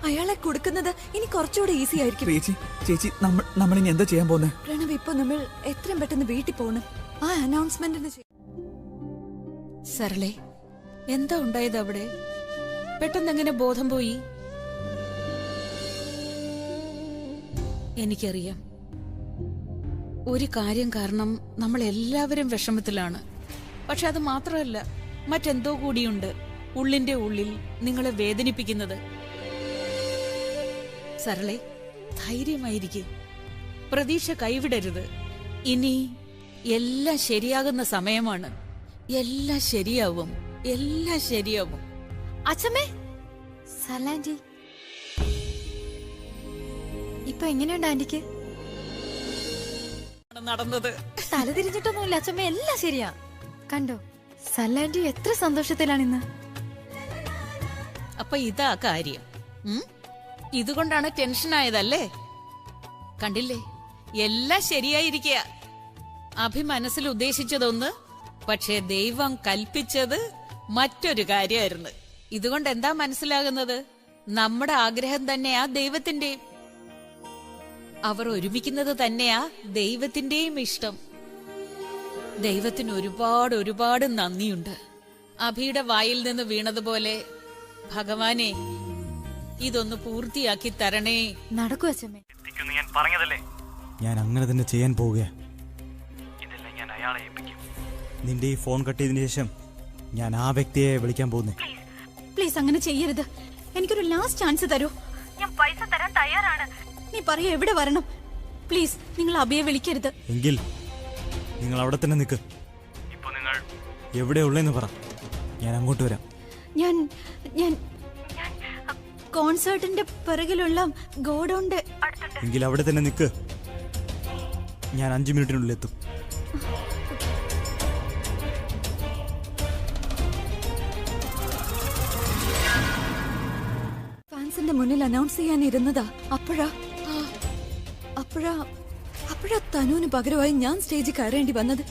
അയാളെ കൊടുക്കുന്നത് ഇനി കുറച്ചുകൂടെ ഈസി ആയിരിക്കും. ചേച്ചി, നമ്മൾ ഇനി എന്താ ചെയ്യാൻ പോകുന്നത്? പ്രണവ്, ഇപ്പൊ നമ്മൾ എത്രയും പെട്ടെന്ന് വീട്ടിൽ പോകണം. ആ അനൗൺസ്മെന്റിന്. സരളെ, എന്താ ഉണ്ടായത് അവിടെ? പെട്ടെന്ന് എങ്ങനെ ബോധം പോയി? എനിക്കറിയാം, ഒരു കാര്യം കാരണം നമ്മൾ എല്ലാവരും വിഷമത്തിലാണ്. പക്ഷെ അത് മാത്രമല്ല, മറ്റെന്തോ കൂടിയുണ്ട് ഉള്ളിന്റെ ഉള്ളിൽ നിങ്ങളെ വേദനിപ്പിക്കുന്നത്. സരളെ, ധൈര്യമായിരിക്കെ. പ്രതീക്ഷ കൈവിടരുത്. ഇനി എല്ലാം ശരിയാകുന്ന സമയമാണ്. എല്ലാം ശരിയാവും. അച്ഛമ്മേ, സലാൻറ്റി, ഇപ്പൊ എങ്ങനെയുണ്ട് ആന്റിക്ക്? നടന്നത് തലതിരിഞ്ഞിട്ടൊന്നുമില്ല അച്ഛമ്മ, എല്ലാം ശരിയാ. കണ്ടോ, സലാൻറ്റി എത്ര സന്തോഷത്തിലാണ് ഇന്ന്. അപ്പൊ ഇതാ കാര്യം. ഇതുകൊണ്ടാണ് ടെൻഷൻ ആയതല്ലേ? കണ്ടില്ലേ, എല്ലാം ശരിയായിരിക്കുക. അഭി മനസ്സിൽ ഉദ്ദേശിച്ചതൊന്ന്, പക്ഷേ ദൈവം കൽപ്പിച്ചത് മറ്റൊരു കാര്യമായിരുന്നു. ഇതുകൊണ്ട് എന്താ മനസ്സിലാകുന്നത്? നമ്മുടെ ആഗ്രഹം തന്നെയാ ദൈവത്തിന്റെയും. അവർ ഒരുമിക്കുന്നത് തന്നെയാ ദൈവത്തിന്റെയും ഇഷ്ടം. ദൈവത്തിന് ഒരുപാട് നന്ദിയുണ്ട്. അഭിയുടെ വായിൽ നിന്ന് വീണതുപോലെ ഭഗവാനെ ഇതൊന്ന് പൂർത്തിയാക്കി തരണേ. നടക്കൂ അച്ഛമ്മേ. ഞാൻ പറഞ്ഞതല്ലേ, ഞാൻ അങ്ങനെ തന്നെ ചെയ്യാൻ പോവുക. നിന്റെ ഈ ഫോൺ കട്ട് ചെയ്തതിനു ശേഷം ഞാൻ ആ വ്യക്തിയെ വിളിക്കാൻ പോകുന്നേ. പ്ലീസ് അങ്ങനെ ചെയ്യരുത്. എനിക്കൊരു ലാസ്റ്റ് ചാൻസ് തരൂ. ഞാൻ പൈസ തരാൻ തയ്യാറാണ്. നീ പറയൂ, എവിടെ വരണം? പ്ലീസ്, നിങ്ങൾ അബിയെ വിളിക്കരുത്. എങ്കിൽ നിങ്ങൾ അവിടെ തന്നെ നിൽക്ക്. ഇപ്പൊ നിങ്ങൾ എവിടെയുള്ളെന്ന് പറ, ഞാൻ അങ്ങോട്ട് വരാം. ഞാൻ കോൺസേർട്ടിന്റെ പിറകിലുള്ള ഗോഡൌണിന്റെ അടുത്തുണ്ട്. എങ്കിൽ അവിടെ തന്നെ നിൽക്ക്. ഞാൻ 5 മിനിറ്റിനുള്ളിൽ എത്തും. ഫാൻസിന്റെ മുന്നിൽ അനൗൺസ് ചെയ്യാനിരുന്നതാ. അപ്പോഴാ തനുവിന് പകരമായി ഞാൻ സ്റ്റേജിൽ കയറേണ്ടി വന്നത്.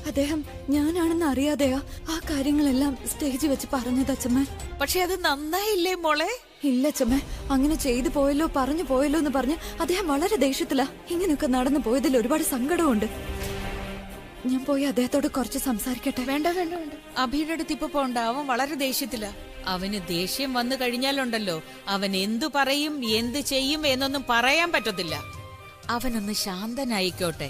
അദ്ദേഹം ഞാനാണെന്ന് അറിയാതെയാ ആ കാര്യങ്ങളെല്ലാം സ്റ്റേജിൽ വെച്ച് പറഞ്ഞത് അച്ഛമ്മ. പക്ഷെ അത് നന്നായില്ലേ മോളെ? ഇല്ല അച്ഛമ്മ, അങ്ങനെ ചെയ്തു പോയല്ലോ, പറഞ്ഞു പോയല്ലോ എന്ന് പറഞ്ഞ് അദ്ദേഹം വളരെ ദേഷ്യത്തിലാ. ഇങ്ങനെയൊക്കെ നടന്നു പോയതിൽ ഒരുപാട് സങ്കടമുണ്ട്. ഞാൻ പോയി അദ്ദേഹത്തോട് കുറച്ച് സംസാരിക്കട്ടെ? വേണ്ട. അഭിയുടെ അടുത്ത് ഇപ്പൊ പോണ്ട. അവൻ വളരെ ദേഷ്യത്തിലാ. അവന് ദേഷ്യം വന്നു കഴിഞ്ഞാലുണ്ടല്ലോ, അവൻ എന്തു പറയും എന്ത് ചെയ്യും എന്നൊന്നും പറയാൻ പറ്റത്തില്ല. അവനൊന്ന് ശാന്തനായിക്കോട്ടെ.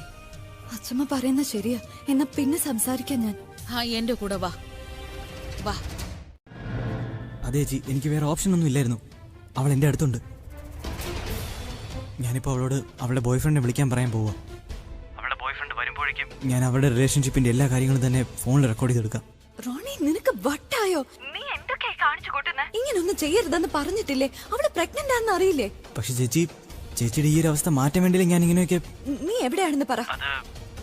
അച്ഛമ്മ പറയുന്ന ശരിയാ. എന്നാ പിന്നെ സംസാരിക്കാൻ ഞാൻ. എന്റെ കൂടെ വാ. അതെ ചേച്ചി, എനിക്ക് വേറെ ഓപ്ഷൻ ഒന്നും ഇല്ലായിരുന്നു. അവൾ എന്റെ അടുത്തുണ്ട്. ഞാനിപ്പോ അവളോട് അവളുടെ ബോയ്ഫ്രണ്ടിനെ വിളിക്കാൻ പറയാൻ പോവാ. അവളുടെ ബോയ്ഫ്രണ്ട് വരുമ്പോഴേക്കും ഞാൻ അവളുടെ റിലേഷൻഷിപ്പിന്റെ എല്ലാ കാര്യങ്ങളും തന്നെ ഫോണിൽ റെക്കോർഡ് ചെയ്തെടുക്കാം. റോണി, നിനക്ക് വട്ടായോ? നീ എന്തൊക്കെയാ കാണിച്ചു കൂട്ടുന്നേ? ഇങ്ങനൊന്നും ചെയ്യരുതെന്ന് പറഞ്ഞിട്ടില്ലേ? അവള് പ്രഗ്നന്റ് ആണെന്ന് അറിയില്ലേ? പക്ഷെ ചേച്ചിയുടെ ഈ ഒരു അവസ്ഥ മാറ്റാൻ വേണ്ടിയില്ലേ ഞാൻ ഇങ്ങനെയൊക്കെ. നീ എവിടെയാണെന്ന് പറ.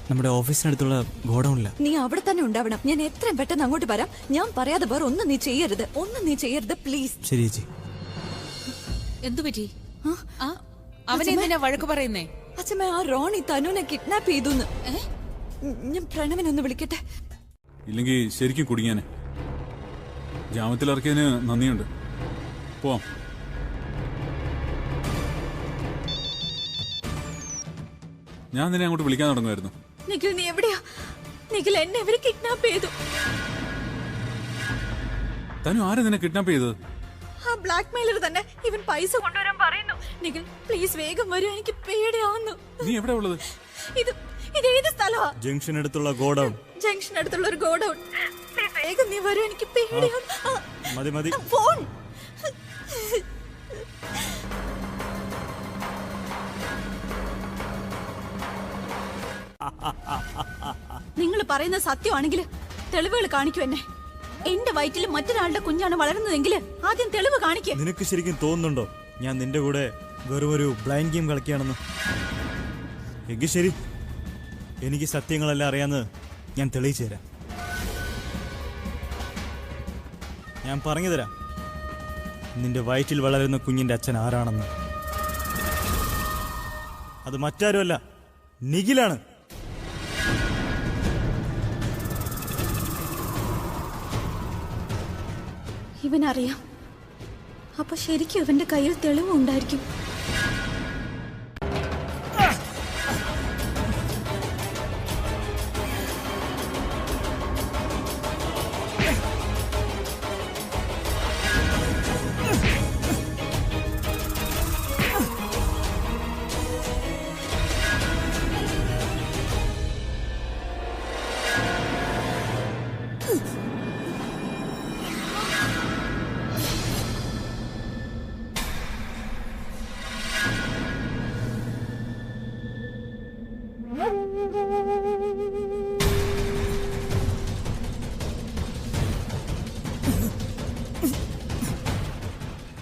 നമ്മുടെ ഓഫീസിനടുത്തുള്ള ഗോഡൌണില്ല. നീ അവിടെ തന്നെ ഉണ്ടാവണം. ഞാൻ എത്രയും പെട്ടെന്ന് അങ്ങോട്ട് വരാം. ഞാൻ പറയാതെ വേറെ ഒന്നും നീ ചെയ്യരുത് പ്ലീസ്. ശരി ചേച്ചി. എന്തു പറ്റി? അവനെന്തിനാ വഴക്ക് പറയുന്നേ? അച്ഛമ്മ, ആ റോണി തനുവിനെ കിഡ്നാപ്പ് ചെയ്തു. ഞാൻ പ്രണവിനൊന്ന് വിളിക്കട്ടെ. ഇല്ലെങ്കിൽ ശരിക്കും കുടുങ്ങിയാനെ. ജാമത്തിലിറക്കിയതിന് നന്ദിയുണ്ട്. പോവാം. ഞാൻ നിന്നെ അങ്ങോട്ട് വിളിക്കാൻ തുടങ്ങുമായിരുന്നു. നിഖിൽ, നീ എവിടെയാ? നിഖിൽ, എന്നെ ഇവര് കിഡ്നാപ്പ് ചെയ്തു. തനു, ആരാ നിന്നെ കിഡ്നാപ്പ് ചെയ്തത്? ആ ബ്ലാക്ക് മെയിലർ തന്നെ. ഇവൻ പൈസ കൊണ്ടുവരാൻ പറയുന്നു. നിഖിൽ, പ്ലീസ് വേഗം വരൂ, എനിക്ക് പേടിയാവുന്നു. നീ എവിടെ ഉള്ളത്? ഇത് ഏത് സ്ഥലമാ? ജംഗ്ഷൻ അടുത്തുള്ള ഗോഡൌൺ. ജംഗ്ഷൻ അടുത്തുള്ള ഒരു ഗോഡൌൺ. പ്ലീസ് വേഗം നീ വരൂ, എനിക്ക് പേടിയാവുന്നു. മതി മതി. ഫോൺ. നിങ്ങൾ പറയുന്ന സത്യമാണെങ്കിൽ തെളിവുകൾ കാണിക്കൂ എന്നെ. എന്റെ വയറ്റിൽ മറ്റൊരാളുടെ കുഞ്ഞാണ് വളരുന്നതെങ്കിൽ ആദ്യം തെളിവ് കാണിക്കൂ. നിനക്ക് ശരിക്കും തോന്നുന്നുണ്ടോ ഞാൻ നിന്റെ കൂടെ വെറും ഒരു ബ്ലൈൻഡ് ഗെയിം കളിക്കുകയാണെന്ന്? എങ്കിൽ ശരി, എനിക്ക് സത്യങ്ങളെല്ലാം അറിയാന്ന് ഞാൻ തെളിയിച്ചു തരാം. ഞാൻ പറഞ്ഞു തരാം നിന്റെ വയറ്റിൽ വളരുന്ന കുഞ്ഞിന്റെ അച്ഛൻ ആരാണെന്ന്. അത് മറ്റാരുമല്ല, നിഖിലാണ്. ഇവനറിയാം. അപ്പൊ ശരിക്കും ഇവന്റെ കയ്യിൽ തെളിവുണ്ടായിരിക്കും.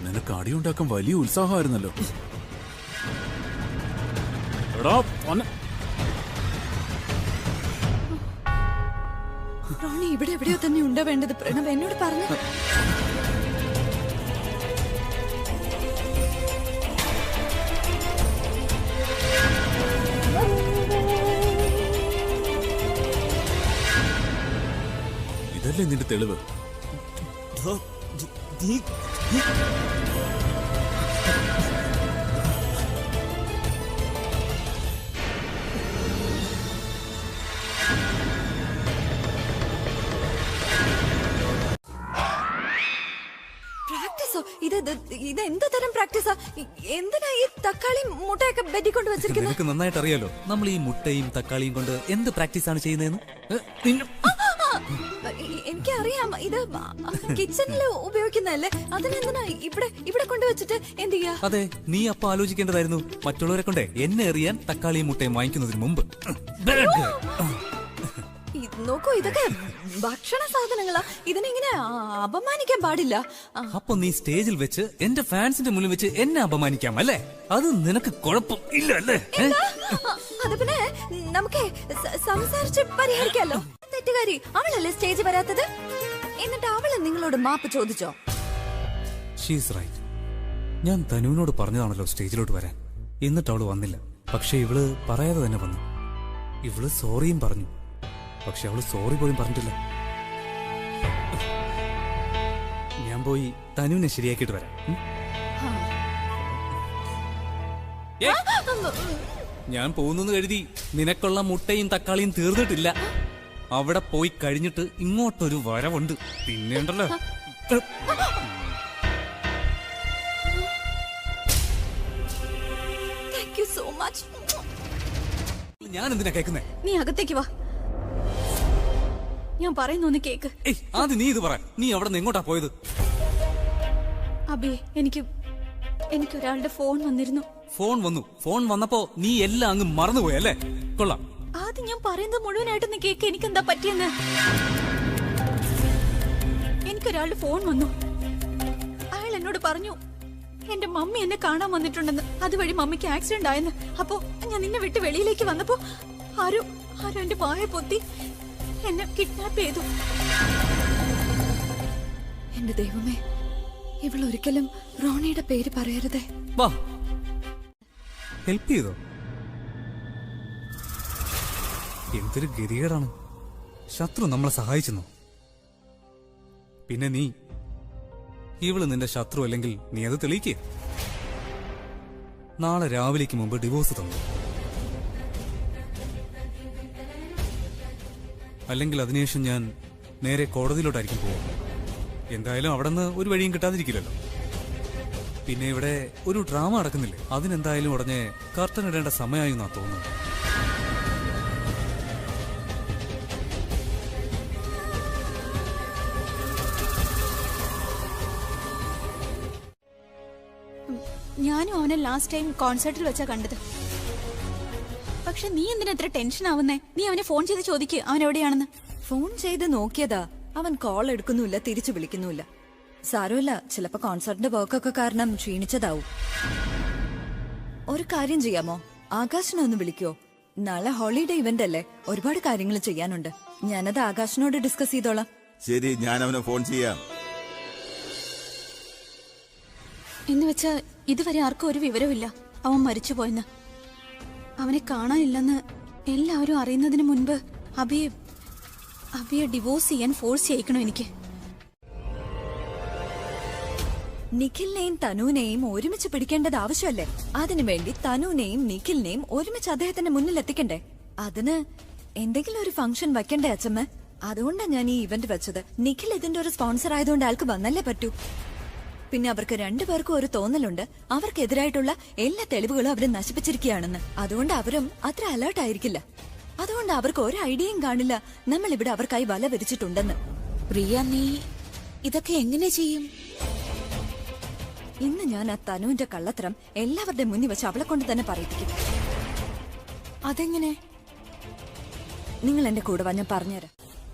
നിനക്ക് അടിയുണ്ടാക്കാൻ വലിയ ഉത്സാഹമായിരുന്നല്ലോ. റോണി ഇവിടെ എവിടെയോ തന്നെ ഉണ്ടോ വേണ്ടത്? പ്രണവ് എന്നോട് പറഞ്ഞു. ഇതല്ലേ നിന്റെ തെളിവ്? പ്രാക്ടീസോ? ഇത് എന്ത് തരം പ്രാക്ടീസാ? എന്തിനാ ഈ തക്കാളി മുട്ടയൊക്കെ ബെഡി കൊണ്ട് വെച്ചിരിക്കുന്നത്? നിനക്ക് നന്നായിട്ട് അറിയാലോ നമ്മൾ ഈ മുട്ടയും തക്കാളിയും കൊണ്ട് എന്ത് പ്രാക്ടീസാണ് ചെയ്യുന്നതെന്ന്. എനിക്കറിയാം, ഇത് കിച്ചണിൽ ഉപയോഗിക്കുന്നതല്ലേ. അതിനെന്തിനാ ഇവിടെ കൊണ്ടുവച്ചിട്ട് എന്ത് ചെയ്യാ? അതെ, നീ അപ്പൊ ആലോചിക്കേണ്ടതായിരുന്നു മറ്റുള്ളവരെ കൊണ്ടേ എന്നെ എറിയാൻ തക്കാളിയും മുട്ടയും വാങ്ങിക്കുന്നതിന് മുമ്പ്. നോക്കൂ, ഇതൊക്കെ ഭക്ഷണ സാധനങ്ങളാ. ഇതിനെങ്ങനെ അപമാനിക്കാൻ പാടില്ല. അപ്പൊ നീ സ്റ്റേജിൽ വെച്ച് എന്റെ ഫാൻസിന്റെ മുന്നിൽ വെച്ച് എന്നെ അപമാനിക്കാം അല്ലേ? അത് നിനക്ക് കുഴപ്പം ഇല്ല അല്ലേ? അത് പിന്നെ നമുക്ക് സംസാരിച്ച് പരിഹരിക്കാലോ. തെറ്റുകാരി അവളല്ലേ സ്റ്റേജിൽ വരാത്തത്? എന്നിട്ട് അവളെ നിങ്ങളോട് മാപ്പ് ചോദിച്ചോ? She's right. ഞാൻ തനുവിനോട് പറഞ്ഞതാണല്ലോ സ്റ്റേജിലോട്ട് വരാൻ. എന്നിട്ട് അവള് വന്നില്ല. പക്ഷെ ഇവള് പറയാതെ തന്നെ വന്നു. ഇവള് സോറിയും പറഞ്ഞു. പക്ഷെ അവള് സോറി പോലും പറഞ്ഞിട്ടില്ല. ഞാൻ പോയി തനുവിനെ ശരിയാക്കിയിട്ട് വരാം. ഞാൻ പോകുന്നെന്ന് കരുതി നിനക്കുള്ള മുട്ടയും തക്കാളിയും തീർന്നിട്ടില്ല. അവിടെ പോയി കഴിഞ്ഞിട്ട് ഇങ്ങോട്ടൊരു വരവുണ്ട്. പിന്നെ ഉണ്ടല്ലോ. ഞാൻ എന്തിനാ കേൾക്കുന്നേ? നീ അകത്തേക്ക് വാ, ഞാൻ പറയുന്നു കേക്ക്. ആദ്യം നീ ഇത് പറ. നീ അവിടെ നിന്ന് എങ്ങോട്ടാ പോയത്? അബി, എനിക്കൊരാളുടെ ഫോൺ വന്നിരുന്നു. ഫോൺ വന്നു. ഫോൺ വന്നപ്പോ നീ എല്ലാം അങ്ങ് മറന്നുപോയല്ലേ? കൊള്ളാം. ആദ്യം ഞാൻ പറയുന്നത് മുഴുവനായിട്ട് നീ കേക്ക്. എനിക്കെന്താ പറ്റിയെന്ന്? എനിക്കൊരാളുടെ ഫോൺ വന്നു. അയാൾ എന്നോട് പറഞ്ഞു എന്റെ മമ്മി എന്നെ കാണാൻ വന്നിട്ടുണ്ടെന്ന്. അതുവഴി മമ്മിക്ക് ആക്സിഡന്റ് ആയെന്ന്. അപ്പോ ഞാൻ നിന്നെ വിട്ട് വെളിയിലേക്ക് വന്നപ്പോ ആരോ എന്റെ വായ പൊത്തി എന്നെ കിഡ്നാപ്പ് ചെയ്തു. എന്റെ ദൈവമേ, ഇവൾ ഒരിക്കലും റോണിയുടെ പേര് പറയരുതേ. വാ, ഹെൽപ്പ് ചെയ്തോ? എന്തൊരു ഗതികേടാണ്. ശത്രു നമ്മളെ സഹായിച്ചെന്നു. പിന്നെ നീ ഇവള് നിന്റെ ശത്രു അല്ലെങ്കിൽ നീ അത് തെളിയിക്കേ. നാളെ രാവിലേക്ക് മുമ്പ് ഡിവോഴ്സ് തന്നു, അല്ലെങ്കിൽ അതിനുശേഷം ഞാൻ നേരെ കോടതിയിലോട്ടായിരിക്കും പോവാം. എന്തായാലും അവിടെ നിന്ന് ഒരു വഴിയും കിട്ടാതിരിക്കില്ലല്ലോ. പിന്നെ ഇവിടെ ഒരു ഡ്രാമ നടക്കുന്നില്ലേ, അതിനെന്തായാലും ഉടനെ കർട്ടൻ ഇടേണ്ട സമയമായി എന്നാ തോന്നുന്നു. ഞാനും അവനെ ലാസ്റ്റ് ടൈം കോൺസേർട്ടിൽ വെച്ചാ കണ്ടത്. പക്ഷെ നീ എന്തിനാ ഇത്ര ടെൻഷൻ ആവുന്നേ? നീ അവനെ ഫോൺ ചെയ്ത് ചോദിക്ക് അവൻ എവിടെയാണെന്ന്. ഫോൺ ചെയ്ത് നോക്കിയതാ, അവൻ കോൾ എടുക്കുന്നുമില്ല, തിരിച്ചു വിളിക്കുന്നുമില്ല. സാരമില്ല, ചിലപ്പോ കോൺസേർട്ടിന്റെ വർക്കൊക്കെ കാരണം ക്ഷീണിച്ചതാവും. ഒരു കാര്യം ചെയ്യാമോ, ആകാശിനെ ഒന്ന് വിളിക്കോ? നാളെ ഹോളിഡേ ഇവന്റ് അല്ലേ, ഒരുപാട് കാര്യങ്ങൾ ചെയ്യാനുണ്ട്. ഞാനത് ആകാശിനോട് ഡിസ്കസ് ചെയ്തോളാം. ശരി, ഞാൻ അവനെ ഫോൺ ചെയ്യാം. എന്ന് വെച്ചാ ഇതുവരെ ആർക്കും ഒരു വിവരമില്ല അവൻ മരിച്ചുപോയെന്ന്. അവനെ കാണാനില്ലെന്ന് എല്ലാവരും അറിയുന്നതിന് മുൻപ് അഭിയെ ഡിവോഴ്സ് ചെയ്യാൻ ഫോഴ്സ് ചെയ്യിക്കണം എനിക്ക്. നിഖിലിനെയും തനുവിനെയും ഒരുമിച്ച് പിടിക്കേണ്ടത് ആവശ്യമല്ലേ? അതിനുവേണ്ടി തനുവിനെയും നിഖിലിനെയും ഒരുമിച്ച് അദ്ദേഹത്തിന്റെ മുന്നിൽ എത്തിക്കണ്ടേ? അതിന് എന്തെങ്കിലും ഒരു ഫംഗ്ഷൻ വെക്കണ്ടേ അച്ഛമ്മ? അതുകൊണ്ടാണ് ഞാൻ ഈ ഇവന്റ് വെച്ചത്. നിഖിൽ ഇതിന്റെ ഒരു സ്പോൺസർ ആയതുകൊണ്ട് ആൾക്ക് വന്നല്ലേ പറ്റൂ. പിന്നെ അവർക്ക് രണ്ടുപേർക്കും ഒരു തോന്നലുണ്ട്, അവർക്കെതിരായിട്ടുള്ള എല്ലാ തെളിവുകളും അവര് നശിപ്പിച്ചിരിക്കുകയാണെന്ന്. അതുകൊണ്ട് അവരും അത്ര അലേർട്ട് ആയിരിക്കില്ല. അതുകൊണ്ട് അവർക്ക് ഒരു ഐഡിയയും കാണില്ല നമ്മൾ ഇവിടെ അവർക്കായി വല വിരിച്ചിട്ടുണ്ടെന്ന്. പ്രിയ, നീ ഇതൊക്കെ എങ്ങനെ ചെയ്യും? ഇന്ന് ഞാൻ ആ തനുവിന്റെ കള്ളത്തരം എല്ലാവരുടെ മുന്നിൽ വെച്ച് അവളെ കൊണ്ട് തന്നെ പറയിപ്പിക്കും. അതെങ്ങനെ? നിങ്ങൾ എന്റെ കൂടെ വാ, ഞാൻ പറഞ്ഞുതരാം.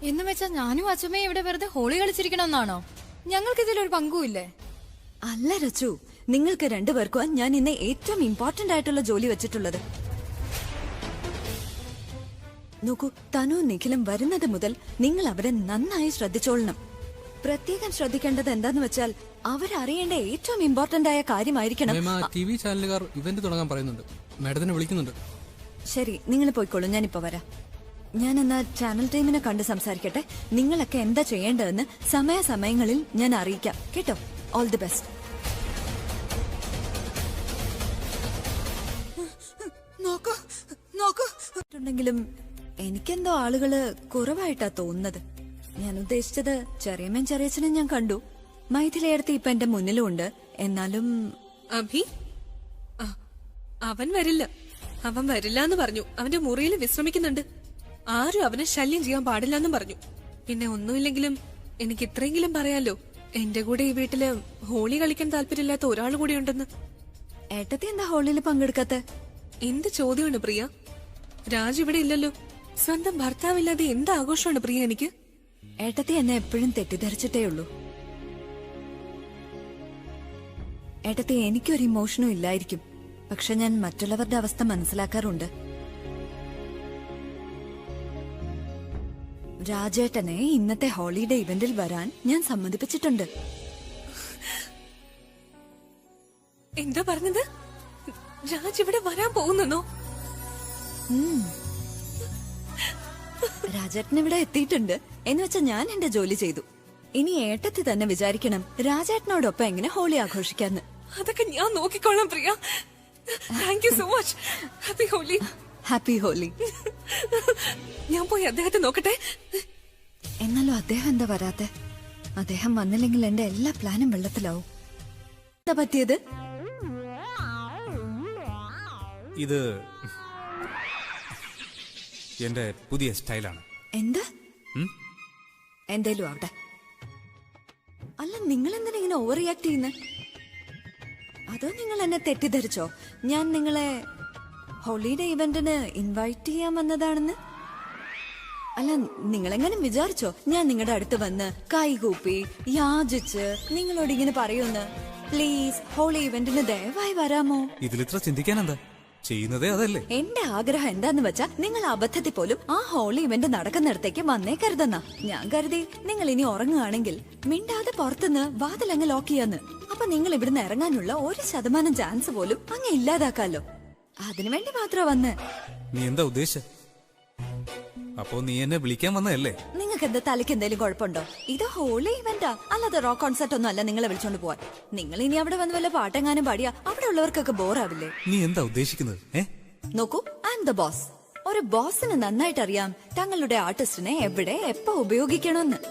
എന്ന് വെച്ചാ ഞാനും അച്ഛമ്മയും ഇവിടെ വെറുതെ ഹോളി കളിച്ചിരിക്കണമെന്നാണോ? ഞങ്ങൾക്ക് ഇതിലൊരു പങ്കുമില്ലേ? അല്ല രച്ചു, നിങ്ങൾക്ക് രണ്ടുപേർക്കും ഞാൻ ഇന്ന് ഏറ്റവും ഇമ്പോർട്ടന്റ് ആയിട്ടുള്ള ജോലി വെച്ചിട്ടുള്ളത്. നോക്കൂ, തനു നിഖിലും വരുന്നത് മുതൽ നിങ്ങൾ അവരെ നന്നായി ശ്രദ്ധിച്ചോളണം. പ്രത്യേകം ശ്രദ്ധിക്കേണ്ടത് എന്താന്ന് വെച്ചാൽ അവരറിയേണ്ട ഏറ്റവും ഇമ്പോർട്ടന്റ് ആയ കാര്യമായിരിക്കണം. TV ചാനലുകാർ ഇവന്റ് തുടങ്ങാൻ പറയുന്നുണ്ട്, മാഡത്തിനെ വിളിക്കുന്നുണ്ട്. ശരി, നിങ്ങൾ പോയിക്കോളൂ, ഞാനിപ്പോ വരാം. ഞാൻ എന്നാ ചാനൽ ടീമിനെ കണ്ട് സംസാരിക്കട്ടെ. നിങ്ങളൊക്കെ എന്താ ചെയ്യേണ്ടതെന്ന് സമയാസമയങ്ങളിൽ ഞാൻ അറിയിക്കാം കേട്ടോ. All the best. ുണ്ടെങ്കിലും എനിക്കെന്തോ ആളുകള് കുറവായിട്ടാ തോന്നുന്നത്. ഞാൻ ഉദ്ദേശിച്ചത് ചെറിയമ്മയും ചെറിയച്ഛനും ഞാൻ കണ്ടു. മൈഥിലിയടുത്ത് ഇപ്പൊ എന്റെ മുന്നിലും ഉണ്ട്. എന്നാലും അവൻ വരില്ല എന്ന് പറഞ്ഞു. അവന്റെ മുറിയിൽ വിശ്രമിക്കുന്നുണ്ട്. ആരും അവനെ ശല്യം ചെയ്യാൻ പാടില്ല എന്നും പറഞ്ഞു. പിന്നെ ഒന്നുമില്ലെങ്കിലും എനിക്ക് ഇത്രയെങ്കിലും പറയാലോ, എന്റെ കൂടെ ഈ വീട്ടില് ഹോളി കളിക്കാൻ താല്പര്യമില്ലാത്ത ഒരാൾ കൂടി ഉണ്ടെന്ന്. ഏട്ടത്തി എന്താ ഹോളിയിൽ പങ്കെടുക്കാത്ത? എന്ത് ചോദ്യമാണ് പ്രിയ? രാജ് ഇവിടെ ഇല്ലല്ലോ. സ്വന്തം ഭർത്താവില്ലാതെ എന്ത് ആഘോഷമാണ് പ്രിയ എനിക്ക്? ഏട്ടത്തി എന്നെ എപ്പോഴും തെറ്റിദ്ധരിച്ചിട്ടേ ഉള്ളൂ. ഏട്ടത്തി എനിക്കൊരു ഇമോഷനും ഇല്ലായിരിക്കും, പക്ഷെ ഞാൻ മറ്റുള്ളവരുടെ അവസ്ഥ മനസ്സിലാക്കാറുണ്ട്. രാജേട്ടനെ ഇന്നത്തെ ഹോളിഡേ ഇവന്റിൽ വരാൻ ഞാൻ സമ്മതിപ്പിച്ചിട്ടുണ്ട്. എന്താ പറഞ്ഞത്? രാജ് ഇവിടെ വരാൻ പോകുന്നോ? രാജേട്ടൻ ഇവിടെ എത്തിയിട്ടുണ്ട് എന്ന് വെച്ചാൽ ഞാൻ എന്റെ ജോലി ചെയ്തു. ഇനി ഏട്ടത്തി തന്നെ വിചാരിക്കണം രാജേട്ടനോടൊപ്പം എങ്ങനെ ഹോളി ആഘോഷിക്കാന്ന്. അതൊക്കെ ഞാൻ നോക്കിക്കോളാം Priya. Thank you so much. Happy Holi. Happy Holi. ഞാൻ പോയി അദ്ദേഹത്തെ നോക്കട്ടെ. എന്നാലും അദ്ദേഹം എന്താ വരാത്തെ? അദ്ദേഹം വന്നില്ലെങ്കിൽ എന്റെ എല്ലാ പ്ലാനും വെള്ളത്തിലാവും. എന്താ പറ്റിയത്? ഇത് എന്റെ പുതിയ സ്റ്റൈലാണ്. എന്താ? എന്തേലും ആവട്ടെ. അല്ല, നിങ്ങൾ എന്തിനാ ഇങ്ങനെ ഓവർ റിയാക്ട് ചെയ്യുന്നത്? അതോ നിങ്ങൾ എന്നെ തെറ്റിദ്ധരിച്ചോ ഞാൻ നിങ്ങളെ ഹോളിഡേ ഇവന്റിന് ഇൻവൈറ്റ് ചെയ്യാൻ വന്നതാണെന്ന്? അല്ല, നിങ്ങളെങ്ങനെ വിചാരിച്ചോ ഞാൻ നിങ്ങളുടെ അടുത്ത് വന്ന് കൈകൂപ്പി യാചിച്ച് നിങ്ങളോട് ഇങ്ങനെ പറയുമെന്ന്? പ്ലീസ് ഹോളി ഇവന്റിന് ദയവായി വരാമോ? ഇതിലിത്ര ചിന്തിക്കാൻ എന്താ? ചെയ്യുന്നതേ അതല്ലേ. എന്റെ ആഗ്രഹം എന്താന്ന് വെച്ചാ നിങ്ങൾ അബദ്ധത്തിൽ പോലും ആ ഹോളി ഇവന്റ് നടക്കുന്നിടത്തേക്ക് വന്നേക്കരുതെന്നാ. ഞാൻ കരുതി നിങ്ങൾ ഇനി ഉറങ്ങുകയാണെങ്കിൽ മിണ്ടാതെ പുറത്തുനിന്ന് വാതിലങ്ങ് ലോക്ക് ചെയ്യാന്ന്. അപ്പൊ നിങ്ങൾ ഇവിടുന്ന് ഇറങ്ങാനുള്ള 1% ചാൻസ് പോലും അങ്ങ് ഇല്ലാതാക്കാലോ. അതിനുവേണ്ടി മാത്രം വന്ന്. നീ എന്താ ഉദ്ദേശം? അപ്പോ നീ എന്നെ വിളിക്കാൻ വന്നതല്ലേ? നിങ്ങൾക്ക് എന്താ തലയ്ക്ക് എന്തെങ്കിലും കുഴപ്പമുണ്ടോ? ഇത് ഹോളി ഇവന്റാ, അല്ലാതെ റോക്ക് കോൺസെർട്ട് ഒന്നും അല്ല നിങ്ങളെ വിളിച്ചോണ്ട് പോവാൻ. നിങ്ങൾ ഇനി അവിടെ വന്ന് വല്ല പാട്ടെങ്ങാനും പാടിയാ അവിടെ ഉള്ളവർക്കൊക്കെ ബോറാവില്ലേ? നീ എന്താ ഉദ്ദേശിക്കുന്നത്? നോക്കൂ, ഐ ആം ദ ബോസ്. ഒരു ബോസിന് നന്നായിട്ട് അറിയാം തങ്ങളുടെ ആർട്ടിസ്റ്റിനെ എവിടെ എപ്പോ ഉപയോഗിക്കണമെന്ന്.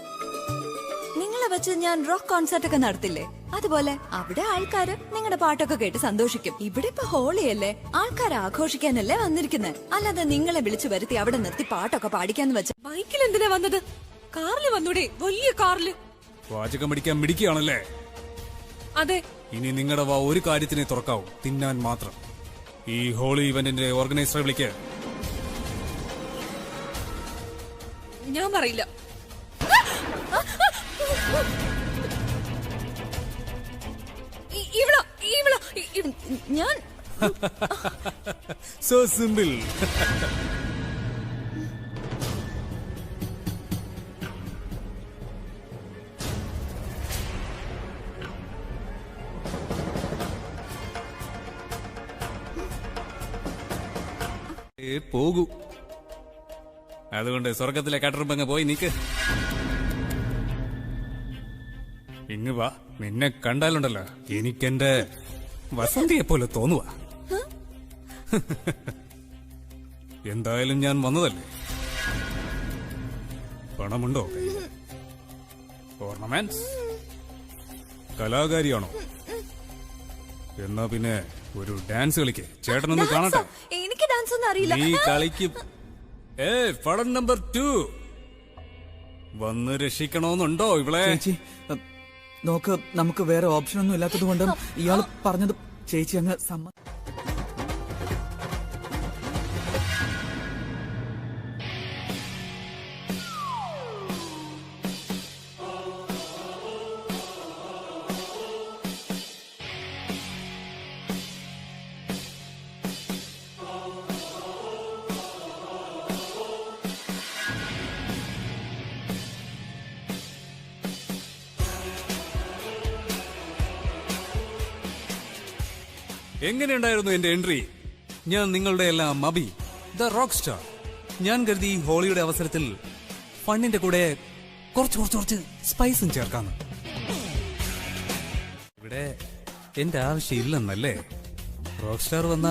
നിങ്ങളെ വെച്ച് ഞാൻ റോക്ക് കോൺസെർട്ട് ഒക്കെ നടത്തില്ലേ, അതുപോലെ അവിടെ ആൾക്കാര് നിങ്ങളുടെ പാട്ടൊക്കെ കേട്ട് സന്തോഷിക്കും. ഇവിടെ ഇപ്പൊ ഹോളിയല്ലേ, ആൾക്കാർ ആഘോഷിക്കാനല്ലേ വന്നിരിക്കുന്നത്, അല്ലാതെ നിങ്ങളെ വിളിച്ചു വരുത്തി അവിടെ നിർത്തി പാട്ടൊക്കെ പാടിക്കാന്ന് വെച്ച. ബൈക്കിൽ എന്തിനാ വന്നത്? കാറിൽ വന്നൂടെ? വലിയ കാറില്. വാചകം പിടിക്കാൻ മിടിക്കുകയാണല്ലേ? അതെ. ഇനി നിങ്ങളുടെ വാ ഒരു കാര്യത്തിനെ തുറക്കാവൂ, തിന്നാൻ മാത്രം. ഈ ഹോളി ഇവന്റിന്റെ ഓർഗനൈസറെ വിളിക്ക. ഞാൻ പറയില്ല. ഞാൻ സോ സിമ്പിൾ. പോകൂ. അതുകൊണ്ട് സ്വർഗത്തിലെ കട്ടറുമ്പങ്ങ് പോയി നിക്ക്. ഇങ്ങ് വാ. നിന്നെ കണ്ടാലുണ്ടല്ലോ എനിക്കെന്റെ വസന്തിയെ പോലെ തോന്നുക. എന്തായാലും ഞാൻ വന്നതല്ലേ. പണമുണ്ടോ? ഓർണമെന്റ്സ്? കലാകാരിയാണോ? എന്നാ പിന്നെ ഒരു ഡാൻസ് കളിക്കേ. ചേട്ടനൊന്ന് കാണട്ടെ. എനിക്ക് ഡാൻസ് ഒന്നും അറിയില്ല. നീ കളിക്കും. പടം നമ്പർ 2 വന്ന് രക്ഷിക്കണോന്നുണ്ടോ ഇവളെ? ചേച്ചി നോക്ക്, നമുക്ക് വേറെ ഓപ്ഷൻ ഒന്നും ഇല്ലാത്തത് കൊണ്ട് ഇയാൾ പറഞ്ഞത് ചേച്ചി അങ്ങ് എങ്ങനെയുണ്ടായിരുന്നു എന്റെ എൻട്രി? ഞാൻ നിങ്ങളുടെ എല്ലാം മബി, ദ റോക്ക് സ്റ്റാർ. ഞാൻ കരുതി ഹോളിയുടെ അവസരത്തിൽ ഫണ്ണിന്റെ കൂടെ കുറച്ച് സ്പൈസും ചേർക്കാന്ന്. ഇവിടെ എന്റെ ആവശ്യമില്ലെന്നല്ലേ? റോക്ക് സ്റ്റാർ വന്ന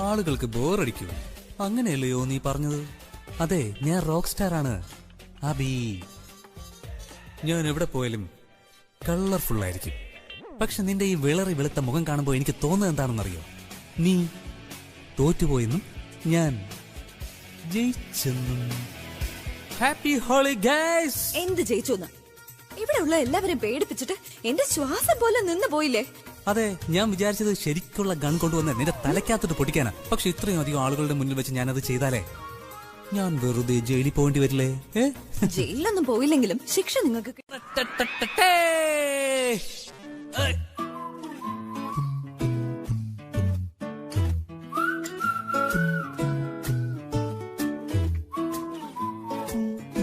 ആളുകൾക്ക് ബോറടിക്കും, അങ്ങനെയല്ലയോ നീ പറഞ്ഞത്? അതെ, ഞാൻ റോക്ക് സ്റ്റാർ ആണ് അബി. ഞാൻ എവിടെ പോയാലും കളർഫുൾ ആയിരിക്കും. പക്ഷെ നിന്റെ ഈ വിളറി വെളുത്ത മുഖം കാണുമ്പോൾ എനിക്ക് തോന്നുന്നത് എന്താണെന്നറിയോ? നീ തോറ്റുപോയെന്നും ഞാൻ ജയിച്ചെന്നും. Happy holy guys. എന്ത് ജയിച്ചു? ഇവിടെ ഉള്ള എല്ലാവരും പേടിപ്പിച്ചിട്ട് എന്റെ ശ്വാസം പോലെ നിന്ന് പോയില്ലേ? അതെ, ഞാൻ വിചാരിച്ചത് ശരിക്കുള്ള ഗൺ കൊണ്ടുവന്ന് നിന്റെ തലയ്ക്കകത്തോട്ട് പൊട്ടിക്കാനാ. പക്ഷെ ഇത്രയും അധികം ആളുകളുടെ മുന്നിൽ വെച്ച് ഞാനത് ചെയ്താലേ ഞാൻ വെറുതെ ജയിലിൽ പോകേണ്ടി വരില്ലേ? ജയിലിലൊന്നും പോയില്ലെങ്കിലും ശിക്ഷ നിങ്ങൾക്ക്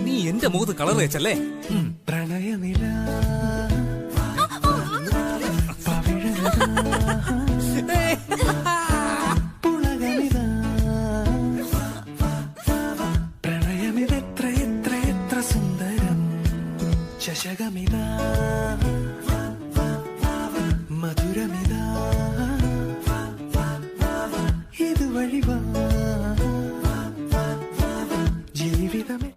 നീ എന്റെ മുഖത്ത് കളർ വെച്ചല്ലേ? പ്രണയനില പ്രണയമിതെത്ര എത്ര എത്ര സുന്ദരം ശശകമിതാ മധുരമിതാ ഇതുവഴി വാ ജീവിതമേ.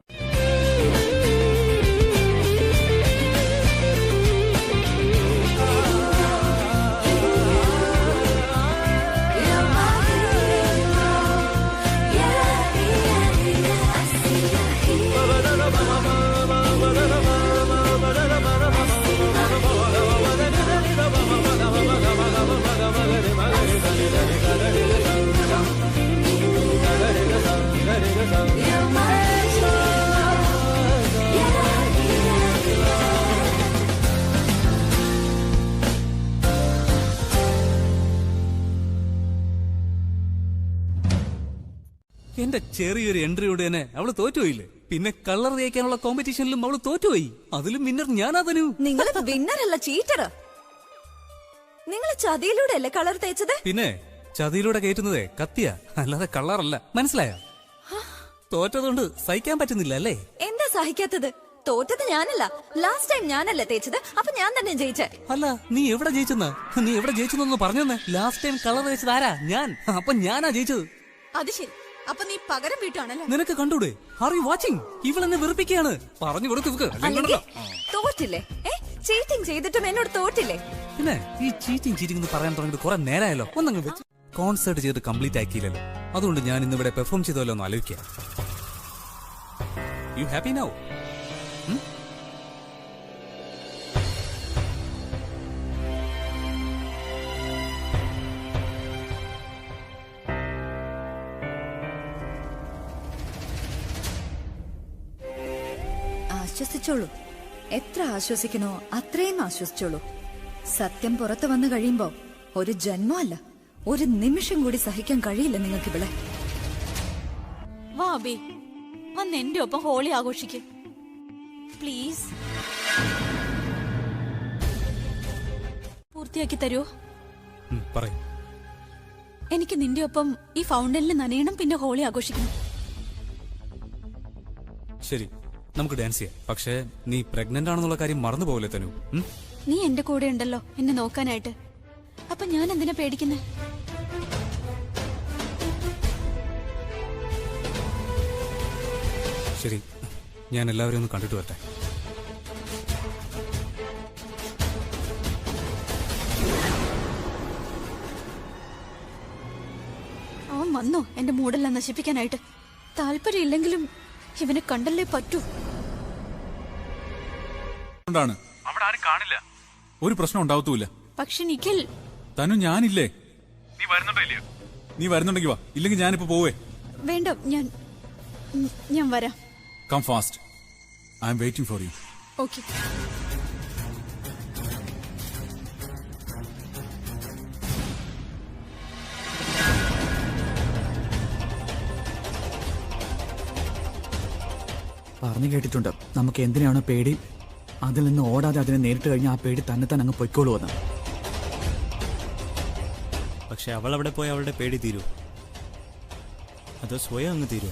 എന്റെ ചെറിയൊരു എൻട്രിയോട് തന്നെ അവള് തോറ്റുപോയില്ലേ? പിന്നെ കളർ തേക്കാനുള്ള കോമ്പറ്റീഷനിലും അവള് തോറ്റുപോയി. അതിലും വിന്നർ ഞാനാ തനു. നിങ്ങൾ വിന്നർ അല്ല, ചീറ്റർ. നിങ്ങൾ ചതിയിലൂടെ അല്ലേ കളർ തേച്ചത്? പിന്നെ ചതിയിലൂടെ കയറ്റുന്നതേ കത്തിയാ, അല്ലാതെ കളറല്ല. മനസ്സിലായോ? തോറ്റതുകൊണ്ട് സഹിക്കാൻ പറ്റുന്നില്ല അല്ലേ? എന്താ സഹിക്കാത്തത്? തോറ്റത് ഞാനല്ല, ലാസ്റ്റ് ടൈം ഞാനല്ലേ തേച്ചത്, അപ്പൊ ഞാൻ തന്നെ ജയിച്ചേ. അല്ല, നീ എവിടെ ജയിച്ചെന്ന്? നീ എവിടെ ജയിച്ചെന്നൊന്ന് പറഞ്ഞെന്ന്. ലാസ്റ്റ് ടൈം കളർ തേച്ചത് ആരാ? ഞാൻ. അപ്പൊ ഞാനാ ജയിച്ചത്. അത് ശരി, അപ്പൊ നീ പകരം വീട്ടാണല്ലോ. നിനക്ക് കണ്ടൂടെ? Are you watching? ഇവളെന്നെ വെറുപ്പിക്കുകയാണ്. പറഞ്ഞു കൊടുത്തു. തോറ്റില്ലേ? ചീറ്റിംഗ് ചെയ്തിട്ടും എന്നോട് തോറ്റില്ലേ? പിന്നെ ഈ ചീറ്റിംഗ് എന്ന് പറയാൻ തുടങ്ങിയിട്ട് കുറെ നേരമായല്ലോ. ഒന്നങ്ങ് വെച്ച് കോൺസേർട്ട് ചെയ്ത് കംപ്ലീറ്റ് ആക്കിയില്ലല്ലോ. അതുകൊണ്ട് ഞാൻ ഇന്നിവിടെ പെർഫോം ചെയ്തല്ലോ ഒന്ന് ആലോചിക്കുക. You happy now? ആശ്വസിച്ചോളൂ. എത്ര ആശ്വസിക്കണോ അത്രയും ആശ്വസിച്ചോളൂ. സത്യം പുറത്തു വന്നു കഴിയുമ്പോ ഒരു ജന്മമല്ല, ഒരു നിമിഷം കൂടി സഹിക്കാൻ കഴിയില്ല നിങ്ങൾക്ക് ഇവിടെ. വാ അബി, വന്ന് എന്റെ ഒപ്പം ഹോളി ആഘോഷിക്ക് പ്ലീസ്. പൂർത്തിയാക്കി തരുമോ? പറയൂ. എനിക്ക് നിന്റെ ഒപ്പം ഈ ഫൗണ്ടനിൽ നനയണം, പിന്നെ ഹോളി ആഘോഷിക്കണം. ശരി, നമുക്ക് ഡാൻസ് ചെയ്യാം. പക്ഷേ നീ പ്രഗ്നന്റ് ആണെന്നുള്ള കാര്യം മറന്നു പോകില്ലേ തനു? നീ എന്റെ കൂടെ ഉണ്ടല്ലോ എന്നെ നോക്കാനായിട്ട്. അപ്പൊ ഞാൻ എന്തിനാ പേടിക്കുന്നേ? ശരി, ഞാൻ എല്ലാവരും ഒന്ന് കണ്ടിട്ട് വരട്ടെ. അവൻ വന്നോ എന്റെ മൂടെല്ലാം നശിപ്പിക്കാനായിട്ട്? താല്പര്യം ഇല്ലെങ്കിലും ഇവനെ കണ്ടല്ലേ പറ്റൂ. അവിടെ ആരും കാണില്ല, ഒരു പ്രശ്നം ഉണ്ടാവത്തൂല്ല. പക്ഷെ നിഖിൽ, തനു ഞാനില്ലേ? നീ വരുന്നുണ്ടോ ഇല്ലയോ? നീ വരുന്നുണ്ടെങ്കിൽ വാ, ഇല്ലെങ്കിൽ ഞാനിപ്പോ പോവേ. വേണ്ട, ഞാൻ വരാം. Come fast, I am waiting for you. Okay. പറഞ്ഞു കേട്ടിട്ടുണ്ട്, നമുക്ക് എന്തിനാണോ പേടി അതിൽ നിന്ന് ഓടാതെ അതിനെ നേരിട്ട് കഴിഞ്ഞാൽ ആ പേടി തന്നെ അങ്ങ് പൊയ്ക്കോളൂന്ന്. പക്ഷെ അവൾ അവിടെ പോയി അവളുടെ പേടി തീരൂ, അതോ സ്വയം അങ്ങ് തീരൂ?